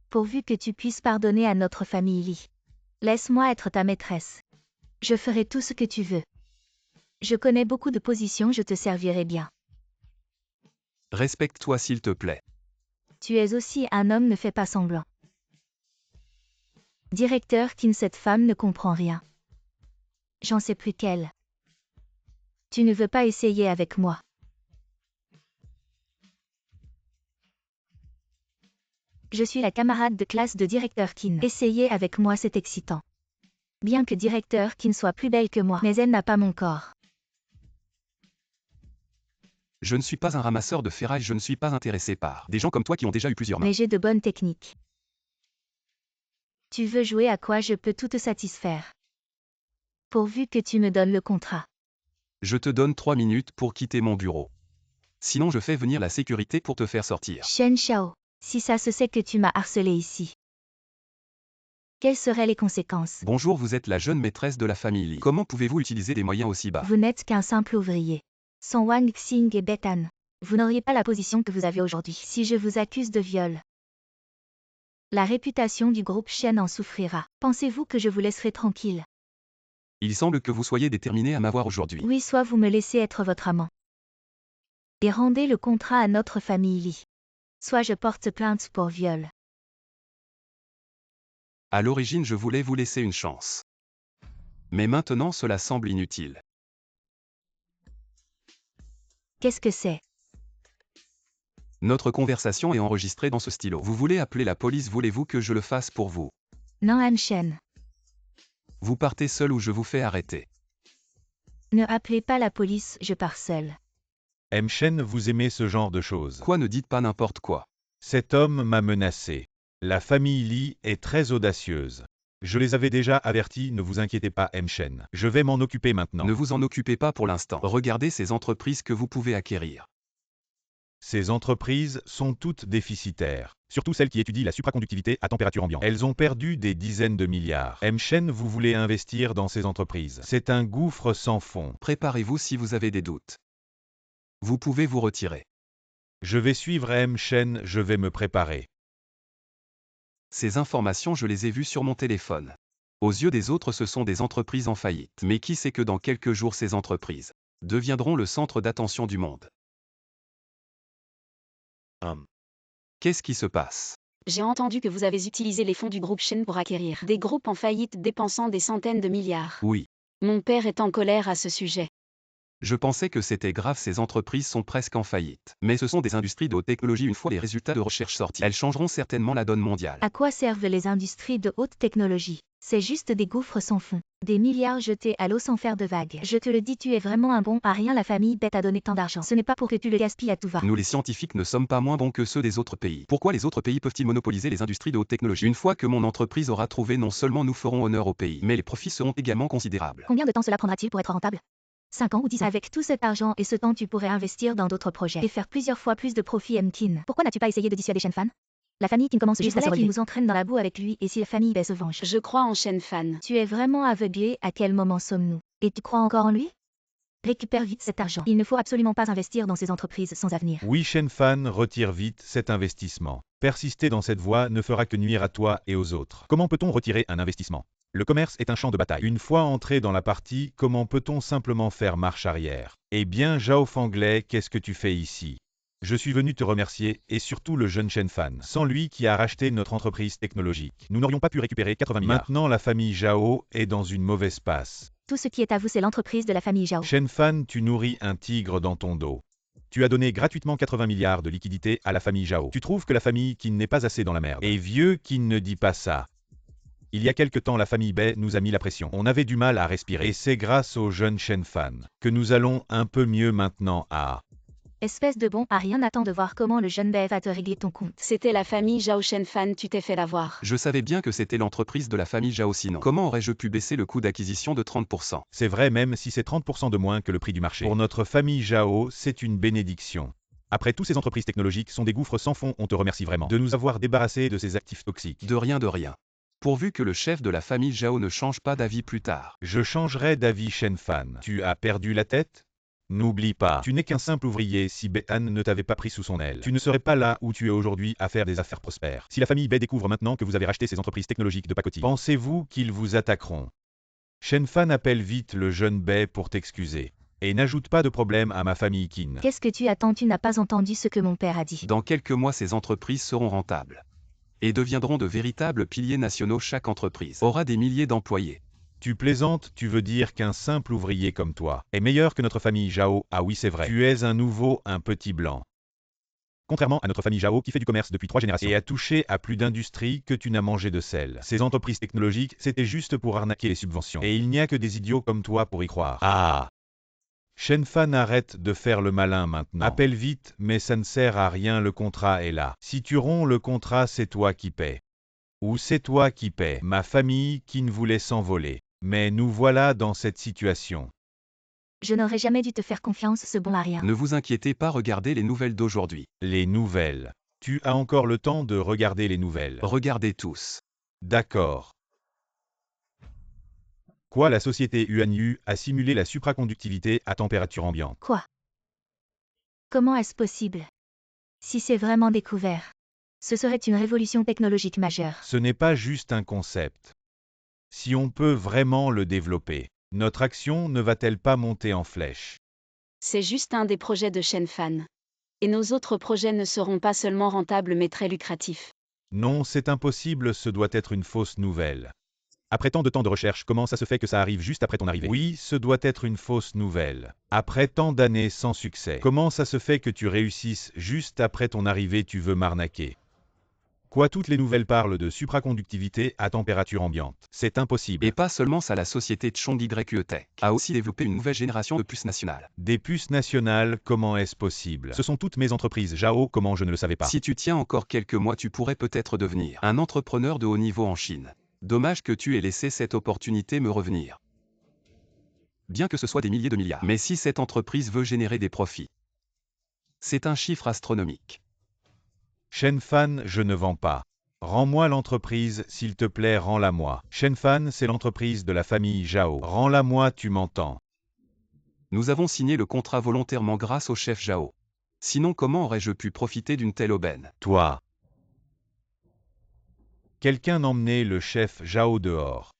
Pourvu que tu puisses pardonner à notre famille Li. Laisse-moi être ta maîtresse. Je ferai tout ce que tu veux. Je connais beaucoup de positions, je te servirai bien. Respecte-toi s'il te plaît. Tu es aussi un homme, ne fais pas semblant. Directeur Qin, cette femme ne comprend rien. J'en sais plus qu'elle. Tu ne veux pas essayer avec moi. Je suis la camarade de classe de directeur Qin. Essayer avec moi, c'est excitant. Bien que directeur Qin soit plus belle que moi, mais elle n'a pas mon corps. Je ne suis pas un ramasseur de ferraille, je ne suis pas intéressé par des gens comme toi qui ont déjà eu plusieurs mains. Mais j'ai de bonnes techniques. Tu veux jouer à quoi? Je peux tout te satisfaire. Pourvu que tu me donnes le contrat. Je te donne 3 minutes pour quitter mon bureau. Sinon je fais venir la sécurité pour te faire sortir. Shen Shao, si ça se sait que tu m'as harcelé ici, quelles seraient les conséquences? Bonjour, vous êtes la jeune maîtresse de la famille Li. Comment pouvez-vous utiliser des moyens aussi bas? Vous n'êtes qu'un simple ouvrier. Sans Wang Xing et Betan, vous n'auriez pas la position que vous avez aujourd'hui. Si je vous accuse de viol, la réputation du groupe Shen en souffrira. Pensez-vous que je vous laisserai tranquille? Il semble que vous soyez déterminé à m'avoir aujourd'hui. Oui, soit vous me laissez être votre amant. Et rendez le contrat à notre famille Lee. Soit je porte plainte pour viol. À l'origine, je voulais vous laisser une chance. Mais maintenant, cela semble inutile. Qu'est-ce que c'est? Notre conversation est enregistrée dans ce stylo. Vous voulez appeler la police, voulez-vous que je le fasse pour vous? Non, Anne-Chen. Vous partez seul ou je vous fais arrêter. Ne appelez pas la police, je pars seul. Mchen, vous aimez ce genre de choses. Quoi, ne dites pas n'importe quoi. Cet homme m'a menacé. La famille Lee est très audacieuse. Je les avais déjà avertis, ne vous inquiétez pas, Mchen. Je vais m'en occuper maintenant. Ne vous en occupez pas pour l'instant. Regardez ces entreprises que vous pouvez acquérir. Ces entreprises sont toutes déficitaires, surtout celles qui étudient la supraconductivité à température ambiante. Elles ont perdu des dizaines de milliards. Mchen, vous voulez investir dans ces entreprises. C'est un gouffre sans fond. Préparez-vous si vous avez des doutes. Vous pouvez vous retirer. Je vais suivre Mchen, je vais me préparer. Ces informations, je les ai vues sur mon téléphone. Aux yeux des autres, ce sont des entreprises en faillite. Mais qui sait que dans quelques jours, ces entreprises deviendront le centre d'attention du monde. Qu'est-ce qui se passe? J'ai entendu que vous avez utilisé les fonds du groupe Shen pour acquérir des groupes en faillite dépensant des centaines de milliards. Oui. Mon père est en colère à ce sujet. Je pensais que c'était grave, ces entreprises sont presque en faillite. Mais ce sont des industries de haute technologie, une fois les résultats de recherche sortis. Elles changeront certainement la donne mondiale. À quoi servent les industries de haute technologie? C'est juste des gouffres sans fond. Des milliards jetés à l'eau sans faire de vagues. Je te le dis, tu es vraiment un bon à rien, la famille bête a donné tant d'argent. Ce n'est pas pour que tu le gaspilles à tout va. Nous les scientifiques ne sommes pas moins bons que ceux des autres pays. Pourquoi les autres pays peuvent-ils monopoliser les industries de haute technologie? Une fois que mon entreprise aura trouvé, non seulement nous ferons honneur au pays, mais les profits seront également considérables. Combien de temps cela prendra-t-il pour être rentable? 5 ans ou 10 ans. Avec tout cet argent et ce temps, tu pourrais investir dans d'autres projets et faire plusieurs fois plus de profit, Mkin. Pourquoi n'as-tu pas essayé de dissuader Shen Fan? La famille Qin commence juste à se relever. Il nous entraîne dans la boue avec lui, et si la famille Bai se venge? Je crois en Shen Fan. Tu es vraiment aveuglé, à quel moment sommes-nous? Et tu crois encore en lui? Récupère vite cet argent. Il ne faut absolument pas investir dans ces entreprises sans avenir. Oui, Shen Fan, retire vite cet investissement. Persister dans cette voie ne fera que nuire à toi et aux autres. Comment peut-on retirer un investissement? Le commerce est un champ de bataille. Une fois entré dans la partie, comment peut-on simplement faire marche arrière? Eh bien, Zhao Fanglei, qu'est-ce que tu fais ici? Je suis venu te remercier, et surtout le jeune Shen Fan. Sans lui qui a racheté notre entreprise technologique, nous n'aurions pas pu récupérer 80 milliards. Maintenant, la famille Zhao est dans une mauvaise passe. Tout ce qui est à vous, c'est l'entreprise de la famille Zhao. Shen Fan, tu nourris un tigre dans ton dos. Tu as donné gratuitement 80 milliards de liquidités à la famille Zhao. Tu trouves que la famille Qin n'est pas assez dans la merde. Et vieux Qin ne dit pas ça. Il y a quelque temps, la famille Bai nous a mis la pression. On avait du mal à respirer. Et c'est grâce au jeune Shen Fan que nous allons un peu mieux maintenant. Espèce de bon à rien, attends de voir comment le jeune Bai va te régler ton compte. C'était la famille Zhao Shen Fan, tu t'es fait l'avoir. Je savais bien que c'était l'entreprise de la famille Zhao, sinon comment aurais-je pu baisser le coût d'acquisition de 30%? C'est vrai, même si c'est 30% de moins que le prix du marché. Pour notre famille Zhao, c'est une bénédiction. Après, toutes ces entreprises technologiques sont des gouffres sans fond. On te remercie vraiment de nous avoir débarrassés de ces actifs toxiques. De rien, de rien. Pourvu que le chef de la famille Zhao ne change pas d'avis plus tard. Je changerai d'avis, Shen Fan. Tu as perdu la tête? N'oublie pas, tu n'es qu'un simple ouvrier. Si Bai-an ne t'avait pas pris sous son aile, tu ne serais pas là où tu es aujourd'hui à faire des affaires prospères. Si la famille Bai découvre maintenant que vous avez racheté ces entreprises technologiques de pacotille, pensez-vous qu'ils vous attaqueront? Shen Fan, appelle vite le jeune Bai pour t'excuser. Et n'ajoute pas de problème à ma famille Qin. Qu'est-ce que tu attends? Tu n'as pas entendu ce que mon père a dit. Dans quelques mois, ces entreprises seront rentables et deviendront de véritables piliers nationaux. Chaque entreprise aura des milliers d'employés. Tu plaisantes, tu veux dire qu'un simple ouvrier comme toi est meilleur que notre famille Zhao? Ah oui, c'est vrai. Tu es un nouveau, un petit blanc. Contrairement à notre famille Zhao qui fait du commerce depuis 3 générations et a touché à plus d'industries que tu n'as mangé de sel. Ces entreprises technologiques, c'était juste pour arnaquer les subventions. Et il n'y a que des idiots comme toi pour y croire. Shen Fan, arrête de faire le malin maintenant. Appelle vite, mais ça ne sert à rien, le contrat est là. Si tu romps le contrat, c'est toi qui paies. Ou c'est toi qui paies. Ma famille qui ne voulait s'envoler. Mais nous voilà dans cette situation. Je n'aurais jamais dû te faire confiance, ce bon à rien. Ne vous inquiétez pas, regardez les nouvelles d'aujourd'hui. Les nouvelles. Tu as encore le temps de regarder les nouvelles. Regardez tous. D'accord. Quoi, la société Yuanyu a simulé la supraconductivité à température ambiante? Quoi? Comment est-ce possible? Si c'est vraiment découvert, ce serait une révolution technologique majeure. Ce n'est pas juste un concept. Si on peut vraiment le développer, Notre action ne va-t-elle pas monter en flèche? C'est juste un des projets de Shen Fan. Et nos autres projets ne seront pas seulement rentables mais très lucratifs. Non, c'est impossible, ce doit être une fausse nouvelle. Après tant de temps de recherche, comment ça se fait que ça arrive juste après ton arrivée? Oui, ce doit être une fausse nouvelle. Après tant d'années sans succès, comment ça se fait que tu réussisses juste après ton arrivée? Tu veux m'arnaquer? Quoi, toutes les nouvelles parlent de supraconductivité à température ambiante. C'est impossible. Et pas seulement ça, la société Chong YE Tech a aussi développé une nouvelle génération de puces nationales. Des puces nationales, comment est-ce possible? Ce sont toutes mes entreprises, Zhao, comment je ne le savais pas? Si tu tiens encore quelques mois, tu pourrais peut-être devenir un entrepreneur de haut niveau en Chine. Dommage que tu aies laissé cette opportunité me revenir. Bien que ce soit des milliers de milliards. Mais si cette entreprise veut générer des profits, c'est un chiffre astronomique. Shen Fan, je ne vends pas. Rends-moi l'entreprise, s'il te plaît, rends-la moi. Shen Fan, c'est l'entreprise de la famille Zhao. Rends-la moi, tu m'entends? Nous avons signé le contrat volontairement grâce au chef Zhao. Sinon, comment aurais-je pu profiter d'une telle aubaine? Toi. Quelqu'un emmenait le chef Zhao dehors.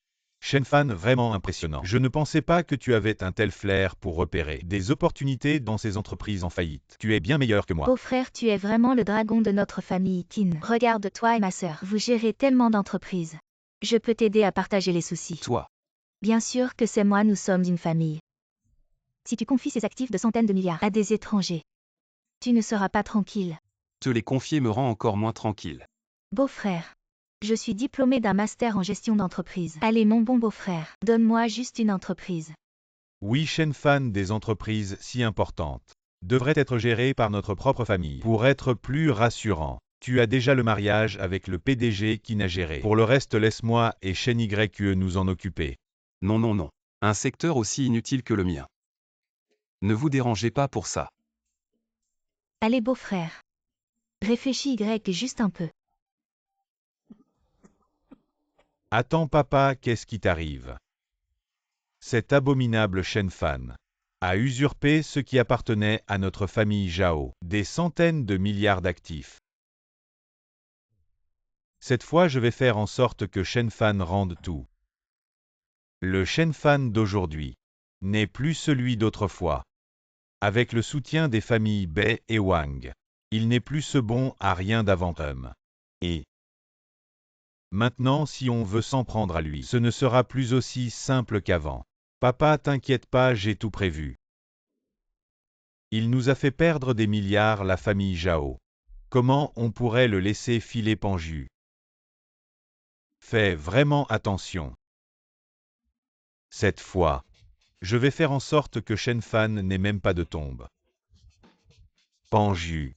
Shen Fan, vraiment impressionnant. Je ne pensais pas que tu avais un tel flair pour repérer des opportunités dans ces entreprises en faillite. Tu es bien meilleur que moi. Beau-frère, tu es vraiment le dragon de notre famille, Qin. Regarde, toi et ma sœur, vous gérez tellement d'entreprises. Je peux t'aider à partager les soucis. Toi, Bien sûr que c'est moi, nous sommes une famille. Si tu confies ces actifs de centaines de milliards à des étrangers, tu ne seras pas tranquille. te les confier me rend encore moins tranquille. Beau-frère. Je suis diplômé d'un master en gestion d'entreprise. Allez mon bon beau-frère, donne-moi juste une entreprise. Oui, Shen Fan, des entreprises si importantes devraient être gérées par notre propre famille. Pour être plus rassurant, tu as déjà le mariage avec le PDG qui n'a géré. Pour le reste, laisse-moi et Shen YE nous en occuper. Non, non, non. Un secteur aussi inutile que le mien. Ne vous dérangez pas pour ça. Allez beau-frère. Réfléchis juste un peu. Attends papa, qu'est-ce qui t'arrive? Cet abominable Shen Fan a usurpé ce qui appartenait à notre famille Zhao, des centaines de milliards d'actifs. Cette fois, je vais faire en sorte que Shen Fan rende tout. Le Shen Fan d'aujourd'hui n'est plus celui d'autrefois. Avec le soutien des familles Bei et Wang, il n'est plus ce bon à rien d'avant-homme. Et maintenant, si on veut s'en prendre à lui, ce ne sera plus aussi simple qu'avant. Papa, t'inquiète pas, j'ai tout prévu. Il nous a fait perdre des milliards, la famille Zhao. Comment on pourrait le laisser filer pendu? Fais vraiment attention. Cette fois, je vais faire en sorte que Shen Fan n'ait même pas de tombe. Pendu.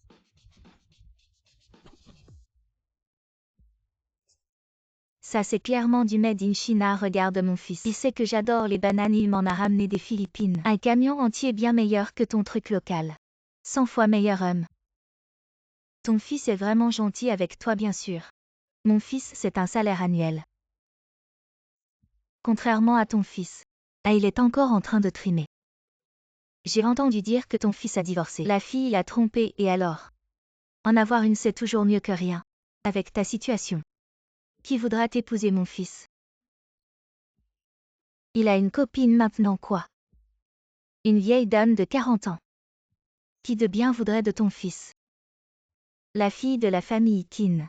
Ça c'est clairement du made in China, regarde mon fils. Il sait que j'adore les bananes, il m'en a ramené des Philippines. Un camion entier bien meilleur que ton truc local. 100 fois meilleur homme. Ton fils est vraiment gentil avec toi bien sûr. Mon fils c'est un salaire annuel. Contrairement à ton fils. Ah, il est encore en train de trimer. J'ai entendu dire que ton fils a divorcé. La fille l'a trompé et alors? En avoir une c'est toujours mieux que rien. Avec ta situation. Qui voudra t'épouser mon fils? Il a une copine maintenant quoi? Une vieille dame de 40 ans. Qui de bien voudrait de ton fils? La fille de la famille Qin.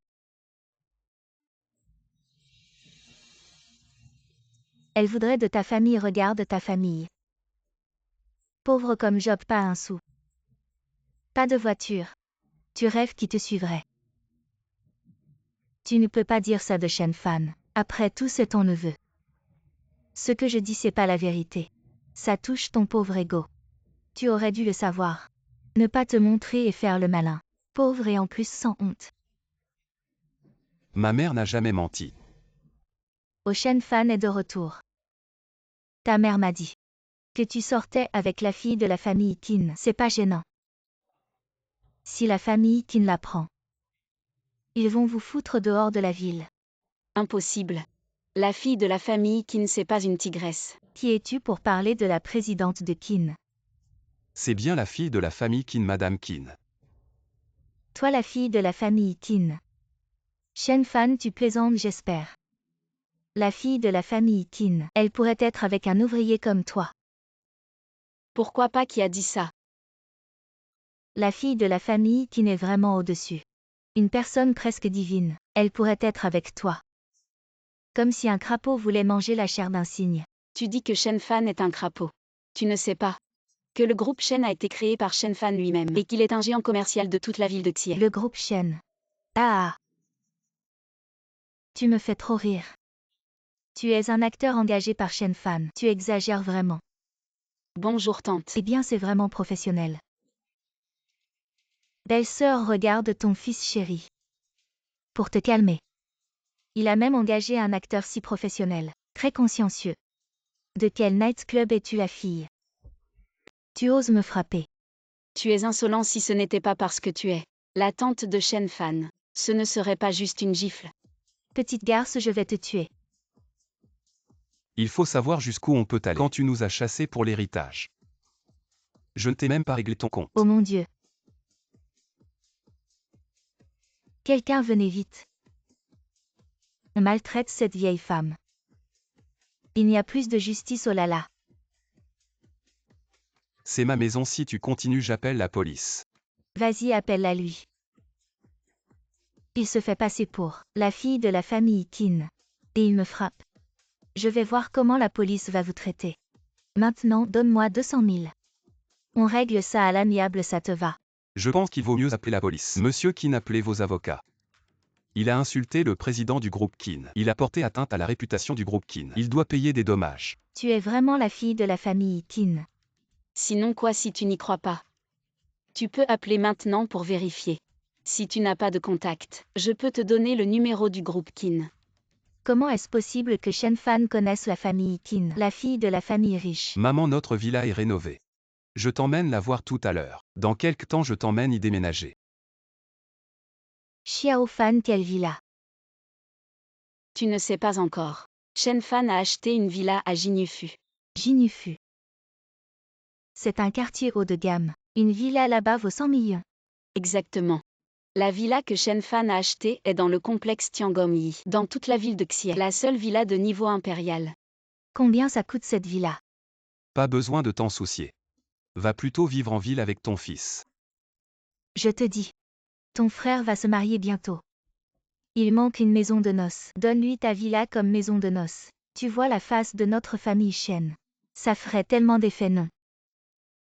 Elle voudrait de ta famille, regarde ta famille. Pauvre comme Job, pas un sou. Pas de voiture. Tu rêves qui te suivrait. Tu ne peux pas dire ça de Shen Fan. Après tout, c'est ton neveu. Ce que je dis, c'est pas la vérité. Ça touche ton pauvre ego. Tu aurais dû le savoir. Ne pas te montrer et faire le malin. Pauvre et en plus sans honte. Ma mère n'a jamais menti. Oh, Shen Fan est de retour. Ta mère m'a dit que tu sortais avec la fille de la famille Qin. C'est pas gênant. Si la famille Qin l'apprend, ils vont vous foutre dehors de la ville. Impossible. La fille de la famille Qin n'est pas une tigresse. Qui es-tu pour parler de la présidente de Qin? C'est bien la fille de la famille Qin, Madame Qin. Toi la fille de la famille Qin. Shen Fan, tu plaisantes j'espère. La fille de la famille Qin. Elle pourrait être avec un ouvrier comme toi. Pourquoi pas? Qui a dit ça? La fille de la famille Qin est vraiment au-dessus. Une personne presque divine. Elle pourrait être avec toi. Comme si un crapaud voulait manger la chair d'un cygne. Tu dis que Shen Fan est un crapaud. Tu ne sais pas que le groupe Shen a été créé par Shen Fan lui-même et qu'il est un géant commercial de toute la ville de Xie. Le groupe Shen. Ah. Tu me fais trop rire. Tu es un acteur engagé par Shen Fan. Tu exagères vraiment. Bonjour tante. Eh bien, c'est vraiment professionnel. Belle-sœur, regarde ton fils chéri. Pour te calmer. Il a même engagé un acteur si professionnel, très consciencieux. De quel nightclub es-tu la fille? Tu oses me frapper. Tu es insolent. Si ce n'était pas parce que tu es la tante de Shen Fan, ce ne serait pas juste une gifle. Petite garce, je vais te tuer. Il faut savoir jusqu'où on peut aller quand tu nous as chassés pour l'héritage. Je ne t'ai même pas réglé ton compte. Oh mon Dieu. Quelqu'un venez vite. On maltraite cette vieille femme. Il n'y a plus de justice, oh là là. C'est ma maison, si tu continues j'appelle la police. Vas-y, appelle-la lui. Il se fait passer pour la fille de la famille Qin. Et il me frappe. Je vais voir comment la police va vous traiter. Maintenant, donne-moi 200 000. On règle ça à l'amiable, ça te va? Je pense qu'il vaut mieux appeler la police. Monsieur Qin, appelez vos avocats. Il a insulté le président du groupe Qin. Il a porté atteinte à la réputation du groupe Qin. Il doit payer des dommages. Tu es vraiment la fille de la famille Qin. Sinon quoi si tu n'y crois pas? Tu peux appeler maintenant pour vérifier. Si tu n'as pas de contact, je peux te donner le numéro du groupe Qin. Comment est-ce possible que Shen Fan connaisse la famille Qin, la fille de la famille riche? Maman, notre villa est rénovée. Je t'emmène la voir tout à l'heure. Dans quelque temps je t'emmène y déménager. Xiao Fan, quelle villa? Tu ne sais pas encore. Shen Fan a acheté une villa à Jinufu. Jinufu. C'est un quartier haut de gamme. Une villa là-bas vaut 100 millions. Exactement. La villa que Shen Fan a achetée est dans le complexe Tiangongyi, dans toute la ville de Xie, la seule villa de niveau impérial. Combien ça coûte cette villa? Pas besoin de t'en soucier. Va plutôt vivre en ville avec ton fils. Je te dis. Ton frère va se marier bientôt. Il manque une maison de noces. Donne-lui ta villa comme maison de noces. Tu vois la face de notre famille Shen. Ça ferait tellement d'effet, non?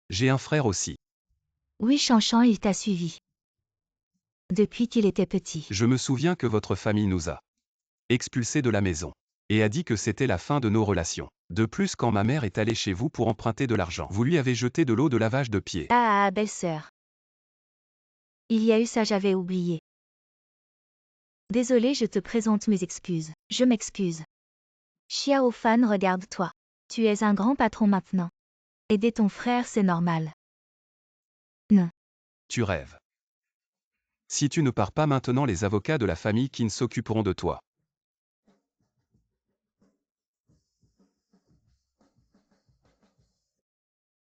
J'ai un frère aussi. Oui, Chanchan, il t'a suivi. Depuis qu'il était petit. Je me souviens que votre famille nous a expulsés de la maison. Et a dit que c'était la fin de nos relations. De plus, quand ma mère est allée chez vous pour emprunter de l'argent, vous lui avez jeté de l'eau de lavage de pied. Ah, belle-sœur. Il y a eu ça, j'avais oublié. Désolé, je te présente mes excuses. Je m'excuse. Xiao Fan, regarde-toi. Tu es un grand patron maintenant. Aider ton frère, c'est normal. Non. Tu rêves. Si tu ne pars pas maintenant, les avocats de la famille Qin s'occuperont de toi.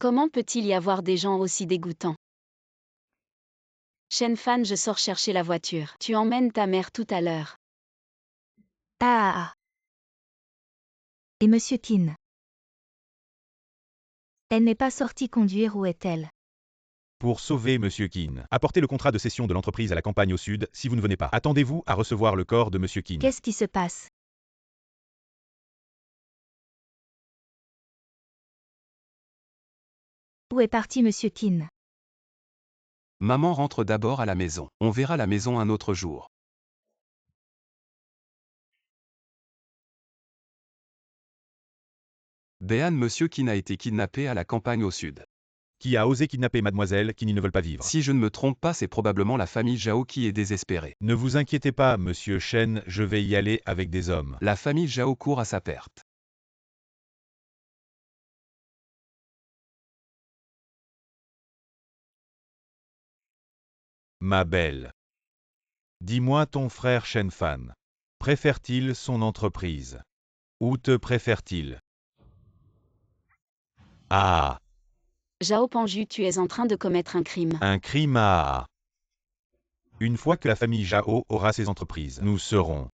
Comment peut-il y avoir des gens aussi dégoûtants? Shen Fan, je sors chercher la voiture. Tu emmènes ta mère tout à l'heure. Ah. Et Monsieur Qin? Elle n'est pas sortie conduire, où est-elle? Pour sauver Monsieur Qin, apportez le contrat de cession de l'entreprise à la campagne au sud. Si vous ne venez pas, attendez-vous à recevoir le corps de Monsieur Qin. Qu'est-ce qui se passe? Où est parti Monsieur Qin? Maman rentre d'abord à la maison. On verra la maison un autre jour. Béan, Monsieur Qin a été kidnappé à la campagne au sud. Qui a osé kidnapper mademoiselle qui n'y ne veulent pas vivre? Si je ne me trompe pas, c'est probablement la famille Zhao qui est désespérée. Ne vous inquiétez pas, Monsieur Shen, je vais y aller avec des hommes. La famille Zhao court à sa perte. Ma belle. Dis-moi, ton frère Shen Fan. Préfère-t-il son entreprise? Ou te préfère-t-il? Ah, Zhao Panju, tu es en train de commettre un crime. un crime à... Une fois que la famille Zhao aura ses entreprises, nous serons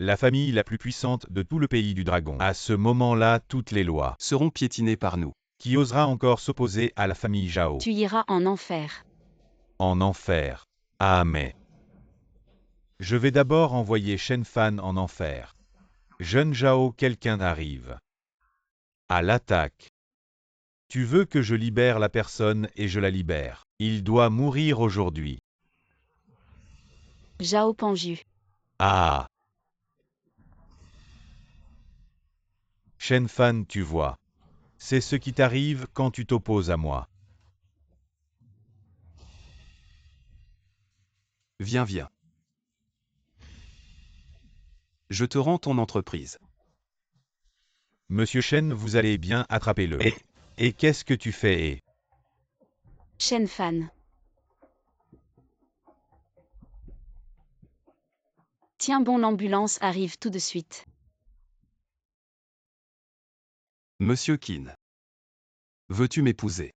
La famille la plus puissante de tout le pays du dragon. À ce moment-là, toutes les lois. seront piétinées par nous. Qui osera encore s'opposer à la famille Zhao? Tu iras en enfer. En enfer. Ah mais. Je vais d'abord envoyer Shen Fan en enfer. Jeune Zhao, quelqu'un arrive. À l'attaque. Tu veux que je libère la personne et je la libère. Il doit mourir aujourd'hui. Zhao Panju. Ah. Shen Fan, tu vois. C'est ce qui t'arrive quand tu t'opposes à moi. Viens, viens. Je te rends ton entreprise. Monsieur Shen, vous allez bien, attrapez-le. Et qu'est-ce que tu fais? Shen Fan. Tiens bon, l'ambulance arrive tout de suite. Monsieur Qin. Veux-tu m'épouser?